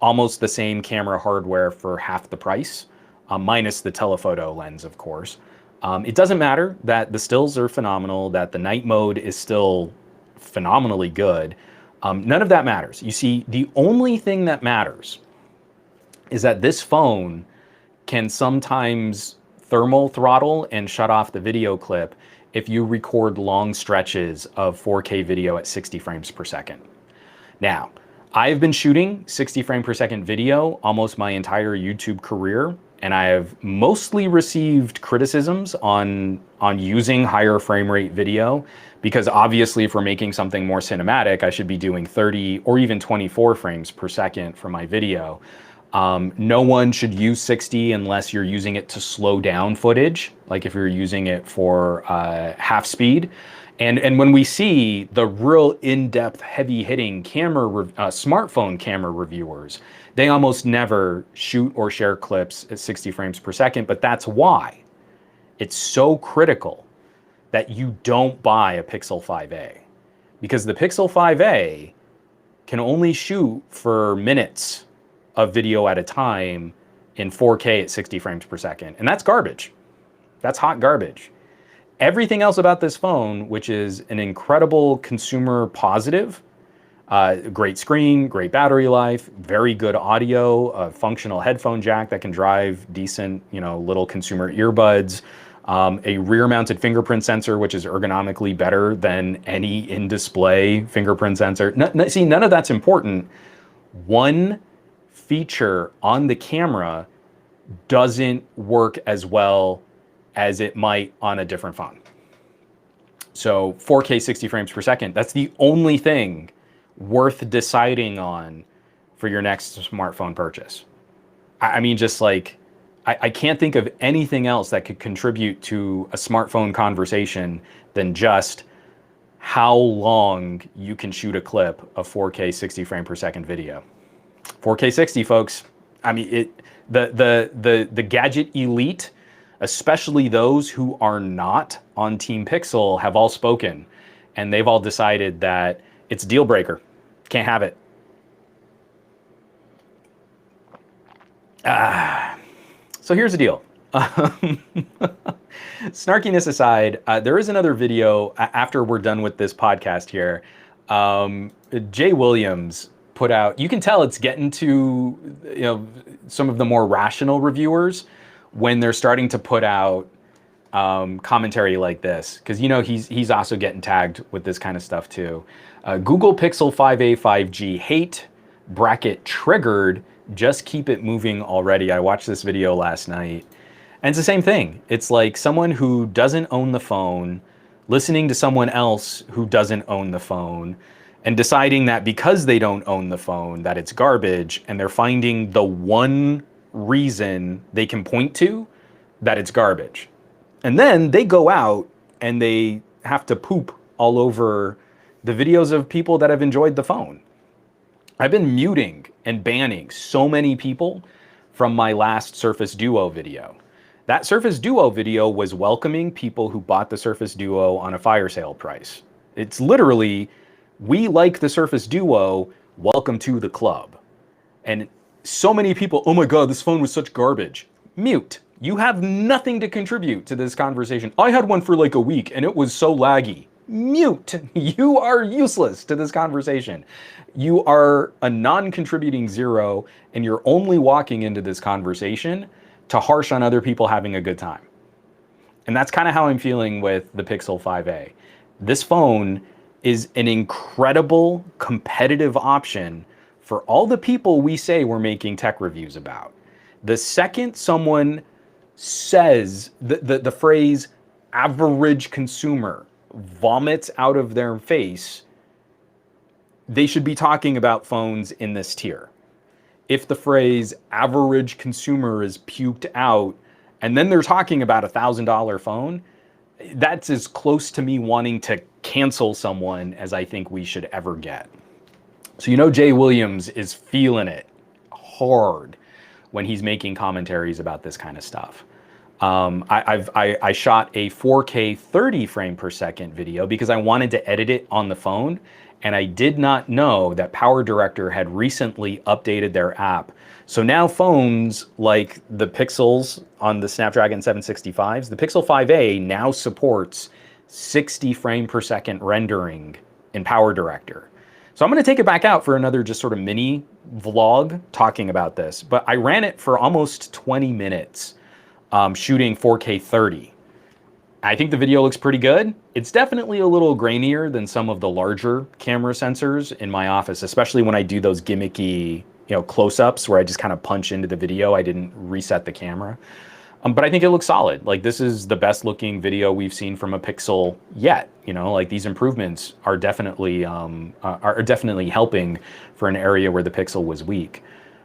almost the same camera hardware for half the price, minus the telephoto lens, of course. It doesn't matter that the stills are phenomenal, that the night mode is still phenomenally good. None of that matters. You see, the only thing that matters is that this phone can sometimes thermal throttle and shut off the video clip if you record long stretches of 4K video at 60 frames per second. Now, I've been shooting 60 frame per second video almost my entire YouTube career, and I have mostly received criticisms on using higher frame rate video, because obviously if we're making something more cinematic, I should be doing 30 or even 24 frames per second for my video. No one should use 60 unless you're using it to slow down footage, like if you're using it for half speed. And when we see the real in-depth, heavy-hitting smartphone camera reviewers, they almost never shoot or share clips at 60 frames per second, but that's why it's so critical that you don't buy a Pixel 5a. Because the Pixel 5a can only shoot for minutes of video at a time in 4K at 60 frames per second. And that's garbage. That's hot garbage. Everything else about this phone, which is an incredible consumer positive, great screen, great battery life, very good audio, a functional headphone jack that can drive decent, little consumer earbuds, a rear-mounted fingerprint sensor, which is ergonomically better than any in-display fingerprint sensor. See, none of that's important. One feature on the camera doesn't work as well as it might on a different phone. So 4K 60 frames per second, that's the only thing worth deciding on for your next smartphone purchase. I mean, just like, I can't think of anything else that could contribute to a smartphone conversation than just how long you can shoot a clip of 4K 60 frame per second video. 4K 60, folks. I mean, the gadget elite, especially those who are not on Team Pixel, have all spoken, and they've all decided that it's a deal breaker. Can't have it. So here's the deal. Snarkiness aside, there is another video after we're done with this podcast here. Jay Williams put out, you can tell it's getting to some of the more rational reviewers when they're starting to put out commentary like this, because he's also getting tagged with this kind of stuff too. Google Pixel 5a 5G hate bracket triggered. Just keep it moving already. I watched this video last night, and it's the same thing. It's like someone who doesn't own the phone listening to someone else who doesn't own the phone, and deciding that because they don't own the phone, that it's garbage, and they're finding the one reason they can point to that it's garbage. And then they go out and they have to poop all over the videos of people that have enjoyed the phone. I've been muting and banning so many people from my last Surface Duo video. That Surface Duo video was welcoming people who bought the Surface Duo on a fire sale price. It's literally, we like the Surface Duo, welcome to the club. And so many people, oh my God, this phone was such garbage. Mute. You have nothing to contribute to this conversation. I had one for like a week and it was so laggy. Mute. You are useless to this conversation. You are a non-contributing zero, and you're only walking into this conversation to harsh on other people having a good time. And that's kind of how I'm feeling with the Pixel 5a. This phone is an incredible competitive option for all the people we say we're making tech reviews about. The second someone says the phrase average consumer vomits out of their face, they should be talking about phones in this tier. If the phrase average consumer is puked out and then they're talking about $1,000 phone, that's as close to me wanting to cancel someone as I think we should ever get. So you know Jay Williams is feeling it hard when he's making commentaries about this kind of stuff. I shot a 4K 30 frame per second video because I wanted to edit it on the phone, and I did not know that Power Director had recently updated their app. So now phones like the Pixels on the Snapdragon 765s, the Pixel 5a now supports 60 frame per second rendering in Power Director. So I'm going to take it back out for another just sort of mini vlog talking about this, but I ran it for almost 20 minutes. Shooting 4K 30. I think the video looks pretty good. It's definitely a little grainier than some of the larger camera sensors in my office, especially when I do those gimmicky, close-ups where I just kind of punch into the video. I didn't reset the camera. But I think it looks solid. Like, this is the best looking video we've seen from a Pixel yet. Like, these improvements are definitely helping for an area where the Pixel was weak.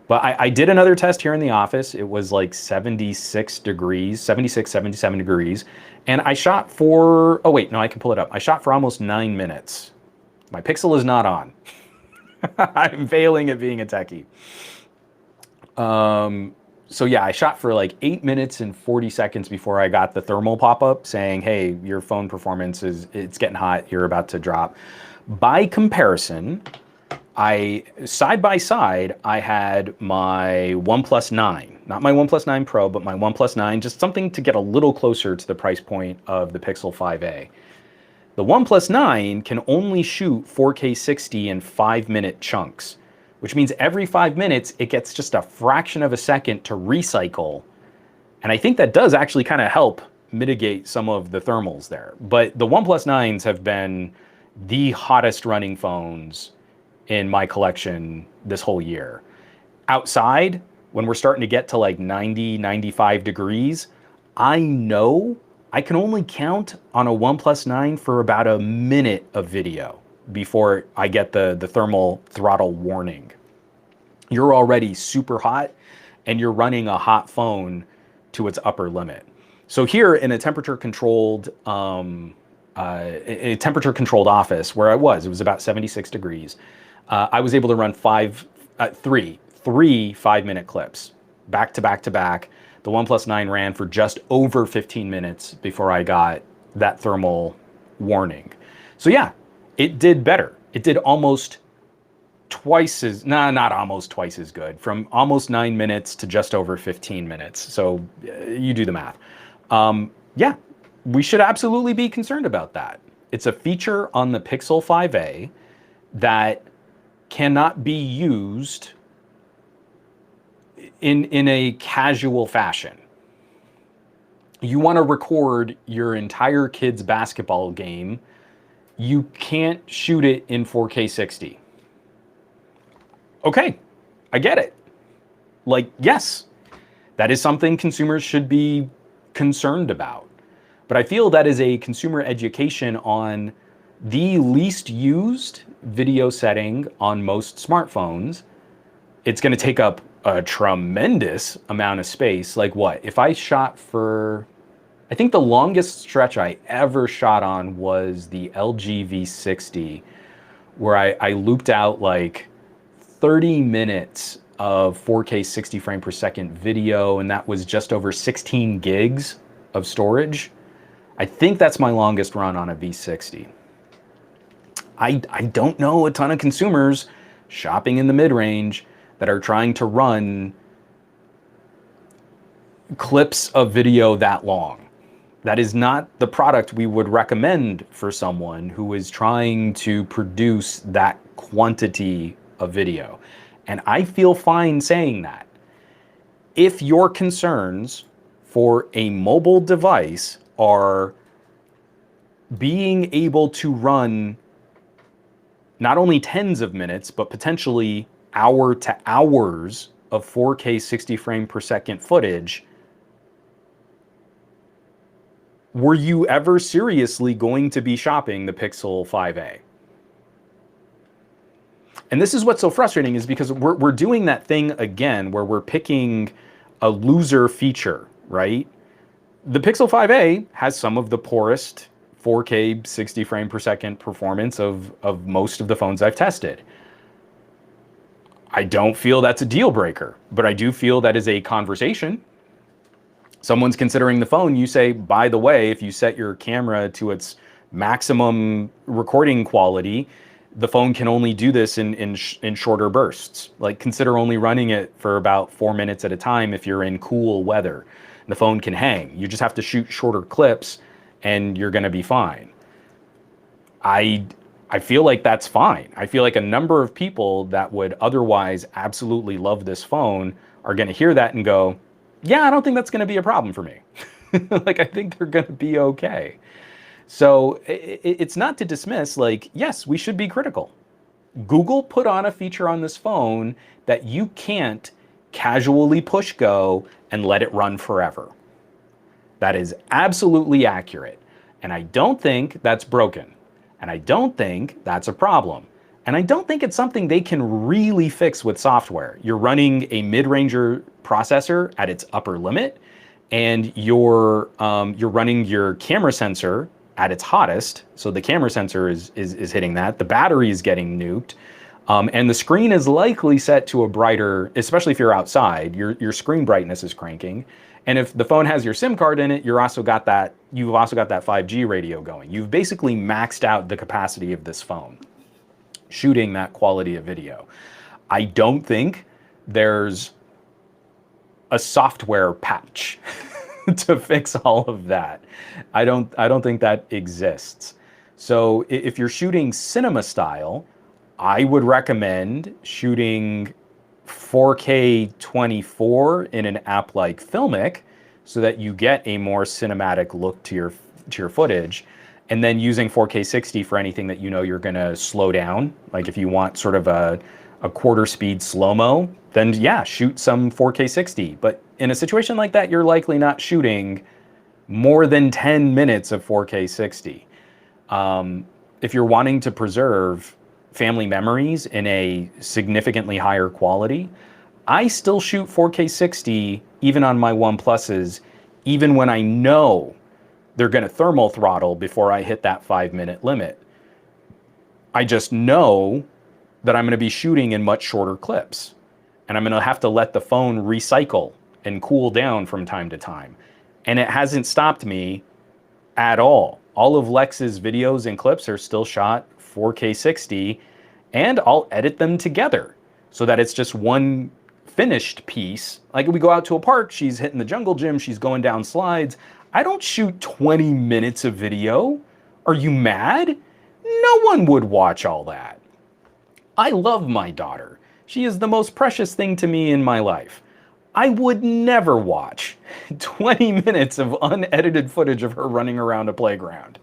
But I did another test here in the office. It was like 76 degrees, 76, 77 degrees. And I shot for, oh wait, no, I can pull it up. I shot for almost 9 minutes. My Pixel is not on. I'm failing at being a techie. So yeah, I shot for like 8 minutes and 40 seconds before I got the thermal pop-up saying, hey, your phone performance it's getting hot, you're about to drop. By comparison, side by side, I had my OnePlus 9, not my OnePlus 9 Pro, but my OnePlus 9, just something to get a little closer to the price point of the Pixel 5a. The OnePlus 9 can only shoot 4K 60 in 5-minute chunks, which means every 5 minutes, it gets just a fraction of a second to recycle. And I think that does actually kind of help mitigate some of the thermals there. But the OnePlus 9s have been the hottest running phones in my collection this whole year. Outside, when we're starting to get to like 90, 95 degrees, I know I can only count on a OnePlus 9 for about a minute of video before I get the thermal throttle warning. You're already super hot and you're running a hot phone to its upper limit. So here in a temperature-controlled office where it was about 76 degrees, I was able to run three 5-minute clips, back to back to back. The OnePlus 9 ran for just over 15 minutes before I got that thermal warning. So yeah, it did better. It did almost twice as, not almost twice as good, from almost 9 minutes to just over 15 minutes. So you do the math. Yeah, we should absolutely be concerned about that. It's a feature on the Pixel 5a that cannot be used in a casual fashion. You want to record your entire kid's basketball game, you can't shoot it in 4K 60. Okay, I get it. Like, yes, that is something consumers should be concerned about. But I feel that is a consumer education on the least used video setting on most smartphones. It's going to take up a tremendous amount of space. Like what? If I shot for, I think the longest stretch I ever shot on was the LG V60, where I looped out like 30 minutes of 4K 60 frame per second video, and that was just over 16 gigs of storage. I think that's my longest run on a V60. I don't know a ton of consumers shopping in the mid-range that are trying to run clips of video that long. That is not the product we would recommend for someone who is trying to produce that quantity of video. And I feel fine saying that. If your concerns for a mobile device are being able to run not only tens of minutes, but potentially hour to hours of 4K 60 frame per second footage, were you ever seriously going to be shopping the Pixel 5a? And this is what's so frustrating, is because we're doing that thing again where we're picking a loser feature, right? The Pixel 5a has some of the poorest 4K 60 frame per second performance of most of the phones I've tested. I don't feel that's a deal breaker, but I do feel that is a conversation. Someone's considering the phone, you say, by the way, if you set your camera to its maximum recording quality, the phone can only do this in shorter bursts. Like, consider only running it for about 4 minutes at a time if you're in cool weather. The phone can hang. You just have to shoot shorter clips and you're gonna be fine. I feel like that's fine. I feel like a number of people that would otherwise absolutely love this phone are gonna hear that and go, yeah, I don't think that's gonna be a problem for me. Like, I think they're gonna be okay. So it's not to dismiss, like, yes, we should be critical. Google put on a feature on this phone that you can't casually push go and let it run forever. That is absolutely accurate. And I don't think that's broken. And I don't think that's a problem. And I don't think it's something they can really fix with software. You're running a mid-ranger processor at its upper limit, and you're running your camera sensor at its hottest. So the camera sensor is hitting that. The battery is getting nuked. And the screen is likely set to a brighter, especially if you're outside, your screen brightness is cranking. And if the phone has your SIM card in it, you've also got that 5G radio going. You've basically maxed out the capacity of this phone, shooting that quality of video. I don't think there's a software patch to fix all of that. I don't think that exists. So if you're shooting cinema style, I would recommend shooting 4K 24 in an app like Filmic so that you get a more cinematic look to your footage, and then using 4K 60 for anything that you know you're gonna slow down. Like if you want sort of a quarter speed slow-mo, then yeah, shoot some 4K 60. But in a situation like that, you're likely not shooting more than 10 minutes of 4K 60. If you're wanting to preserve family memories in a significantly higher quality, I still shoot 4K 60 even on my OnePluses, even when I know they're gonna thermal throttle before I hit that 5-minute limit. I just know that I'm gonna be shooting in much shorter clips, and I'm gonna have to let the phone recycle and cool down from time to time. And it hasn't stopped me at all. All of Lex's videos and clips are still shot 4K 60, and I'll edit them together so that it's just one finished piece. Like we go out to a park, she's hitting the jungle gym, she's going down slides. I don't shoot 20 minutes of video. Are you mad? No one would watch all that. I love my daughter. She is the most precious thing to me in my life. I would never watch 20 minutes of unedited footage of her running around a playground.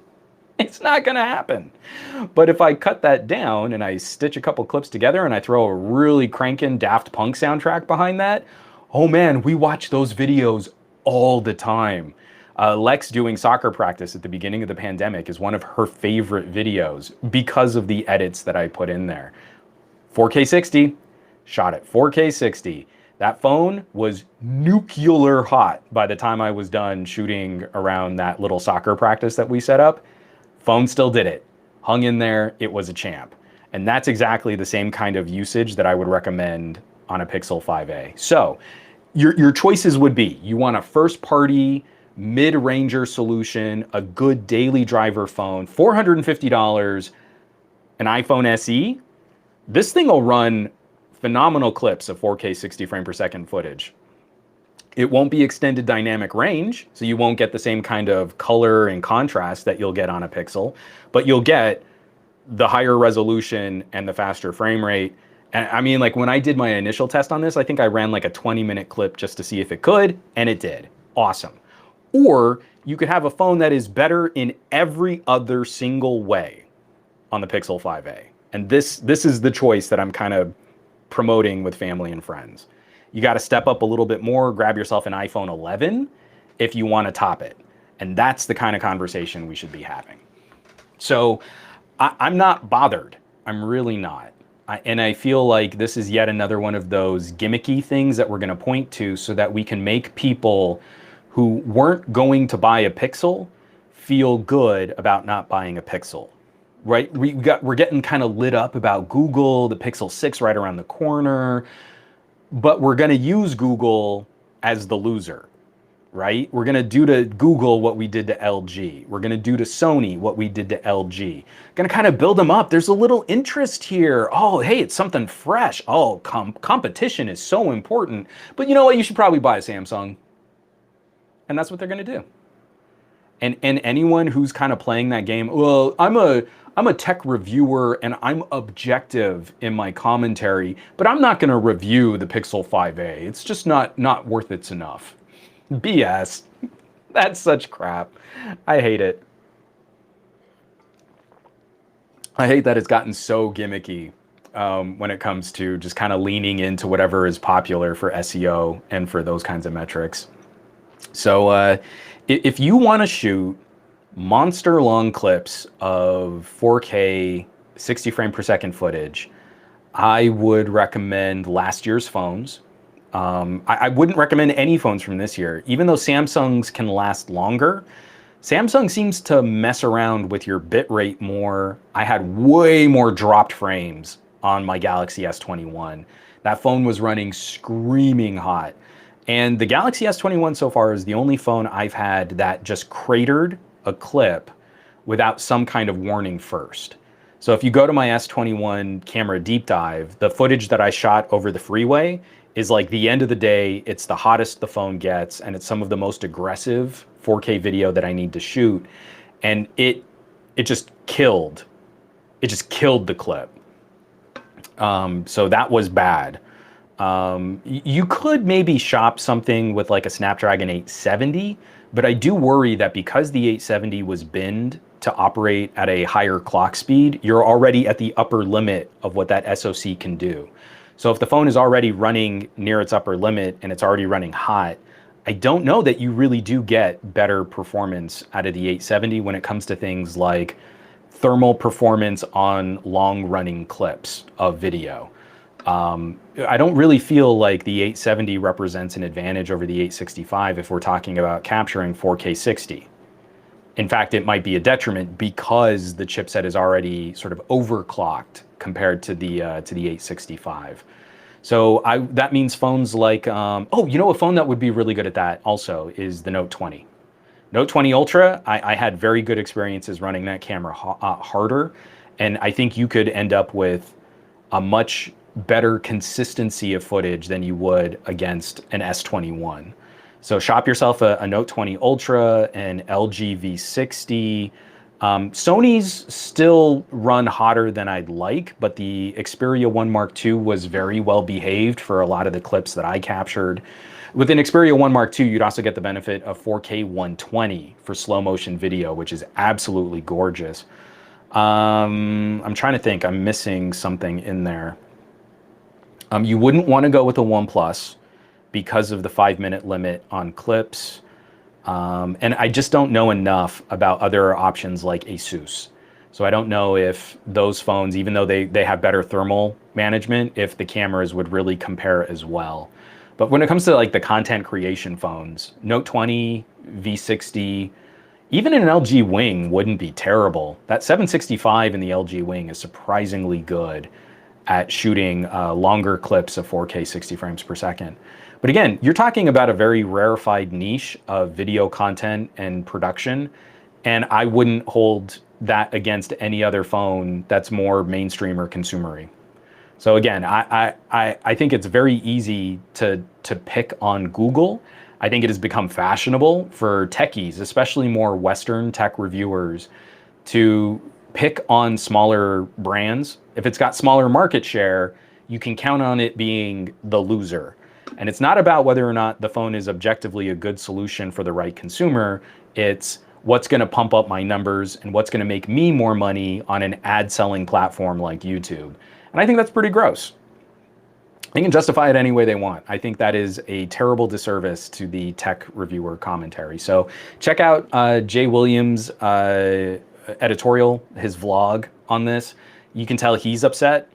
It's not gonna happen. But if I cut that down and I stitch a couple clips together and I throw a really crankin' Daft Punk soundtrack behind that, oh man, we watch those videos all the time. Lex doing soccer practice at the beginning of the pandemic is one of her favorite videos because of the edits that I put in there. 4K 60, shot at 4K 60. That phone was nuclear hot by the time I was done shooting around that little soccer practice that we set up. Phone still did it. Hung in there, it was a champ. And that's exactly the same kind of usage that I would recommend on a Pixel 5a. So your choices would be, you want a first party, mid-ranger solution, a good daily driver phone, $450, an iPhone SE. This thing will run phenomenal clips of 4K 60 frame per second footage. It won't be extended dynamic range, so you won't get the same kind of color and contrast that you'll get on a Pixel, but you'll get the higher resolution and the faster frame rate. And I mean, like when I did my initial test on this, I think I ran like a 20-minute clip just to see if it could, and it did. Awesome. Or you could have a phone that is better in every other single way on the Pixel 5a. And this is the choice that I'm kind of promoting with family and friends. You got to step up a little bit more, grab yourself an iPhone 11 if you want to top it. And that's the kind of conversation we should be having. So I'm not bothered. I'm really not. And I feel like this is yet another one of those gimmicky things that we're going to point to so that we can make people who weren't going to buy a Pixel feel good about not buying a Pixel. Right? We're getting kind of lit up about Google, the Pixel 6 right around the corner, but we're going to use Google as the loser, right? We're going to do to Google what we did to LG. We're going to do to Sony what we did to LG. Going to kind of build them up. There's a little interest here. Oh, hey, it's something fresh. Oh, competition is so important. But you know what? You should probably buy a Samsung. And that's what they're going to do. And anyone who's kind of playing that game, well, I'm a tech reviewer and I'm objective in my commentary, but I'm not going to review the Pixel 5a. It's just not worth it's enough. BS. That's such crap. I hate it. I hate that it's gotten so gimmicky when it comes to just kind of leaning into whatever is popular for SEO and for those kinds of metrics. So if you want to shoot monster long clips of 4K 60 frame per second footage, I would recommend last year's phones. I wouldn't recommend any phones from this year. Even though Samsung's can last longer, Samsung seems to mess around with your bitrate more. I had way more dropped frames on my Galaxy S21. That phone was running screaming hot. And the Galaxy S21 so far is the only phone I've had that just cratered a clip without some kind of warning first. So if you go to my S21 camera deep dive, the footage that I shot over the freeway is like the end of the day, it's the hottest the phone gets, and it's some of the most aggressive 4K video that I need to shoot. And it just killed the clip. So that was bad. You could maybe shop something with like a Snapdragon 870, but I do worry that because the 870 was binned to operate at a higher clock speed, you're already at the upper limit of what that SoC can do. So if the phone is already running near its upper limit and it's already running hot, I don't know that you really do get better performance out of the 870 when it comes to things like thermal performance on long running clips of video. I don't really feel like the 870 represents an advantage over the 865 if we're talking about capturing 4K 60. In fact, it might be a detriment because the chipset is already sort of overclocked compared to the 865. So that means phones like, oh, you know, a phone that would be really good at that also is the Note 20. Note 20 Ultra, I had very good experiences running that camera harder, and I think you could end up with a much better consistency of footage than you would against an S21. So shop yourself a Note 20 Ultra, an LG V60. Sony's still run hotter than I'd like, but the Xperia 1 Mark II was very well behaved for a lot of the clips that I captured. With an Xperia 1 Mark II, you'd also get the benefit of 4K 120 for slow motion video, which is absolutely gorgeous. I'm trying to think, I'm missing something in there. You wouldn't want to go with a OnePlus because of the 5-minute limit on clips. And I just don't know enough about other options like Asus. So I don't know if those phones, even though they have better thermal management, if the cameras would really compare as well. But when it comes to like the content creation phones, Note 20, V60, even an LG Wing wouldn't be terrible. That 765 in the LG Wing is surprisingly good at shooting longer clips of 4K 60 frames per second. But again, you're talking about a very rarefied niche of video content and production, and I wouldn't hold that against any other phone that's more mainstream or consumery. So again, I think it's very easy to pick on Google. I think it has become fashionable for techies, especially more Western tech reviewers, to pick on smaller brands. If it's got smaller market share, you can count on it being the loser. And it's not about whether or not the phone is objectively a good solution for the right consumer. It's what's going to pump up my numbers and what's going to make me more money on an ad selling platform like YouTube. And I think that's pretty gross. They can justify it any way they want. I think that is a terrible disservice to the tech reviewer commentary. So check out Jay Williams' editorial, his vlog on this. You can tell he's upset.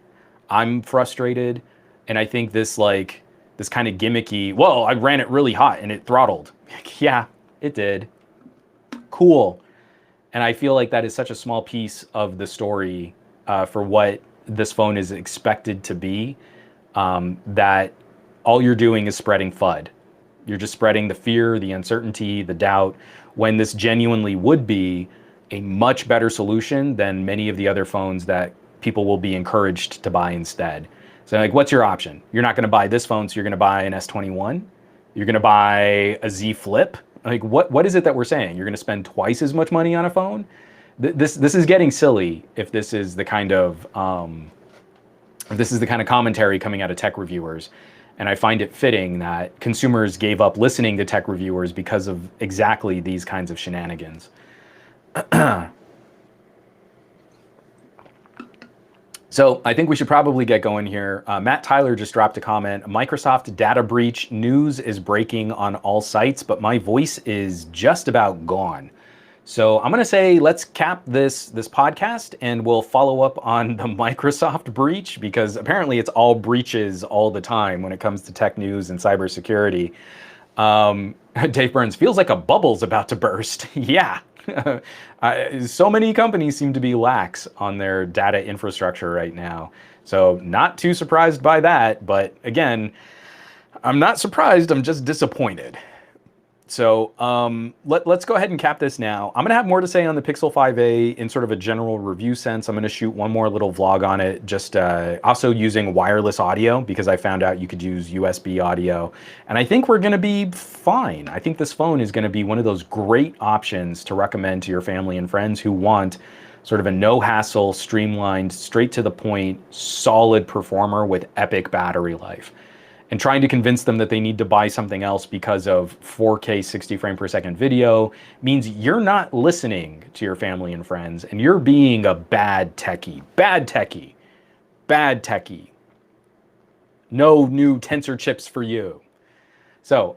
I'm frustrated. And I think this kind of gimmicky, well, I ran it really hot and it throttled. Yeah, it did. Cool. And I feel like that is such a small piece of the story for what this phone is expected to be, that all you're doing is spreading FUD. You're just spreading the fear, the uncertainty, the doubt, when this genuinely would be a much better solution than many of the other phones that people will be encouraged to buy instead. So like, what's your option? You're not going to buy this phone, so you're going to buy an S21? You're going to buy a Z Flip? Like, what is it that we're saying? You're going to spend twice as much money on a phone? This is getting silly if this is the kind of commentary coming out of tech reviewers. And I find it fitting that consumers gave up listening to tech reviewers because of exactly these kinds of shenanigans. So I think we should probably get going here. Matt Tyler just dropped a comment. Microsoft data breach news is breaking on all sites, but my voice is just about gone. So I'm going to say let's cap this podcast and we'll follow up on the Microsoft breach, because apparently it's all breaches all the time when it comes to tech news and cybersecurity. Dave Burns, feels like a bubble's about to burst. Yeah. So many companies seem to be lax on their data infrastructure right now. So not too surprised by that. But again, I'm not surprised. I'm just disappointed. So let's go ahead and cap this now. I'm going to have more to say on the Pixel 5a in sort of a general review sense. I'm going to shoot one more little vlog on it, just also using wireless audio, because I found out you could use USB audio. And I think we're going to be fine. I think this phone is going to be one of those great options to recommend to your family and friends who want sort of a no-hassle, streamlined, straight to the point, solid performer with epic battery life. And trying to convince them that they need to buy something else because of 4K 60 frame per second video means you're not listening to your family and friends, and you're being a bad techie. Bad techie. Bad techie. No new Tensor chips for you. So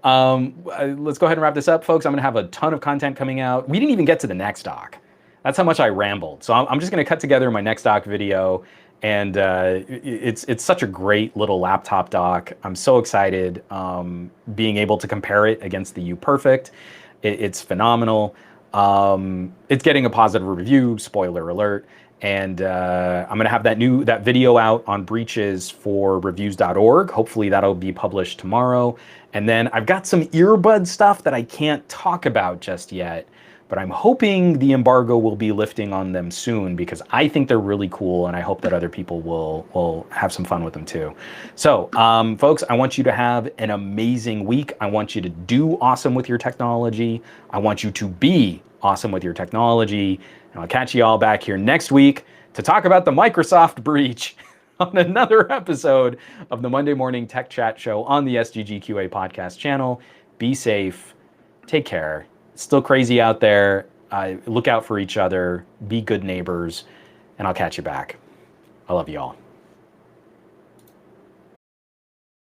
let's go ahead and wrap this up, folks. I'm going to have a ton of content coming out. We didn't even get to the next doc. That's how much I rambled. So I'm just going to cut together my next doc video. And it's such a great little laptop dock. I'm so excited being able to compare it against the U Perfect. It's phenomenal. It's getting a positive review, spoiler alert. And I'm going to have that video out on breaches for reviews.org. Hopefully that'll be published tomorrow. And then I've got some earbud stuff that I can't talk about just yet, but I'm hoping the embargo will be lifting on them soon, because I think they're really cool, and I hope that other people will have some fun with them too. So, folks, I want you to have an amazing week. I want you to do awesome with your technology. I want you to be awesome with your technology. And I'll catch you all back here next week to talk about the Microsoft breach on another episode of the Monday Morning Tech Chat Show on the SGGQA podcast channel. Be safe. Take care. It's still crazy out there. Look out for each other. Be good neighbors. And I'll catch you back. I love you all.